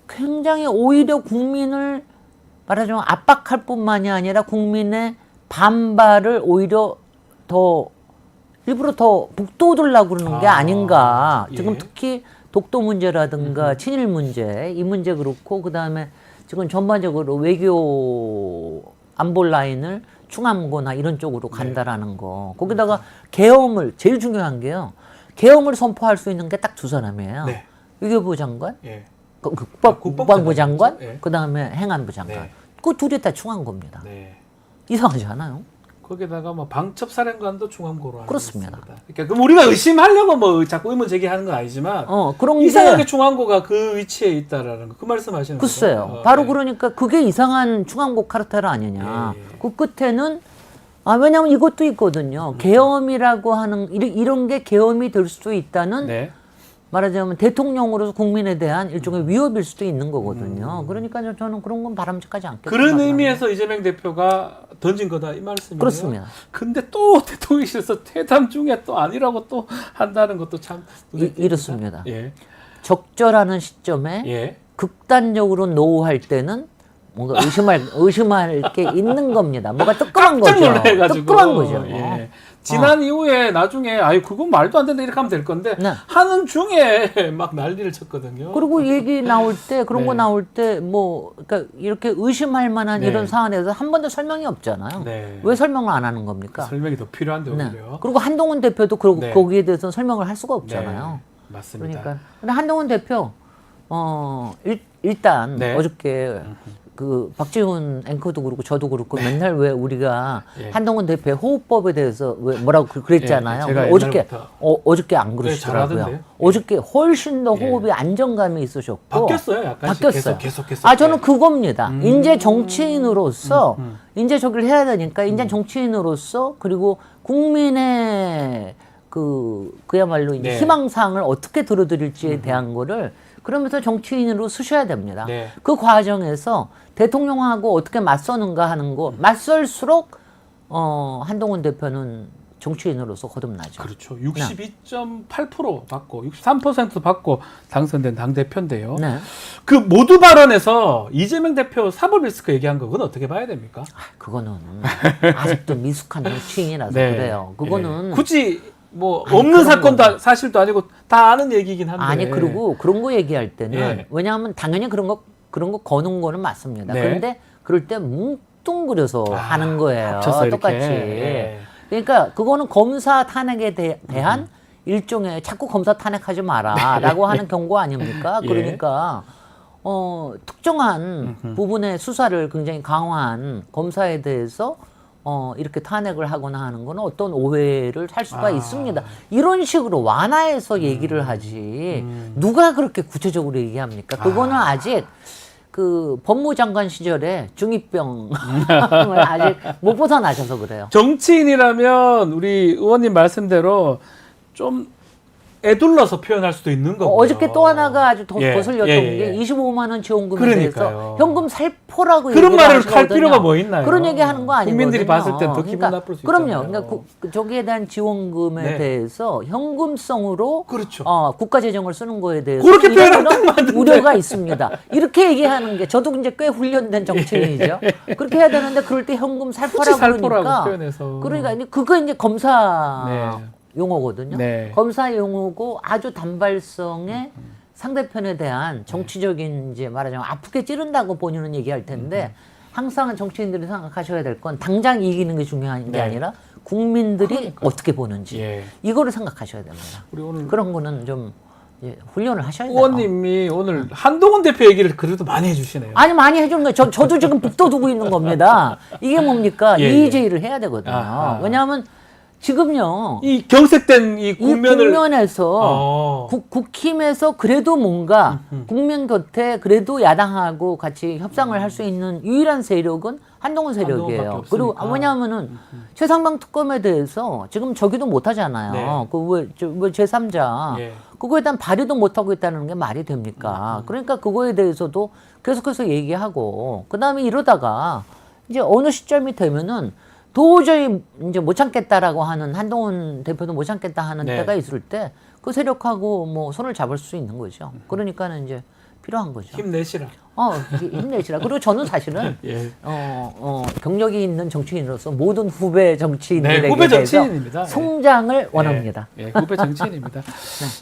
K: 굉장히 오히려 국민을 말하자면 압박할 뿐만이 아니라 국민의 반발을 오히려 일부러 더 북돋으려고 그러는 게 아닌가. 지금
A: 예.
K: 특히 독도 문제라든가 친일 문제, 이 문제 그렇고 그다음에 지금 전반적으로 외교 안보 라인을 충암고나 이런 쪽으로 간다라는 거. 거기다가 계엄을 제일 중요한 게요. 계엄을 선포할 수 있는 게 딱 두 사람이에요.
A: 네.
K: 외교부 장관,
A: 예.
K: 국방부 장관,
A: 예.
K: 그다음에 행안부 장관.
A: 네.
K: 그 둘이 다 충암고입니다.
A: 네.
K: 이상하지 않아요?
A: 거기다가 뭐 방첩사령관도 중앙고로 알고
K: 그렇습니다.
A: 있습니다. 그러니까 그럼 우리가 의심하려고 뭐 자꾸 의문 제기하는 건 아니지만
K: 그런
A: 이상하게
K: 게
A: 중앙고가 그 위치에 있다라는 거 그 말씀하시는 거죠?
K: 글쎄요. 바로
A: 네.
K: 그러니까 그게 이상한 충암고 카르텔 아니냐.
A: 예.
K: 그 끝에는 왜냐하면 이것도 있거든요. 계엄이라고 하는 이런 게 계엄이 될 수도 있다는
A: 네.
K: 말하자면 대통령으로서 국민에 대한 일종의 위협일 수도 있는 거거든요. 그러니까 저는 그런 건 바람직하지 않겠다.
A: 그런 의미에서 이재명 대표가 던진 거다 이 말씀이에요.
K: 그렇습니다.
A: 근데 또 대통령실에서 퇴담 중에 또 아니라고 또 한다는 것도 참
K: 이렇습니다.
A: 예.
K: 적절하는 시점에
A: 예.
K: 극단적으로 노후할 때는 뭔가 의심할 게 있는 겁니다. 뭐가 뜨끔한
A: 깜짝
K: 거죠.
A: 놀래가지고.
K: 뜨끔한 거죠.
A: 예. 지난 이후에 나중에 아유 그건 말도 안 된다 이렇게 하면 될 건데
K: 네.
A: 하는 중에 막 난리를 쳤거든요.
K: 그리고 얘기 나올 때 그런 거
A: 네.
K: 나올 때 뭐 그러니까 이렇게 의심할 만한
A: 네.
K: 이런 사안에서 한 번도 설명이 없잖아요.
A: 네.
K: 왜 설명을 안 하는 겁니까?
A: 설명이 더 필요한데
K: 네.
A: 오히려.
K: 그리고 한동훈 대표도
A: 네.
K: 거기에 대해서는 설명을 할 수가 없잖아요.
A: 네. 맞습니다.
K: 그러니까 근데 한동훈 대표 일단
A: 네.
K: 어저께 그 박지훈 앵커도 그렇고 저도 그렇고 맨날 왜 우리가
A: 예.
K: 한동훈 대표의 호흡법에 대해서 왜 뭐라고 그랬잖아요.
A: 예, 제가
K: 어저께
A: 옛날부터.
K: 어저께 안 그러시더라고요.
A: 잘하던데요?
K: 어저께 훨씬 더
A: 예.
K: 호흡이 안정감이 있으셨고
A: 바뀌었어요, 약간씩.
K: 바뀌었어요.
A: 계속.
K: 아 저는 그겁니다. 이제 정치인으로서 이제 저기를 해야 되니까 이제 정치인으로서 그리고 국민의 그야말로 이제
A: 네.
K: 희망사항을 어떻게 들어드릴지에 대한 거를 그러면서 정치인으로 쓰셔야 됩니다.
A: 네.
K: 그 과정에서 대통령하고 어떻게 맞서는가 하는 거 맞설수록 한동훈 대표는 정치인으로서 거듭나죠.
A: 그렇죠. 62.8% 받고 63% 받고 당선된 당 대표인데요.
K: 네.
A: 그 모두 발언에서 이재명 대표 사법 리스크 얘기한 거 그건 어떻게 봐야 됩니까?
K: 그거는 아직도 미숙한 정치인이라서
A: 네.
K: 그래요. 그거는
A: 예. 굳이 뭐
K: 아니,
A: 없는
K: 그런
A: 사건도
K: 거는.
A: 사실도 아니고 다 아는 얘기긴 한데.
K: 아니 그리고 그런 거 얘기할 때는
A: 예.
K: 왜냐하면 당연히 그런 거 거는 거는 맞습니다.
A: 네.
K: 그런데 그럴 때 뭉뚱그려서 하는 거예요.
A: 합쳐서 이렇게.
K: 똑같이.
A: 예.
K: 그러니까 그거는 검사 탄핵에 대한 일종의 자꾸 검사 탄핵하지 마라라고 하는 경고 아닙니까?
A: 예.
K: 그러니까 특정한 부분의 수사를 굉장히 강화한 검사에 대해서 이렇게 탄핵을 하거나 하는 거는 어떤 오해를 살 수가 있습니다. 이런 식으로 완화해서 얘기를 하지 누가 그렇게 구체적으로 얘기합니까? 그거는 아직 그 법무장관 시절에 중2병을 아직 못 벗어나셔서 그래요.
A: 정치인이라면 우리 의원님 말씀대로 좀 애둘러서 표현할 수도 있는 거고요.
K: 어저께 또 하나가 아주 더
A: 예,
K: 거슬렸던
A: 예.
K: 게 25만 원 지원금에
A: 그러니까요.
K: 대해서 현금 살포라고
A: 그런
K: 얘기를
A: 말을
K: 하시거든요.
A: 할 필요가 뭐 있나요?
K: 그런 얘기 하는 거 아니거든요.
A: 국민들이 봤을 땐 더 기분 나쁠 수
K: 그럼요.
A: 있잖아요.
K: 그러니까 저기에 대한 지원금에
A: 네.
K: 대해서 현금성으로
A: 그렇죠.
K: 국가 재정을 쓰는 거에 대해서
A: 그렇게
K: 이런
A: 표현하면 딱 맞는데.
K: 우려가 있습니다. 이렇게 얘기하는 게 저도 이제 꽤 훈련된 정치인이죠. 그렇게 해야 되는데 그럴 때 현금 살포라고
A: 살포라고
K: 그러니까
A: 표현해서.
K: 그러니까 그거 이제 검사
A: 네.
K: 용어거든요.
A: 네.
K: 검사 용어고 아주 단발성의 상대편에 대한 정치적인 이제 말하자면 아프게 찌른다고 본인은 얘기할 텐데 항상 정치인들이 생각하셔야 될 건 당장 이기는 게 중요한 게
A: 네.
K: 아니라 국민들이
A: 그러니까요.
K: 어떻게 보는지
A: 예.
K: 이거를 생각하셔야 됩니다.
A: 우리 오늘
K: 그런 거는 좀 훈련을 하셔야 돼요.
A: 의원님이 오늘 한동훈 대표 얘기를 그래도 많이 해주시네요.
K: 아니 많이 해주는 거예요. 저도 지금 북돋우고 있는 겁니다. 이게 뭡니까?
A: 예, 예.
K: EJ를 해야 되거든요.
A: 아하.
K: 왜냐하면 지금요.
A: 이 경색된 이 국면을
K: 국면에서 국힘에서 그래도 뭔가 국민 곁에 그래도 야당하고 같이 협상을 할 수 있는 유일한 세력은 한동훈
A: 한동훈밖에
K: 세력이에요.
A: 없으니까.
K: 그리고 왜냐하면은 최상방 특검에 대해서 지금 저기도 못 하잖아요.
A: 네.
K: 그 왜 제3자
A: 예.
K: 그거에 대한 발의도 못 하고 있다는 게 말이 됩니까? 그러니까 그거에 대해서도 계속해서 얘기하고 그다음에 이러다가 이제 어느 시점이 되면은 도저히 이제 못 참겠다라고 하는 한동훈 대표도 못 참겠다 하는
A: 네.
K: 때가 있을 때 그 세력하고 뭐 손을 잡을 수 있는 거죠. 그러니까는 이제 필요한 거죠.
A: 힘내시라.
K: 힘내시라. 그리고 저는 사실은
A: 예.
K: 경력이 있는 정치인으로서 모든 후배 정치인들에게
A: 네, 후배
K: 대해서
A: 정치인입니다.
K: 성장을 원합니다.
A: 예, 후배 정치인입니다.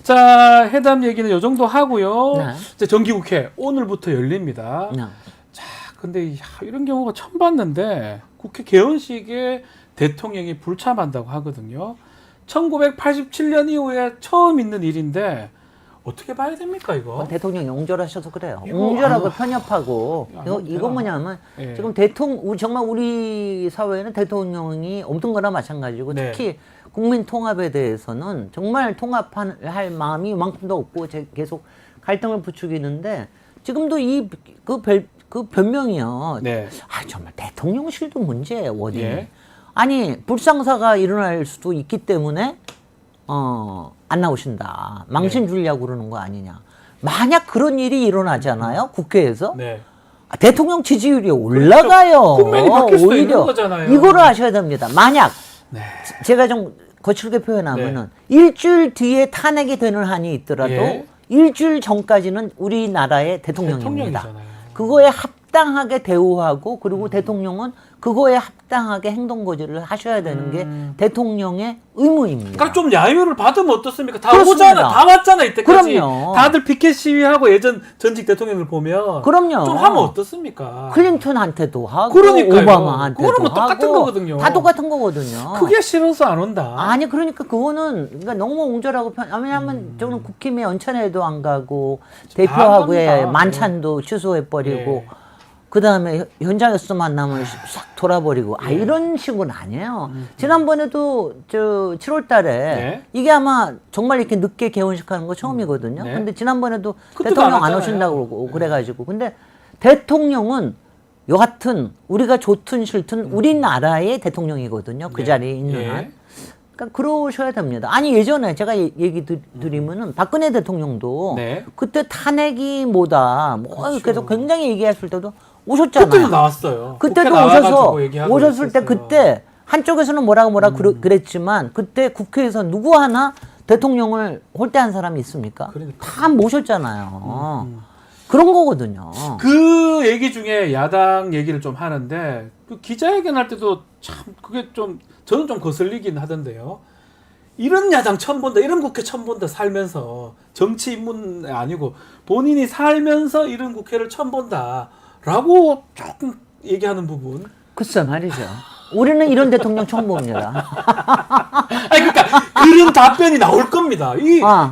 A: 자, 회담 얘기는 이 정도 하고요.
K: 네.
A: 이제 정기국회 오늘부터 열립니다.
K: 네.
A: 근데 이런 경우가 처음 봤는데 국회 개원식에 대통령이 불참한다고 하거든요. 1987년 이후에 처음 있는 일인데 어떻게 봐야 됩니까 이거?
K: 대통령이 옹졸하셔서 그래요.
A: 이거
K: 옹졸하고 편협하고
A: 이거
K: 이거 뭐냐면
A: 예.
K: 지금 정말 우리 사회는 대통령이 없는 거나 마찬가지고
A: 네.
K: 특히 국민 통합에 대해서는 정말 통합할 마음이 이만큼도 없고 계속 갈등을 부추기는데 지금도 그 변명이요.
A: 네.
K: 정말 대통령실도 문제예요, 원인이.
A: 예.
K: 아니, 불상사가 일어날 수도 있기 때문에 안 나오신다. 망신 주려고 그러는 거 아니냐. 만약 그런 일이 일어나잖아요, 국회에서.
A: 네.
K: 대통령 지지율이 올라가요.
A: 국면이 바뀔 수도 있는
K: 오히려
A: 거잖아요.
K: 이거를 아셔야 됩니다. 만약
A: 네.
K: 제가 좀 거칠게 표현하면은 일주일 뒤에 탄핵이 되는 한이 있더라도
A: 예.
K: 일주일 전까지는 우리나라의 대통령입니다.
A: 대통령이잖아요.
K: 그거에 합당 합당하게 대우하고 그리고 대통령은 그거에 합당하게 행동 거지를 하셔야 되는 게 대통령의 의무입니다.
A: 그러니까 좀 야유를 받으면 어떻습니까? 다
K: 그렇습니다.
A: 오잖아, 다 왔잖아 이때까지.
K: 그럼요.
A: 다들 피켓 시위하고 예전 전직 대통령을 보면
K: 그럼요.
A: 좀 하면 어떻습니까?
K: 클린턴한테도 하고
A: 그러니까요.
K: 오바마한테도
A: 그거는 뭐 똑같은
K: 하고
A: 거거든요.
K: 다 똑같은 거거든요.
A: 그게 싫어서 안 온다.
K: 아니 그러니까 그거는 그러니까 너무 옹졸하고 왜냐하면 저는 국힘에 연찬회도 안 가고 대표하고의
A: 갑니다.
K: 만찬도 취소해버리고
A: 예.
K: 그 다음에 현장에서 만나면 싹 돌아버리고 이런 식은 아니에요. 지난번에도 저 7월달에
A: 네.
K: 이게 아마 정말 이렇게 늦게 개원식하는 거 처음이거든요.
A: 네.
K: 근데 지난번에도
A: 그때도
K: 대통령
A: 안
K: 안
A: 왔잖아요.
K: 오신다고 그러고 그래가지고 근데 대통령은 여하튼 우리가 좋든 싫든 우리나라의 대통령이거든요. 그
A: 네.
K: 자리에 있는
A: 예.
K: 한. 그러니까 그러셔야 됩니다. 아니 예전에 제가 얘기 드리면은 박근혜 대통령도
A: 네.
K: 그때 탄핵이 뭐다 뭐
A: 그렇죠.
K: 그래서 굉장히 얘기했을 때도 오셨잖아요.
A: 그때도 나왔어요.
K: 그때도
A: 국회
K: 오셔서
A: 나와가지고 얘기하고
K: 오셨을 때
A: 있었어요.
K: 그때 한쪽에서는 뭐라 그랬지만 그때 국회에서 누구 하나 대통령을 홀대한 사람이 있습니까?
A: 그러니까요.
K: 다 모셨잖아요. 그런 거거든요.
A: 그 얘기 중에 야당 얘기를 좀 하는데 그 기자회견 할 때도 참 그게 좀 저는 좀 거슬리긴 하던데요. 이런 야당 처음 본다, 이런 국회 처음 본다 살면서 정치 입문 아니고 본인이 살면서 이런 국회를 처음 본다라고 조금 얘기하는 부분.
K: 글쎄 말이죠. 우리는 이런 대통령 처음 봅니다.
A: 아니 그러니까 그런 답변이 나올 겁니다.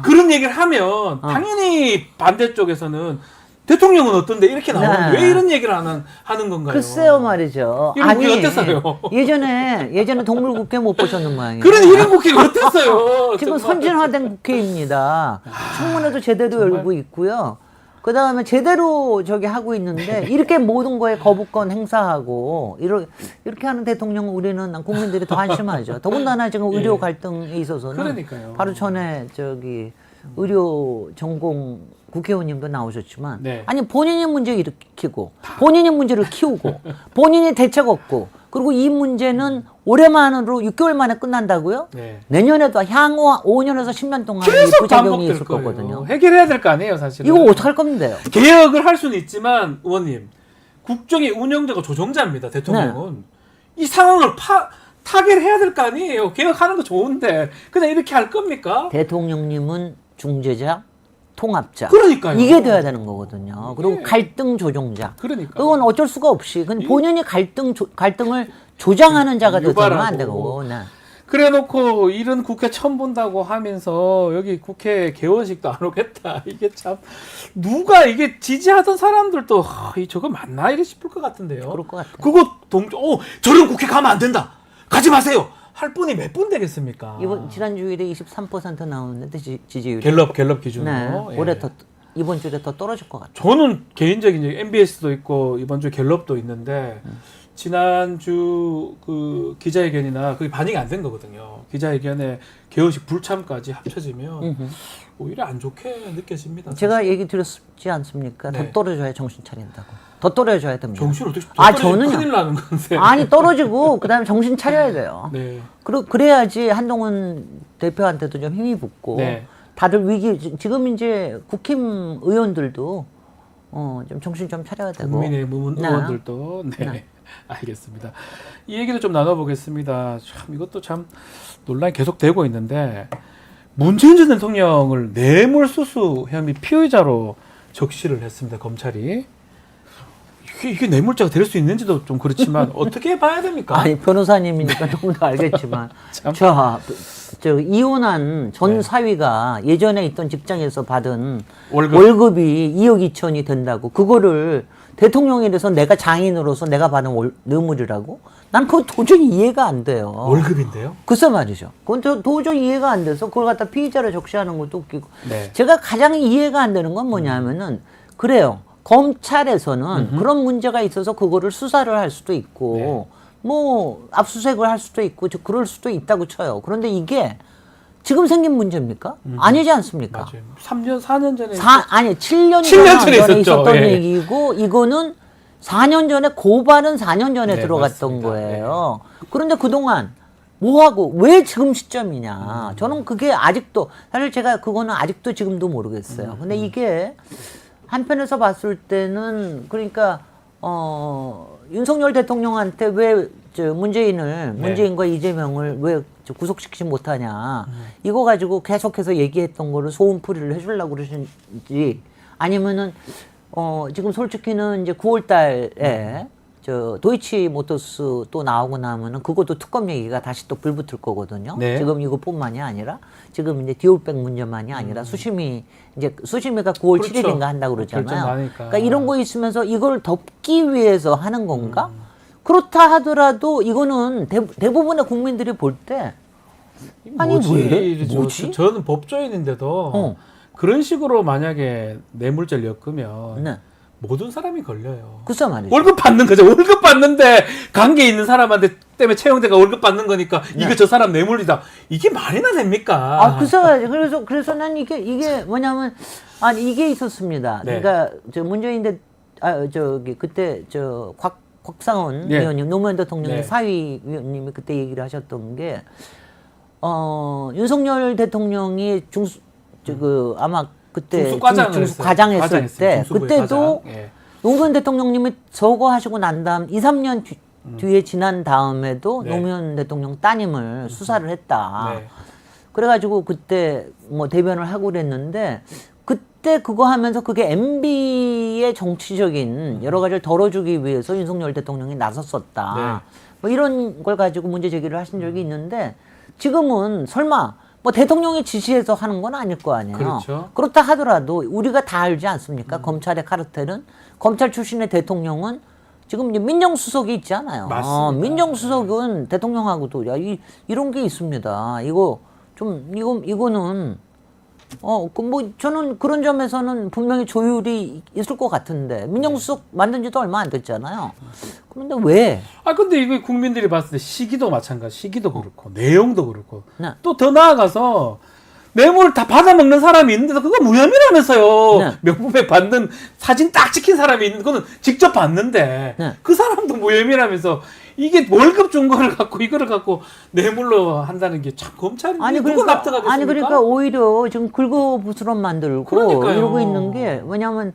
A: 그런 얘기를 하면 당연히 반대쪽에서는 대통령은 어떤데 이렇게 나오는데
K: 네.
A: 왜 이런 얘기를 하는 건가요?
K: 글쎄요 말이죠.
A: 이런 국회 어땠어요?
K: 예전에 동물국회 못 보셨는 모양이에요.
A: 그런 이런 국회가 어땠어요?
K: 지금
A: 정말.
K: 선진화된 국회입니다. 청문회도 제대로 열고 있고요. 그 다음에 제대로 저기 하고 있는데 이렇게 모든 거에 거부권 행사하고 이렇게 하는 대통령은 우리는 국민들이 더 한심하죠. 더군다나 지금 의료 갈등에 있어서는
A: 그러니까요.
K: 바로 전에 저기 의료 전공 국회의원님도 나오셨지만
A: 네.
K: 아니 본인이 문제 일으키고 본인이 문제를 키우고 본인이 대책 없고 그리고 이 문제는 올해만으로 6개월 만에 끝난다고요?
A: 네.
K: 내년에도 향후 5년에서 10년 동안 이
A: 계속
K: 부작용이
A: 반복될
K: 있을
A: 거예요.
K: 거거든요.
A: 해결해야 될 거 아니에요, 사실은.
K: 이거 어떡할 건데요?
A: 개혁을 할 수는 있지만 의원님 국정의 운영자가 조정자입니다. 대통령은
K: 네.
A: 이 상황을 타결해야 될 거 아니에요. 개혁하는 거 좋은데 그냥 이렇게 할 겁니까?
K: 대통령님은 중재자, 통합자.
A: 그러니까요.
K: 이게 돼야 되는 거거든요. 그리고
A: 예.
K: 갈등 조정자.
A: 그러니까.
K: 그건 어쩔 수가 없이. 근데 본인이 갈등을 조장하는 자가 되면 안
A: 유발하고.
K: 되고. 네.
A: 그래놓고 이런 국회 처음 본다고 하면서 여기 국회 개원식도 안 오겠다. 이게 참 누가 이게 지지하던 사람들도 저거 맞나 이래 싶을 것 같은데요.
K: 그럴 것 같아요.
A: 그거 저런 국회 가면 안 된다. 가지 마세요. 할 분이 몇 분 되겠습니까?
K: 이번 지난 주일에 23% 나오는데 지지율이.
A: 갤럽 기준으로.
K: 네.
A: 예.
K: 올해 이번 주에 더 떨어질 것 같아요.
A: 저는 개인적인 MBS도 있고 이번 주 갤럽도 있는데 지난주 그 기자회견이나 그게 반영이 안 된 거거든요. 기자회견에 개헌식 불참까지 합쳐지면 오히려 안 좋게 느껴집니다.
K: 제가
A: 사실.
K: 얘기 드렸지 않습니까?
A: 네.
K: 더 떨어져야 정신 차린다고. 더 떨어져야 됩니다.
A: 정신 어떻게
K: 저는요.
A: 큰일 나는 건데.
K: 아니 떨어지고 그다음에 정신 차려야 돼요.
A: 네.
K: 그래야지 한동훈 대표한테도 좀 힘이 붙고
A: 네.
K: 다들 지금 이제 국힘 의원들도 좀 정신 좀 차려야 되고.
A: 국민의힘
K: 네.
A: 의원들도 네.
K: 네.
A: 알겠습니다. 이 얘기도 좀 나눠보겠습니다. 참 이것도 참 논란이 계속되고 있는데 문재인 전 대통령을 뇌물수수 혐의 피의자로 적시를 했습니다. 검찰이. 이게 뇌물자가 될 수 있는지도 좀 그렇지만 어떻게 봐야 됩니까?
K: 아니 변호사님이니까 너무나 알겠지만 저 이혼한 전 사위가 예전에 있던 직장에서 받은 월급이 2억 2천이 된다고 그거를 대통령이 돼서 내가 장인으로서 내가 받은 뇌물이라고? 난 그거 도저히 이해가 안 돼요.
A: 월급인데요?
K: 글쎄 말이죠. 그건 도저히 이해가 안 돼서 그걸 갖다 피의자로 적시하는 것도 웃기고.
A: 네.
K: 제가 가장 이해가 안 되는 건 뭐냐면은 그래요. 검찰에서는 그런 문제가 있어서 그거를 수사를 할 수도 있고 뭐 압수수색을 할 수도 있고 그럴 수도 있다고 쳐요. 그런데 이게 지금 생긴 문제입니까? 아니지 않습니까?
A: 맞아요. 3년, 4년 전에.
K: 7년
A: 전에
K: 전에 있었던
A: 예.
K: 얘기고, 이거는 4년 전에, 고발은 4년 전에
A: 네,
K: 들어갔던
A: 맞습니다.
K: 거예요. 그런데 그동안 뭐하고, 왜 지금 시점이냐. 저는 그게 아직도, 사실 제가 그거는 아직도 지금도 모르겠어요. 근데 이게 한편에서 봤을 때는, 그러니까, 윤석열 대통령한테 왜 문재인과 이재명을 왜 구속시키지 못하냐 이거 가지고 계속해서 얘기했던 거를 소음풀이를 해주려고 그러신지 아니면은 지금 솔직히는 이제 9월달에 저 도이치모터스 또 나오고 나면은 그것도 특검 얘기가 다시 또 불붙을 거거든요.
A: 네.
K: 지금 이것뿐만이 아니라 지금 이제 디올백 문제만이 아니라 수심이가 9월
A: 그렇죠.
K: 7일인가 한다고
A: 결정
K: 그러잖아요.
A: 나니까.
K: 그러니까 이런 거 있으면서 이걸 덮기 위해서 하는 건가? 그렇다 하더라도 이거는 대부분의 국민들이 볼 때 아니 왜? 뭐지?
A: 저는 법조인인데도 그런 식으로 만약에 뇌물죄를 엮으면
K: 네.
A: 모든 사람이 걸려요.
K: 글쎄 말이죠.
A: 월급 받는 거죠. 월급 받는데 관계 있는 사람한테 때문에 채용대가 월급 받는 거니까 이거 저 사람 뇌물이다. 이게 말이나 됩니까?
K: 그래서 난 이게 뭐냐면 이게 있었습니다.
A: 네.
K: 그러니까 저 문재인 그때 곽상원
A: 네.
K: 의원님 노무현 대통령의
A: 네.
K: 사위 위원님이 그때 얘기를 하셨던 게 윤석열 대통령이 아마 그때 중수과장 했을 때 그때도
A: 예.
K: 노무현 대통령님이 저거 하시고 난 다음 2, 3년 뒤에 지난 다음에도
A: 네.
K: 노무현 대통령 따님을 수사를 했다.
A: 네.
K: 그래가지고 그때 뭐 대변을 하고 그랬는데 그때 그거 하면서 그게 MB의 정치적인 여러 가지를 덜어주기 위해서 윤석열 대통령이 나섰었다.
A: 네.
K: 뭐 이런 걸 가지고 문제 제기를 하신 적이 있는데 지금은 설마 뭐 대통령이 지시해서 하는 건 아닐 거 아니에요.
A: 그렇죠.
K: 그렇다 하더라도 우리가 다 알지 않습니까? 검찰의 카르텔은 검찰 출신의 대통령은 지금 이제 민정수석이 있잖아요.
A: 맞습니다.
K: 민정수석은 대통령하고도 이런 게 있습니다. 이거는 저는 그런 점에서는 분명히 조율이 있을 것 같은데 민정수석 만든 지도 얼마 안 됐잖아요. 그런데 왜?
A: 근데 이거 국민들이 봤을 때 시기도 마찬가지, 시기도 그렇고 내용도 그렇고
K: 네.
A: 또 더 나아가서 뇌물을 다 받아먹는 사람이 있는데도 그거 무혐의라면서요.
K: 네.
A: 명품에 받는 사진 딱 찍힌 사람이 있는데 그거는 직접 봤는데
K: 네.
A: 그 사람도 무혐의라면서 이게 월급 준 거를 갖고 이거를 갖고 뇌물로 한다는 게 참 검찰이 누가 납득하겠습니까?
K: 아니 그러니까 오히려 지금 긁어부스럼 만들고
A: 그러니까요.
K: 이러고 있는 게 왜냐하면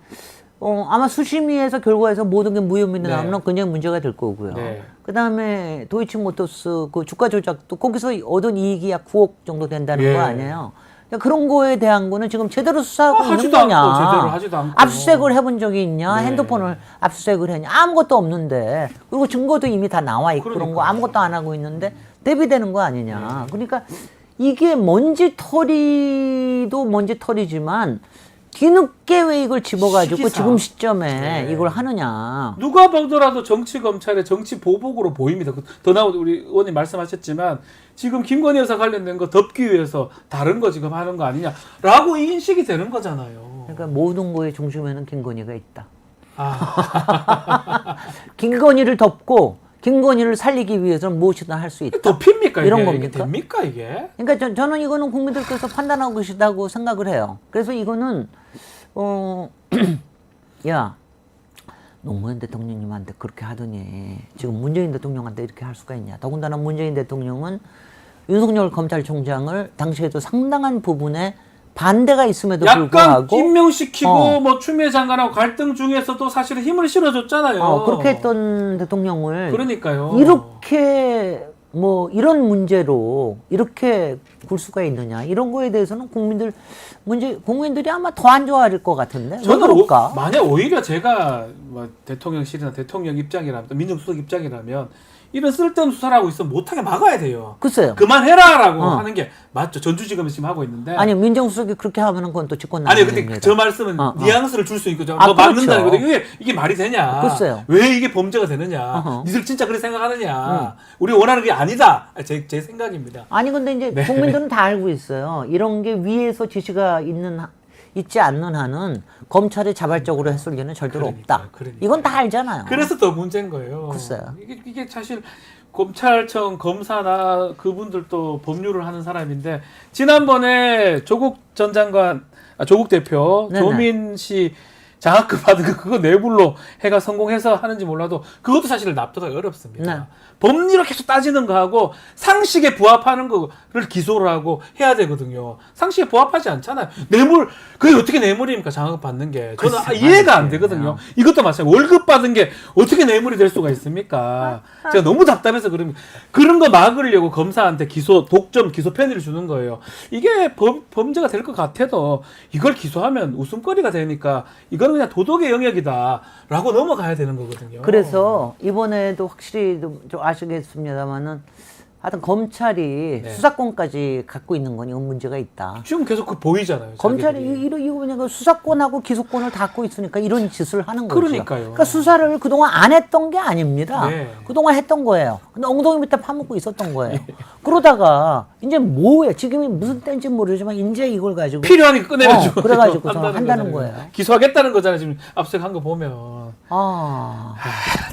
K: 아마 수심위에서 결과에서 모든 게 무혐의로
A: 네.
K: 나오면 굉장히 문제가 될 거고요.
A: 네.
K: 그다음에 도이치모터스 그 주가 조작도 거기서 얻은 이익이 약 9억 정도 된다는
A: 예.
K: 거 아니에요. 그러니까 그런 거에 대한 거는 지금 제대로 수사하고 있는
A: 하지도
K: 거냐?
A: 않고 제대로 하지도 않고.
K: 압수수색을 해본 적이 있냐?
A: 네.
K: 핸드폰을 압수수색을 했냐? 아무것도 없는데 그리고 증거도 이미 다 나와 있고 그런 거 아무것도 안 하고 있는데 대비되는 거 아니냐? 그러니까 이게 먼지털이도 먼지털이지만 뒤늦게 왜 이걸 집어가지고
A: 시기상.
K: 지금 시점에
A: 네.
K: 이걸 하느냐?
A: 누가 보더라도 정치 검찰의 정치 보복으로 보입니다. 더 나오고 우리 의원님 말씀하셨지만 지금 김건희 여사 관련된 거 덮기 위해서 다른 거 지금 하는 거 아니냐라고 인식이 되는 거잖아요.
K: 그러니까 모든 거의 중심에는 김건희가 있다.
A: 아.
K: 김건희를 덮고 김건희를 살리기 위해서는 무엇이든 할 수 있다.
A: 덮입니까?
K: 이런
A: 이게?
K: 겁니까?
A: 이게 됩니까 이게?
K: 그러니까 저는 이거는 국민들께서 판단하고 계시다고 생각을 해요. 그래서 이거는 야 노무현 대통령님한테 그렇게 하더니 지금 문재인 대통령한테 이렇게 할 수가 있냐. 더군다나 문재인 대통령은 윤석열 검찰총장을 당시에도 상당한 부분에 반대가 있음에도
A: 약간
K: 불구하고
A: 임명시키고 뭐 추미애 장관하고 갈등 중에서도 사실은 힘을 실어줬잖아요.
K: 그렇게 했던 대통령을
A: 그러니까요.
K: 이렇게 뭐 이런 문제로 이렇게 굴 수가 있느냐 이런 거에 대해서는 국민들이 아마 더 안 좋아할 것 같은데 왜 그럴까?
A: 만약 오히려 제가 뭐 대통령실이나 대통령 입장이라면 또 민정수석 입장이라면 이런 쓸데없는 수사를 하고 있으면 못하게 막아야 돼요.
K: 글쎄요.
A: 그만해라라고 하는 게 맞죠. 전주지검에서 지금 하고 있는데.
K: 아니 민정수석이 그렇게 하면은 그건 또 직권
A: 아니
K: 남용입니다.
A: 근데 저 말씀은 뉘앙스를 줄 수 있고 뭐
K: 그렇죠.
A: 맞는다는 거죠. 이게 말이 되냐?
K: 글쎄요.
A: 왜 이게 범죄가 되느냐? 니들 진짜 그렇게 생각하느냐? 우리 원하는 게 아니다. 제 생각입니다.
K: 아니 근데 이제
A: 네.
K: 국민들은 다 알고 있어요. 이런 게 위에서 지시가 있지 않는 한은 검찰이 자발적으로 했을 리는 절대로 없다. 이건 다 알잖아요.
A: 그래서 더 문제인 거예요.
K: 글쎄요.
A: 이게 사실 검찰청 검사나 그분들도 법률을 하는 사람인데 지난번에 조국 전 장관, 조국 대표,
K: 네네.
A: 조민 씨 장학금 받은 거 그거 뇌물로 해가 성공해서 하는지 몰라도 그것도 사실 납득하기 어렵습니다.
K: 네.
A: 법리로 계속 따지는 거하고 상식에 부합하는 거를 기소를 하고 해야 되거든요. 상식에 부합하지 않잖아요. 뇌물, 그게 어떻게 뇌물입니까? 장학금 받는 게. 저는 이해가 안 되거든요. 이것도 마찬가지로 월급 받은 게 어떻게 뇌물이 될 수가 있습니까? 제가 너무 답답해서 그런 거 막으려고 검사한테 독점 기소 편의를 주는 거예요. 이게 범죄가 될 것 같아도 이걸 기소하면 웃음거리가 되니까 이거는 그냥 도덕의 영역이다라고 넘어가야 되는 거거든요.
K: 그래서 이번에도 확실히 좀 아시겠습니다만은 하여튼 검찰이 수사권까지 갖고 있는 건 이건 문제가 있다.
A: 지금 계속 그 보이잖아요.
K: 검찰이
A: 자기들이.
K: 이거 그냥 수사권하고 기소권을 다 갖고 있으니까 이런 짓을 하는 거죠.
A: 그러니까요.
K: 그러니까 수사를 그동안 안 했던 게 아닙니다.
A: 네.
K: 그동안 했던 거예요. 근데 엉덩이 밑에 파묻고 있었던 거예요. 그러다가 이제 뭐예요? 지금이 무슨 때인지 모르지만 이제 이걸 가지고
A: 필요하니까 꺼내가지고
K: 그래가지고 한다는 거예요.
A: 기소하겠다는 거잖아요. 지금 앞서 한 거 보면.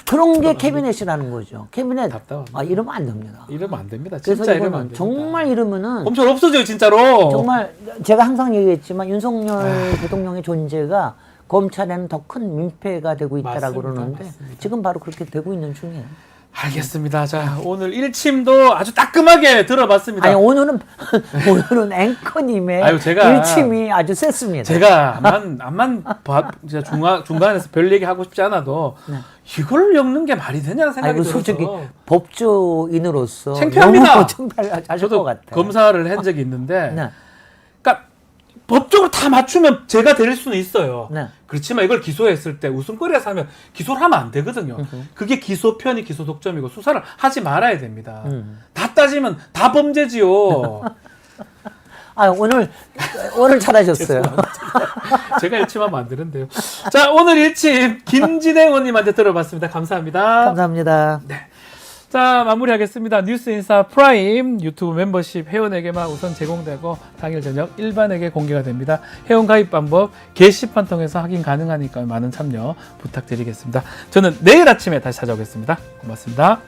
K: 그런 게 캐비넷이라는 거죠. 캐비넷.
A: 답답합니다.
K: 이러면 안 됩니다.
A: 이러면 안 됩니다.
K: 그래서
A: 진짜 이러면 안
K: 이거는
A: 됩니다.
K: 정말 이러면은
A: 검찰 없어져요, 진짜로.
K: 정말 제가 항상 얘기했지만 윤석열 대통령의 존재가 검찰에는 더 큰 민폐가 되고 있다라고
A: 맞습니다.
K: 그러는데
A: 맞습니다.
K: 지금 바로 그렇게 되고 있는 중이에요.
A: 알겠습니다. 자, 오늘 일침도 아주 따끔하게 들어봤습니다.
K: 아니 오늘은 앵커님의
A: 아유, 제가
K: 일침이 아주 셌습니다.
A: 제가 암만 진짜 중간에서 별 얘기 하고 싶지 않아도 이걸 읽는 게 말이 되냐는 생각이 들어서
K: 솔직히 법조인으로서
A: 창피합니다.
K: 너무 창피하실 것 같아요.
A: 검사를 한 적이 있는데
K: 네.
A: 그러니까 법적으로 다 맞추면 제가 될 수는 있어요.
K: 네.
A: 그렇지만 이걸 기소했을 때 웃음거리에서 하면 기소를 하면 안 되거든요. 그게 기소 편의, 기소 독점이고 수사를 하지 말아야 됩니다. 다 따지면 다 범죄지요.
K: 오늘 잘하셨어요.
A: 제가 일침하면 안 되는데요. 자, 오늘 일침 김진애 의원님한테 들어봤습니다. 감사합니다.
K: 감사합니다.
A: 네. 자, 마무리하겠습니다. 뉴스인사 프라임 유튜브 멤버십 회원에게만 우선 제공되고 당일 저녁 일반에게 공개가 됩니다. 회원 가입 방법 게시판 통해서 확인 가능하니까 많은 참여 부탁드리겠습니다. 저는 내일 아침에 다시 찾아오겠습니다. 고맙습니다.